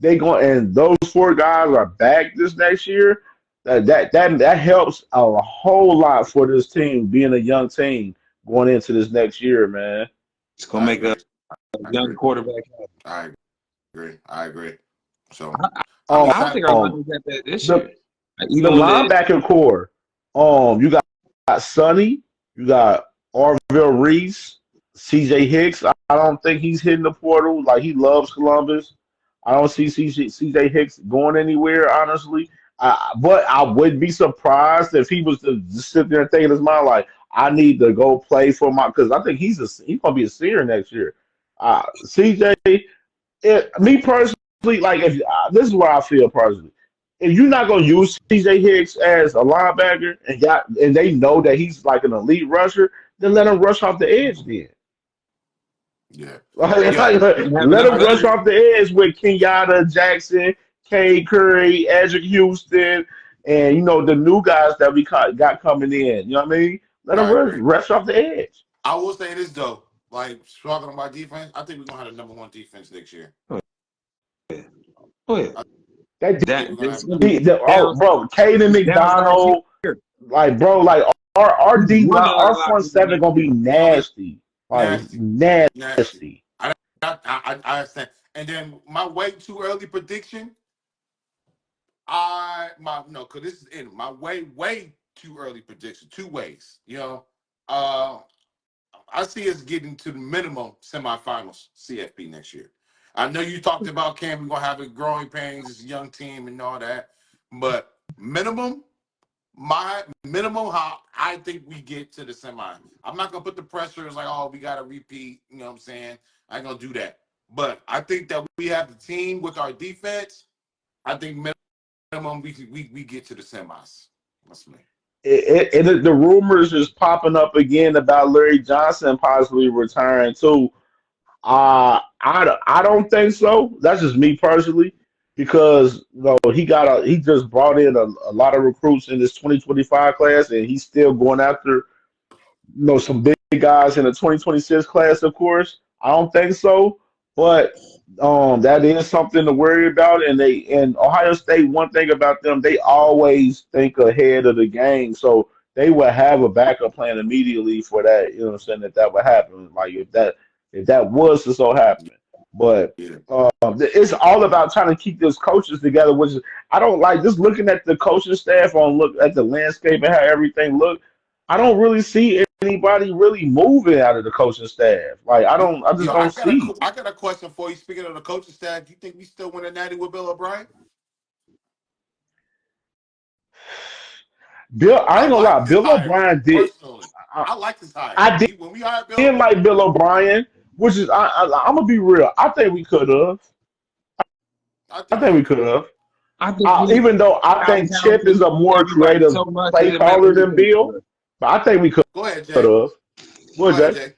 [SPEAKER 2] they go and those four guys are back this next year. That helps a whole lot for this team being a young team going into this next year, man.
[SPEAKER 4] It's gonna
[SPEAKER 6] I
[SPEAKER 4] make a
[SPEAKER 6] agree. I
[SPEAKER 4] young
[SPEAKER 6] agree.
[SPEAKER 4] quarterback.
[SPEAKER 6] I agree. I agree. So
[SPEAKER 4] I,
[SPEAKER 6] I'm
[SPEAKER 4] I don't
[SPEAKER 6] excited.
[SPEAKER 4] think our line is that bad this
[SPEAKER 2] The
[SPEAKER 4] year.
[SPEAKER 2] the
[SPEAKER 4] Even with it,
[SPEAKER 2] linebacker core, you got Sonny, you got Orville Reese, CJ Hicks. I don't think he's hitting the portal. Like he loves Columbus. I don't see CJ Hicks going anywhere, honestly. But I would be surprised if he was to just sit there and think in his mind like, I need to go play for my because I think he's gonna be a senior next year. CJ, me personally, like if this is what I feel personally. If you're not gonna use CJ Hicks as a linebacker and they know that he's like an elite rusher, then let him rush off the edge then.
[SPEAKER 6] Yeah. Yo,
[SPEAKER 2] Like,
[SPEAKER 4] we have
[SPEAKER 2] let
[SPEAKER 4] enough
[SPEAKER 2] him
[SPEAKER 6] I
[SPEAKER 2] rush
[SPEAKER 4] guns.
[SPEAKER 6] agree.
[SPEAKER 2] off the edge with Kenyatta Jackson, Kay Curry, Edric Houston, and the new guys that we got coming in. You know what I mean? Let him
[SPEAKER 6] I agree.
[SPEAKER 2] rush off the edge.
[SPEAKER 6] I will say this though. Like talking about defense, I think we're gonna have the number one defense next year.
[SPEAKER 4] Oh yeah, oh yeah.
[SPEAKER 6] I
[SPEAKER 2] That
[SPEAKER 6] think
[SPEAKER 4] That
[SPEAKER 6] we're gonna
[SPEAKER 4] it's
[SPEAKER 6] have
[SPEAKER 4] gonna be
[SPEAKER 2] oh, bro, Caden
[SPEAKER 4] down last
[SPEAKER 2] McDonald,
[SPEAKER 4] year.
[SPEAKER 2] like bro, like our
[SPEAKER 4] He's
[SPEAKER 2] D line,
[SPEAKER 4] running like
[SPEAKER 2] our
[SPEAKER 4] a locker
[SPEAKER 2] front
[SPEAKER 4] room
[SPEAKER 2] seven
[SPEAKER 4] next
[SPEAKER 2] gonna be
[SPEAKER 4] year.
[SPEAKER 6] gonna be
[SPEAKER 2] nasty, like
[SPEAKER 6] nasty. Nasty.
[SPEAKER 2] nasty.
[SPEAKER 6] I understand. And then my way too early prediction, I my no, cause this is in my way too early prediction. Two ways. Uh, I see us getting to the minimum semifinals CFP next year. I know you talked about Cam. We're gonna have a growing pains. It's a young team and all that, but minimum, my minimum, how I think we get to the semi. I'm not gonna put the pressure. It's like, oh, we gotta repeat. You know what I'm saying? I ain't gonna do that. But I think that we have the team with our defense. I think minimum we get to the semis. That's me.
[SPEAKER 2] The rumors is popping up again about Larry Johnson possibly retiring too. I don't think so. That's just me personally, because he just brought in a lot of recruits in this 2025 class, and he's still going after some big guys in the 2026 class, of course. I don't think so, but that is something to worry about. And Ohio State, one thing about them, they always think ahead of the game, so they will have a backup plan immediately for that. You know what I'm saying? That would happen. Like if that was to so happen, but.
[SPEAKER 6] Yeah.
[SPEAKER 2] It's all about trying to keep those coaches together, which I don't like. Just looking at the coaching staff look at the landscape and how everything look. I don't really see anybody really moving out of the coaching staff. Like I just
[SPEAKER 6] Yo,
[SPEAKER 2] don't see.
[SPEAKER 6] I got a question for you. Speaking of the coaching staff, do you think we still win a natty with Bill O'Brien?
[SPEAKER 2] I
[SPEAKER 6] I
[SPEAKER 2] ain't gonna lie.
[SPEAKER 6] like this
[SPEAKER 2] Bill
[SPEAKER 6] hire
[SPEAKER 2] O'Brien did.
[SPEAKER 6] personally.
[SPEAKER 2] I,
[SPEAKER 6] I like this hire.
[SPEAKER 2] I
[SPEAKER 6] When we hired Bill
[SPEAKER 2] did
[SPEAKER 6] O'Brien,
[SPEAKER 2] like Bill O'Brien, which is I'm gonna be real. I think we could have.
[SPEAKER 6] I
[SPEAKER 2] I
[SPEAKER 6] think
[SPEAKER 2] think we
[SPEAKER 6] so
[SPEAKER 2] could
[SPEAKER 6] too.
[SPEAKER 2] have.
[SPEAKER 4] I think we
[SPEAKER 2] Even though I
[SPEAKER 4] out
[SPEAKER 2] think Chip is
[SPEAKER 4] talented
[SPEAKER 2] a more
[SPEAKER 4] everybody
[SPEAKER 2] creative
[SPEAKER 4] so much
[SPEAKER 2] play
[SPEAKER 4] it didn't matter
[SPEAKER 2] caller
[SPEAKER 4] who
[SPEAKER 2] than
[SPEAKER 4] coached
[SPEAKER 2] Bill,
[SPEAKER 4] for us.
[SPEAKER 2] but I think we could
[SPEAKER 6] Go ahead, Jay.
[SPEAKER 2] have.
[SPEAKER 6] Go
[SPEAKER 2] What,
[SPEAKER 6] ahead,
[SPEAKER 2] Jay?
[SPEAKER 6] Jay.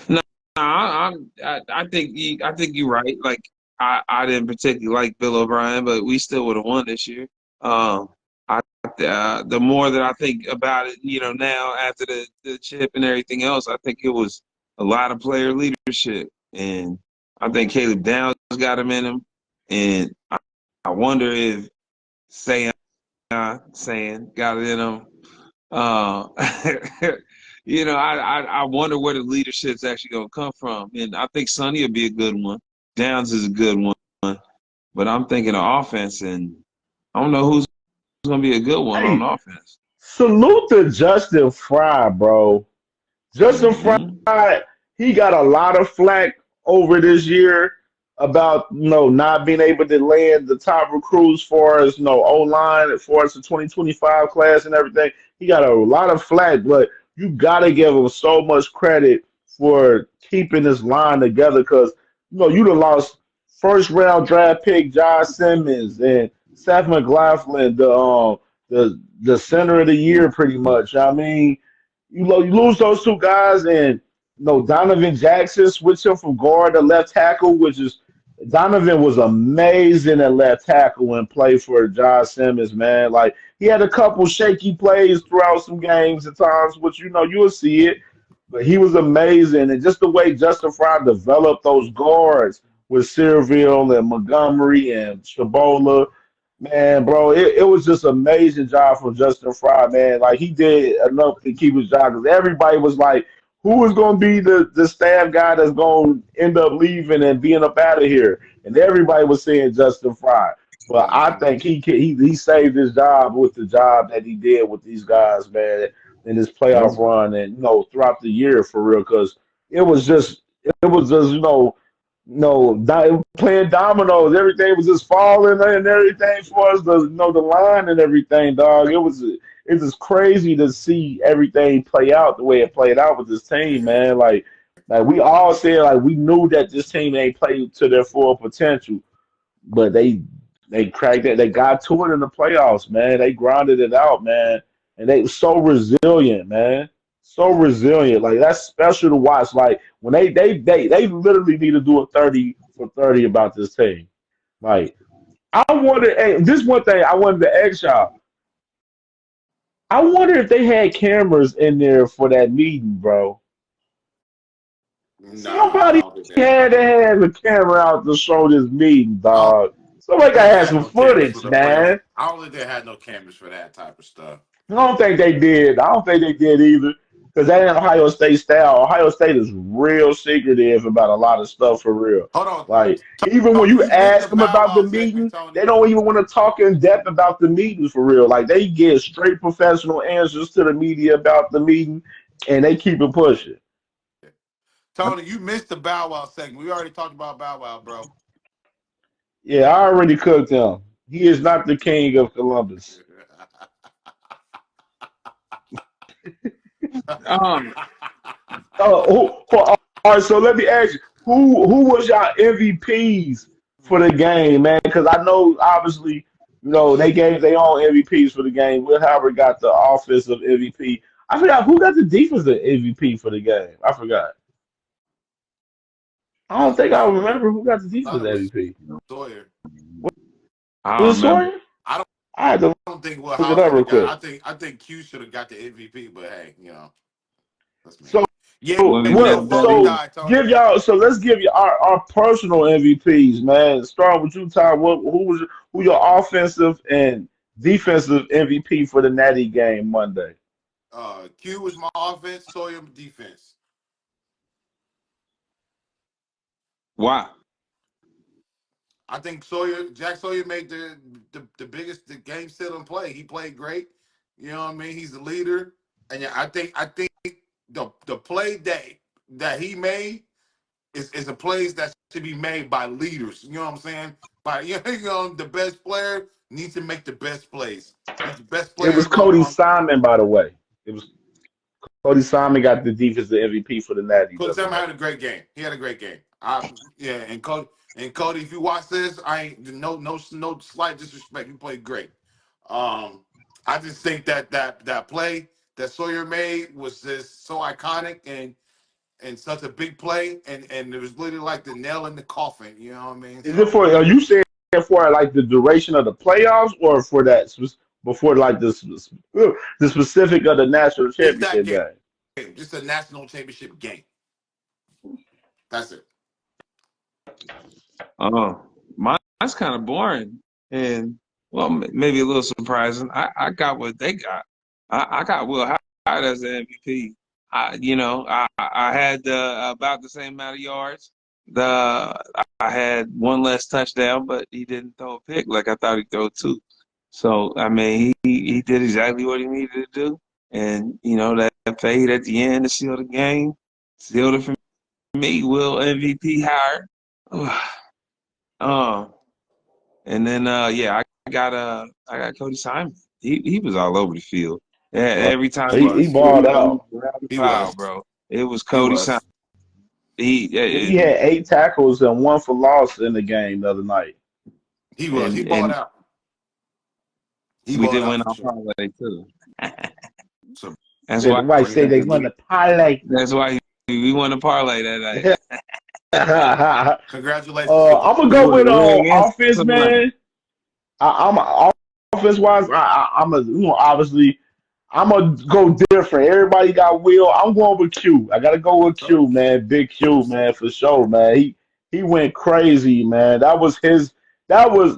[SPEAKER 4] No, I think you're right. Like I didn't particularly like Bill O'Brien, but we still would have won this year. Um, I the more that I think about it, now after the chip and everything else, I think it was a lot of player leadership, and I think Caleb Downs got him in him, and I wonder if saying got it in him. Uh, I wonder where the leadership's actually gonna come from, and I think Sonny will be a good one. Downs is a good one, but I'm thinking of offense, and I don't know who's gonna be a good one on
[SPEAKER 2] Hey,
[SPEAKER 4] offense.
[SPEAKER 2] salute to Justin Fry, bro. Justin Fry,
[SPEAKER 4] Hmm.
[SPEAKER 2] he got a lot of flack over this year about not being able to land the top recruits for us, O line for us the 2025 class and everything. He got a lot of flack, but you gotta give him so much credit for keeping this line together because you done lost first round draft pick Josh Simmons and Seth McLaughlin, the center of the year pretty much. I mean, you lose those two guys, and Donovan Jackson switched him from guard to left tackle, which is Donovan was amazing at left tackle and played for Josh Simmons, man. Like he had a couple shaky plays throughout some games at times, which you'll see it, but he was amazing, and just the way Justin Fry developed those guards with Searville and Montgomery and Shabola. Man, bro, it was just an amazing job from Justin Fry, man. Like he did enough to keep his job because everybody was like, "Who is going to be the staff guy that's going to end up leaving and being up out of here?" And everybody was saying Justin Fry. But I
[SPEAKER 6] Mm-hmm.
[SPEAKER 2] think he saved his job with the job that he did with these guys, man, in his playoff run and throughout the year for real. Because it was just playing dominoes. Everything was just falling and everything for us. The line and everything, dog. It was crazy to see everything play out the way it played out with this team,
[SPEAKER 6] Yeah.
[SPEAKER 2] man. Like we all said, like we knew that this team ain't played to their full potential, but they cracked it. They got to it in the playoffs, man. They grinded it out, man, and they were so resilient, man. So resilient. Like that's special to watch. Like when they literally need to do a 30 for 30 about this team. Like I wonder. Hey, this one thing I wanted to ask y'all. I wonder if they had cameras in there for that meeting, bro.
[SPEAKER 6] Nah, I
[SPEAKER 2] Somebody
[SPEAKER 6] don't think they had
[SPEAKER 2] had to
[SPEAKER 6] no.
[SPEAKER 2] have a camera out to show this meeting,
[SPEAKER 6] I don't
[SPEAKER 2] dog. Somebody
[SPEAKER 6] think
[SPEAKER 2] gotta
[SPEAKER 6] they
[SPEAKER 2] have
[SPEAKER 6] had
[SPEAKER 2] some
[SPEAKER 6] no cameras for
[SPEAKER 2] footage,
[SPEAKER 6] the playoff.
[SPEAKER 2] man.
[SPEAKER 6] I don't think they had no cameras for that type of stuff.
[SPEAKER 2] I don't think they did. I don't think they did either. because that ain't Ohio State style. Ohio State is real secretive about a lot of stuff for real.
[SPEAKER 6] Hold on,
[SPEAKER 2] Like even when
[SPEAKER 6] Tony.
[SPEAKER 2] you
[SPEAKER 6] You missed the
[SPEAKER 2] ask them
[SPEAKER 6] Bow
[SPEAKER 2] about the
[SPEAKER 6] Wow segment,
[SPEAKER 2] meeting,
[SPEAKER 6] Tony.
[SPEAKER 2] they don't even want to talk in depth about the meetings for real. Like they get straight professional answers to the media about the meeting, and they keep it pushing.
[SPEAKER 6] Tony, you missed the Bow Wow segment. We already talked about Bow Wow, bro.
[SPEAKER 2] Yeah, I already cooked him. He is not the king of Columbus.
[SPEAKER 4] Um,
[SPEAKER 2] All right, so let me ask you, who was y'all MVPs for the game, man? Because I know obviously, they gave their own MVPs for the game. Will Howard got the offensive MVP. I forgot who got the defensive MVP for the game. I forgot. I don't
[SPEAKER 6] Thought it
[SPEAKER 2] think
[SPEAKER 6] was
[SPEAKER 2] I
[SPEAKER 6] Sawyer.
[SPEAKER 2] remember who got the
[SPEAKER 6] Thought
[SPEAKER 2] defensive
[SPEAKER 6] it was
[SPEAKER 2] MVP.
[SPEAKER 6] Sawyer.
[SPEAKER 4] I don't
[SPEAKER 2] Was it
[SPEAKER 4] remember.
[SPEAKER 2] Sawyer?
[SPEAKER 6] I don't
[SPEAKER 2] I had to
[SPEAKER 6] I don't think Will
[SPEAKER 2] look it
[SPEAKER 6] House
[SPEAKER 2] up
[SPEAKER 6] should
[SPEAKER 2] real
[SPEAKER 6] have got.
[SPEAKER 2] quick.
[SPEAKER 6] I think Q should have got the MVP, but hey, that's me.
[SPEAKER 2] So
[SPEAKER 6] Yeah,
[SPEAKER 4] What we
[SPEAKER 6] we
[SPEAKER 4] got
[SPEAKER 6] know
[SPEAKER 2] what?
[SPEAKER 6] Folks
[SPEAKER 4] W?
[SPEAKER 2] So
[SPEAKER 6] died, Tony.
[SPEAKER 2] give y'all. So let's give you our personal MVPs, man. Starting with you, Ty. Who your offensive and defensive MVP for the Natty game Monday?
[SPEAKER 6] Q was my offense, Sawyer defense.
[SPEAKER 4] Why?
[SPEAKER 6] I think Jack Sawyer made the biggest the game sealing play. He played great. You know what I mean? He's the leader, and yeah, I think the play that he made is a plays that should be made by leaders. You know what I'm saying? By the best player needs to make the best plays. He's the best
[SPEAKER 2] It was
[SPEAKER 6] player
[SPEAKER 2] Cody
[SPEAKER 6] on
[SPEAKER 2] Simon, by the way. It was Cody Simon got the defensive MVP for the Natty the
[SPEAKER 6] Coach
[SPEAKER 2] other
[SPEAKER 6] Sam
[SPEAKER 2] night.
[SPEAKER 6] had a great game. He had a great game. Yeah, and Cody, if you watch this, I ain't no slight disrespect. You played great. Um, I just think that play that Sawyer made was just so iconic and such a big play, and it was literally like the nail in the coffin. You know what I mean?
[SPEAKER 2] Is it
[SPEAKER 6] So
[SPEAKER 2] for? Are you saying for like the duration of the playoffs, or for that before like the specific of the national
[SPEAKER 6] just that
[SPEAKER 2] championship
[SPEAKER 6] game,
[SPEAKER 2] game?
[SPEAKER 6] just a national championship game. That's it.
[SPEAKER 4] Oh, mine's kind of boring and well, maybe a little surprising. I got what they got. I got Will Howard as the MVP. I had about the same amount of yards. The I had one less touchdown, but he didn't throw a pick like I thought he'd throw two. So I mean, he did exactly what he needed to do, and that fade at the end to seal the game, sealed it for me. Will MVP Howard. Um, and then yeah, I got Cody Simon. He was all over the field. Yeah,
[SPEAKER 2] Uh,
[SPEAKER 4] every time
[SPEAKER 6] He
[SPEAKER 2] he
[SPEAKER 6] was.
[SPEAKER 2] balled
[SPEAKER 4] he
[SPEAKER 2] out.
[SPEAKER 4] grabbed the
[SPEAKER 6] He
[SPEAKER 4] foul,
[SPEAKER 6] was.
[SPEAKER 4] bro. It was
[SPEAKER 6] He
[SPEAKER 4] Cody Simon.
[SPEAKER 6] was.
[SPEAKER 2] He had 8 tackles and one for loss in the game the other night.
[SPEAKER 6] He was. He balled
[SPEAKER 4] And
[SPEAKER 6] out. He
[SPEAKER 4] we
[SPEAKER 6] balled
[SPEAKER 4] did
[SPEAKER 6] out
[SPEAKER 4] win
[SPEAKER 6] for
[SPEAKER 4] our
[SPEAKER 6] sure.
[SPEAKER 4] parlay too.
[SPEAKER 6] So
[SPEAKER 4] That's
[SPEAKER 2] Said
[SPEAKER 4] why
[SPEAKER 2] the white say they won the parlay.
[SPEAKER 4] that's why we won the parlay that night.
[SPEAKER 6] congratulations to
[SPEAKER 2] I'm gonna go with
[SPEAKER 4] We against
[SPEAKER 2] offense,
[SPEAKER 4] some money.
[SPEAKER 2] man. I'm offense wise. I'm a obviously I'm gonna go different. Everybody got Will. I'm going with Q. I gotta go with
[SPEAKER 6] so,
[SPEAKER 2] Q, man. Big Q, man, for sure, man. He went crazy, man. That was his. That was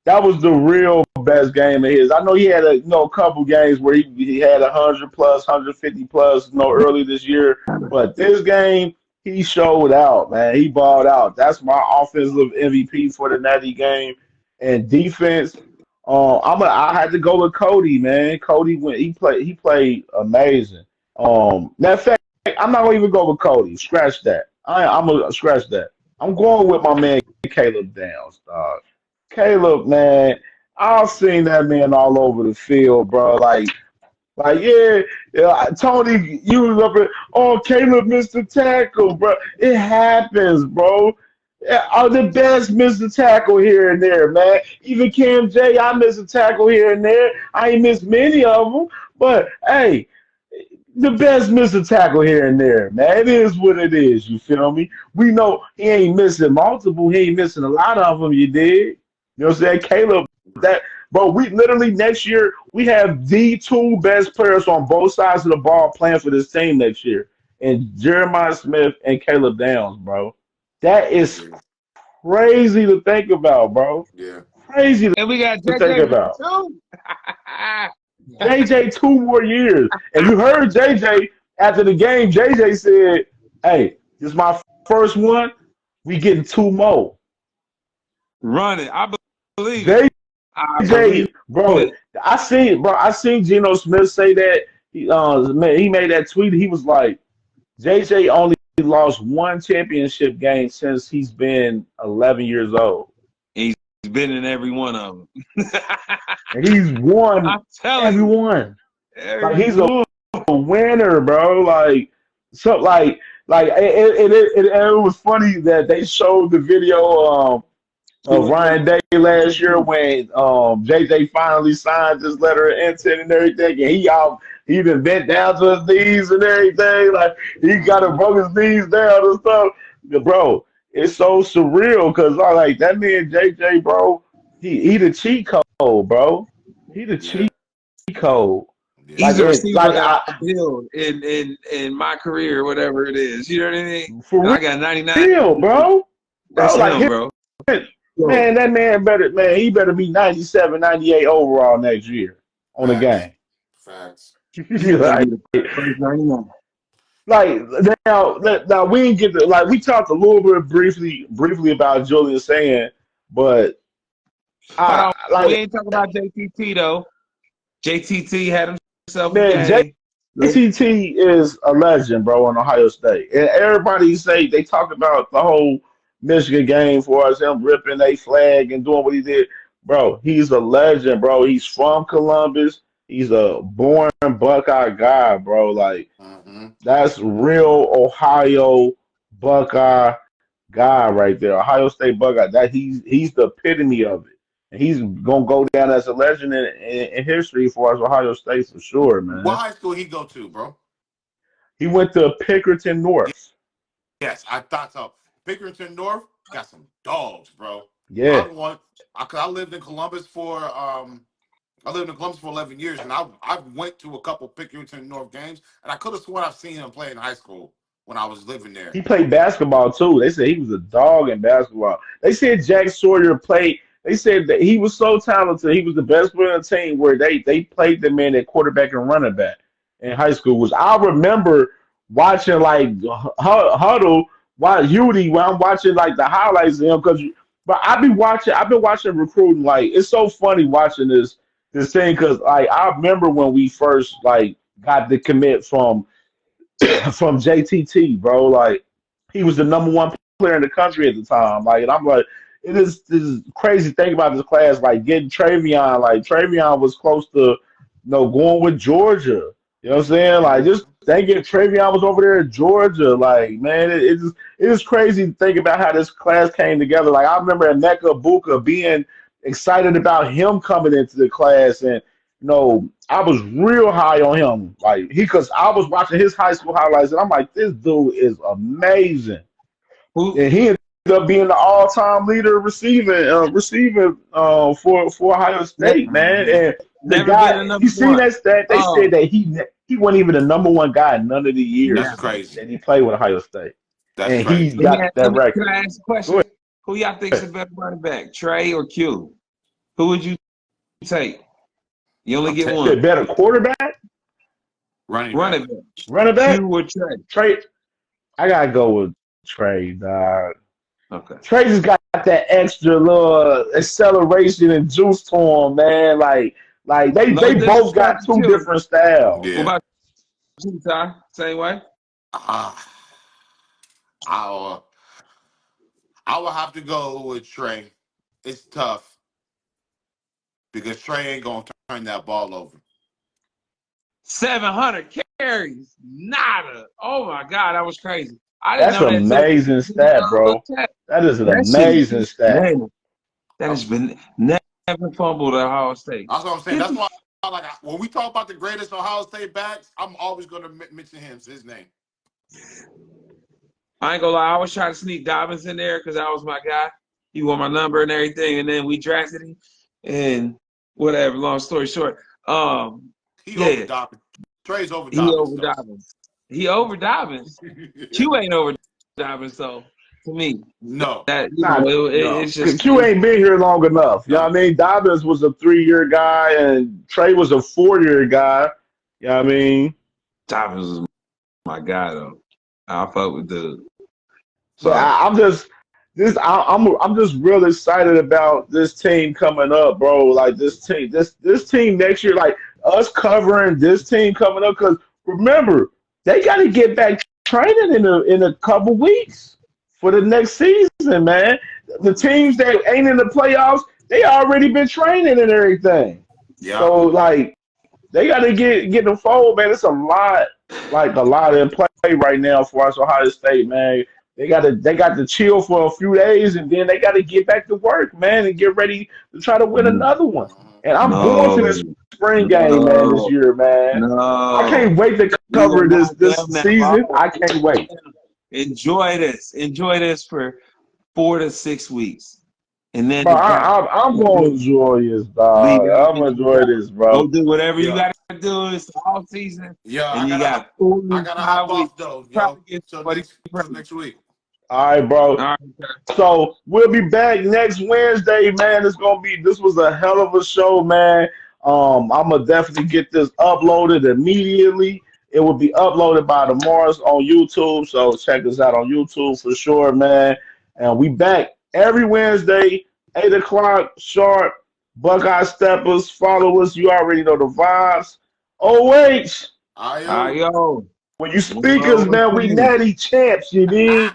[SPEAKER 2] that was the real best game of his. I know he had a couple games where he had 100 plus, 150 plus, early this year, but this game he showed out, man. He balled out. That's my offensive MVP for the Natty game, and defense. I had to go with Cody, man. Cody went. He played amazing. Matter of fact, I'm not gonna even go with Cody. Scratch that. I'm gonna scratch that. I'm going with my man Caleb Downs, dog. Caleb, man, I've seen that man all over the field, bro. Like, yeah, Tony, you was up there. Oh, Caleb missed the tackle, bro. It happens, bro. Yeah, the best missed the tackle here and there, man. Even Cam J, I missed a tackle here and there. I ain't missed many of them, but hey, the best missed a tackle here and there, man. It is what it is. You feel me? We know he ain't missing multiple. He ain't missing a lot of them. You did. You know what I'm saying, Caleb? That, but we literally next year we have the two best players on both sides of the ball playing for this team next year, and Jeremiah Smith and Caleb Downs, bro. That is
[SPEAKER 6] yeah,
[SPEAKER 2] crazy to think about, bro.
[SPEAKER 6] yeah.
[SPEAKER 2] Crazy
[SPEAKER 4] And we got
[SPEAKER 2] to think
[SPEAKER 4] JJ
[SPEAKER 2] about.
[SPEAKER 4] too.
[SPEAKER 2] JJ 2 more years, and you heard JJ. after the game, JJ said, "Hey, this is my first one. We getting two more."
[SPEAKER 4] Run it. I believe it. I believe
[SPEAKER 2] JJ, bro,
[SPEAKER 4] it.
[SPEAKER 2] I seen Geno Smith say that. He made that tweet. He was like, JJ only lost one championship game since he's been 11 years old,
[SPEAKER 4] He's been in every one of them.
[SPEAKER 2] and he's won
[SPEAKER 4] I'm telling
[SPEAKER 2] every
[SPEAKER 4] you,
[SPEAKER 2] one. Like
[SPEAKER 4] every
[SPEAKER 2] he's a
[SPEAKER 4] one.
[SPEAKER 2] winner, bro. Like so, it was funny that they showed the video. Ryan Day last year when JJ finally signed this letter of intent and everything, and he been bent down to his knees and everything, like he got to
[SPEAKER 6] Mhm.
[SPEAKER 2] broke his knees down and stuff. Yeah, bro, it's so surreal because I like that man JJ, bro. He the cheat code, bro. He the
[SPEAKER 6] Yeah,
[SPEAKER 2] cheat code.
[SPEAKER 6] yeah.
[SPEAKER 2] Like
[SPEAKER 4] He's a
[SPEAKER 2] it,
[SPEAKER 4] receiver
[SPEAKER 2] like
[SPEAKER 4] that
[SPEAKER 2] I
[SPEAKER 4] I build in my career, whatever it is. You know what I mean?
[SPEAKER 2] for
[SPEAKER 4] I got 99.
[SPEAKER 2] real, bro.
[SPEAKER 4] That's
[SPEAKER 2] Like
[SPEAKER 4] him, bro. Yo,
[SPEAKER 2] man, that man better man. He better be 97, 98 overall next year on the
[SPEAKER 6] Facts.
[SPEAKER 2] game.
[SPEAKER 6] Facts.
[SPEAKER 4] he better
[SPEAKER 2] like,
[SPEAKER 4] be the first 99.
[SPEAKER 2] like now we didn't get to like we talked a little bit briefly about Julian saying, but
[SPEAKER 4] Hold
[SPEAKER 2] I
[SPEAKER 4] on. We
[SPEAKER 2] like
[SPEAKER 4] ain't talking about JTT, though. JTT had himself a
[SPEAKER 2] man,
[SPEAKER 4] game.
[SPEAKER 2] JTT is a legend, bro, in Ohio State, and everybody say they talk about the whole Michigan game for us, him ripping a flag and doing what he did, bro. He's a legend, bro. He's from Columbus. He's a born Buckeye guy, bro. Like
[SPEAKER 6] Hmm.
[SPEAKER 2] that's real Ohio Buckeye guy right there. Ohio State Buckeye. That he's the epitome of it. And he's gonna go down as a legend in history for us Ohio State for sure,
[SPEAKER 6] What
[SPEAKER 2] man.
[SPEAKER 6] high school he go to, bro?
[SPEAKER 2] He went to Pickerton North.
[SPEAKER 6] Yes, I thought so. Pickerington North got some dogs, bro. I
[SPEAKER 2] Yeah.
[SPEAKER 6] want. I lived in Columbus for I lived in Columbus for 11 years, and I went to a couple Pickerington North games, and I could have sworn I've seen him play in high school when I was living there.
[SPEAKER 2] He played basketball too. They said he was a dog in basketball. They said Jack Sawyer played. They said that he was so talented. He was the best player on the team where they played the man at quarterback and running back in high school. Was I remember watching like huddle while Hudi when I'm watching like the highlights of him because. But I've been watching recruiting. Like it's so funny watching this thing because like I remember when we first like got the commit from JTT, bro. Like he was the number one player in the country at the time. Like, and I'm like, it is this is crazy thing about this class. Like getting Travion, like Travion was close to, going with Georgia. You know what I'm saying? Like just
[SPEAKER 6] Mhm.
[SPEAKER 2] thinking Travion was over there at Georgia. Like, man, it is crazy to think about how this class came together. Like I remember Emeka Buka being excited about him coming into the class and I was real high on him. Like because I was watching his high school highlights and I'm like, this dude is amazing.
[SPEAKER 4] Who?
[SPEAKER 2] And he ended up being the all-time leader receiving for Ohio State, man.
[SPEAKER 6] Mhm.
[SPEAKER 2] And the
[SPEAKER 4] Never been a
[SPEAKER 2] guy, you
[SPEAKER 4] number
[SPEAKER 2] seen
[SPEAKER 4] one.
[SPEAKER 2] that stat? They said that he wasn't even the number one guy in none of the
[SPEAKER 6] That's
[SPEAKER 2] years
[SPEAKER 4] Never.
[SPEAKER 6] crazy.
[SPEAKER 2] that he played with Ohio State,
[SPEAKER 6] That's
[SPEAKER 2] and he
[SPEAKER 6] crazy.
[SPEAKER 2] got that
[SPEAKER 4] Can
[SPEAKER 2] record.
[SPEAKER 4] I ask a
[SPEAKER 2] Go
[SPEAKER 4] question? Who y'all think's the
[SPEAKER 2] ahead.
[SPEAKER 4] better running back, Trey or Q? Who would you take? You only
[SPEAKER 6] I'm
[SPEAKER 4] get
[SPEAKER 6] taking
[SPEAKER 2] The
[SPEAKER 4] one.
[SPEAKER 2] better quarterback,
[SPEAKER 6] running back.
[SPEAKER 4] Running back,
[SPEAKER 2] running back,
[SPEAKER 4] Q or Trey?
[SPEAKER 2] Trey. I gotta go with Trey, dog.
[SPEAKER 4] Okay.
[SPEAKER 2] Trey just got that extra little acceleration and juice to him, man. Like
[SPEAKER 4] No
[SPEAKER 2] they both
[SPEAKER 4] disrespect
[SPEAKER 2] got
[SPEAKER 4] to
[SPEAKER 2] two
[SPEAKER 4] Q.
[SPEAKER 2] different styles.
[SPEAKER 4] What
[SPEAKER 6] Yeah.
[SPEAKER 4] about you, Ty? Same way?
[SPEAKER 6] Ah, I'll I will have to go with Trey. It's tough because Trey ain't gonna turn that ball over.
[SPEAKER 4] 700 carries. Nada. Oh my God, that was crazy. I didn't
[SPEAKER 2] That's
[SPEAKER 4] know
[SPEAKER 2] an
[SPEAKER 4] that till
[SPEAKER 2] amazing stat, bro.
[SPEAKER 4] that.
[SPEAKER 2] That is an
[SPEAKER 4] That shit is
[SPEAKER 2] amazing stat.
[SPEAKER 4] man. That has been never fumbled at Ohio State.
[SPEAKER 6] That's what I'm saying. That's
[SPEAKER 4] 50.
[SPEAKER 6] why, when we talk about the greatest Ohio State backs, I'm always gonna mention him. His name.
[SPEAKER 4] I ain't gonna lie, I was trying to sneak Dobbins in there because that was my guy. He won my number and everything, and then we drafted him, and whatever. Long story short,
[SPEAKER 6] He over
[SPEAKER 4] yeah,
[SPEAKER 6] Dobbins. Trey's over
[SPEAKER 4] he
[SPEAKER 6] Dobbins
[SPEAKER 4] over
[SPEAKER 6] though.
[SPEAKER 4] Dobbins. He over Dobbins. Q ain't over Dobbins, so to me,
[SPEAKER 6] No,
[SPEAKER 4] that
[SPEAKER 2] Nah,
[SPEAKER 6] no,
[SPEAKER 4] it's just
[SPEAKER 2] Q ain't been here long enough. You know what I
[SPEAKER 6] no.
[SPEAKER 2] mean? Dobbins was a 3-year guy, and Trey was a 4-year guy. You know what I mean?
[SPEAKER 4] Dobbins was My God, though. I fuck with dude.
[SPEAKER 2] But
[SPEAKER 4] So
[SPEAKER 2] I'm just real excited about this team coming up, bro. Like this team next year, like us covering this team coming up. Because remember, they got to get back training in a couple weeks for the next season, man. The teams that ain't in the playoffs, they already been training and everything.
[SPEAKER 6] Yeah.
[SPEAKER 2] So like they got to get the fold, man. It's a lot, like a lot in play right now for us, Ohio State, man. They got to chill for a few days, and then they got to get back to work, man, and get ready to try to win another one. And I'm going to
[SPEAKER 4] no,
[SPEAKER 2] this spring game, man, this
[SPEAKER 4] no,
[SPEAKER 2] year, man. I
[SPEAKER 4] no.
[SPEAKER 2] can't wait to
[SPEAKER 4] We are
[SPEAKER 2] cover
[SPEAKER 4] not
[SPEAKER 2] this
[SPEAKER 4] them now, bro.
[SPEAKER 2] season. I can't wait.
[SPEAKER 4] Enjoy this. Enjoy this for 4 to 6 weeks, and then
[SPEAKER 2] Bro,
[SPEAKER 4] the draft.
[SPEAKER 2] I'm going to enjoy this,
[SPEAKER 4] Leave
[SPEAKER 2] dog. I'm
[SPEAKER 4] everything
[SPEAKER 2] going
[SPEAKER 4] to
[SPEAKER 2] to
[SPEAKER 4] the
[SPEAKER 2] enjoy
[SPEAKER 4] draft.
[SPEAKER 2] this, bro.
[SPEAKER 4] Go do whatever you
[SPEAKER 6] Yeah.
[SPEAKER 4] got to do. It's the off season,
[SPEAKER 6] Yeah.
[SPEAKER 4] and you got 4
[SPEAKER 6] I
[SPEAKER 4] to
[SPEAKER 6] gotta hop
[SPEAKER 4] 5 weeks.
[SPEAKER 6] off though,
[SPEAKER 4] Try
[SPEAKER 6] yo.
[SPEAKER 4] to get
[SPEAKER 6] Till
[SPEAKER 4] somebody pregnant.
[SPEAKER 6] next week.
[SPEAKER 2] All right,
[SPEAKER 4] All
[SPEAKER 2] bro.
[SPEAKER 4] right.
[SPEAKER 2] So we'll be back next Wednesday, man. This was a hell of a show, man. I'm gonna definitely get this uploaded immediately. It will be uploaded by tomorrow on YouTube. So check us out on YouTube for sure, man. And we back every Wednesday, 8 o'clock sharp. Buckeye Steppers. Follow us. You already know the vibes. OH.
[SPEAKER 6] Ayo.
[SPEAKER 4] Yo.
[SPEAKER 2] When you
[SPEAKER 4] One
[SPEAKER 2] speakers,
[SPEAKER 4] love, one
[SPEAKER 2] man, we
[SPEAKER 4] team.
[SPEAKER 2] natty champs, you dig?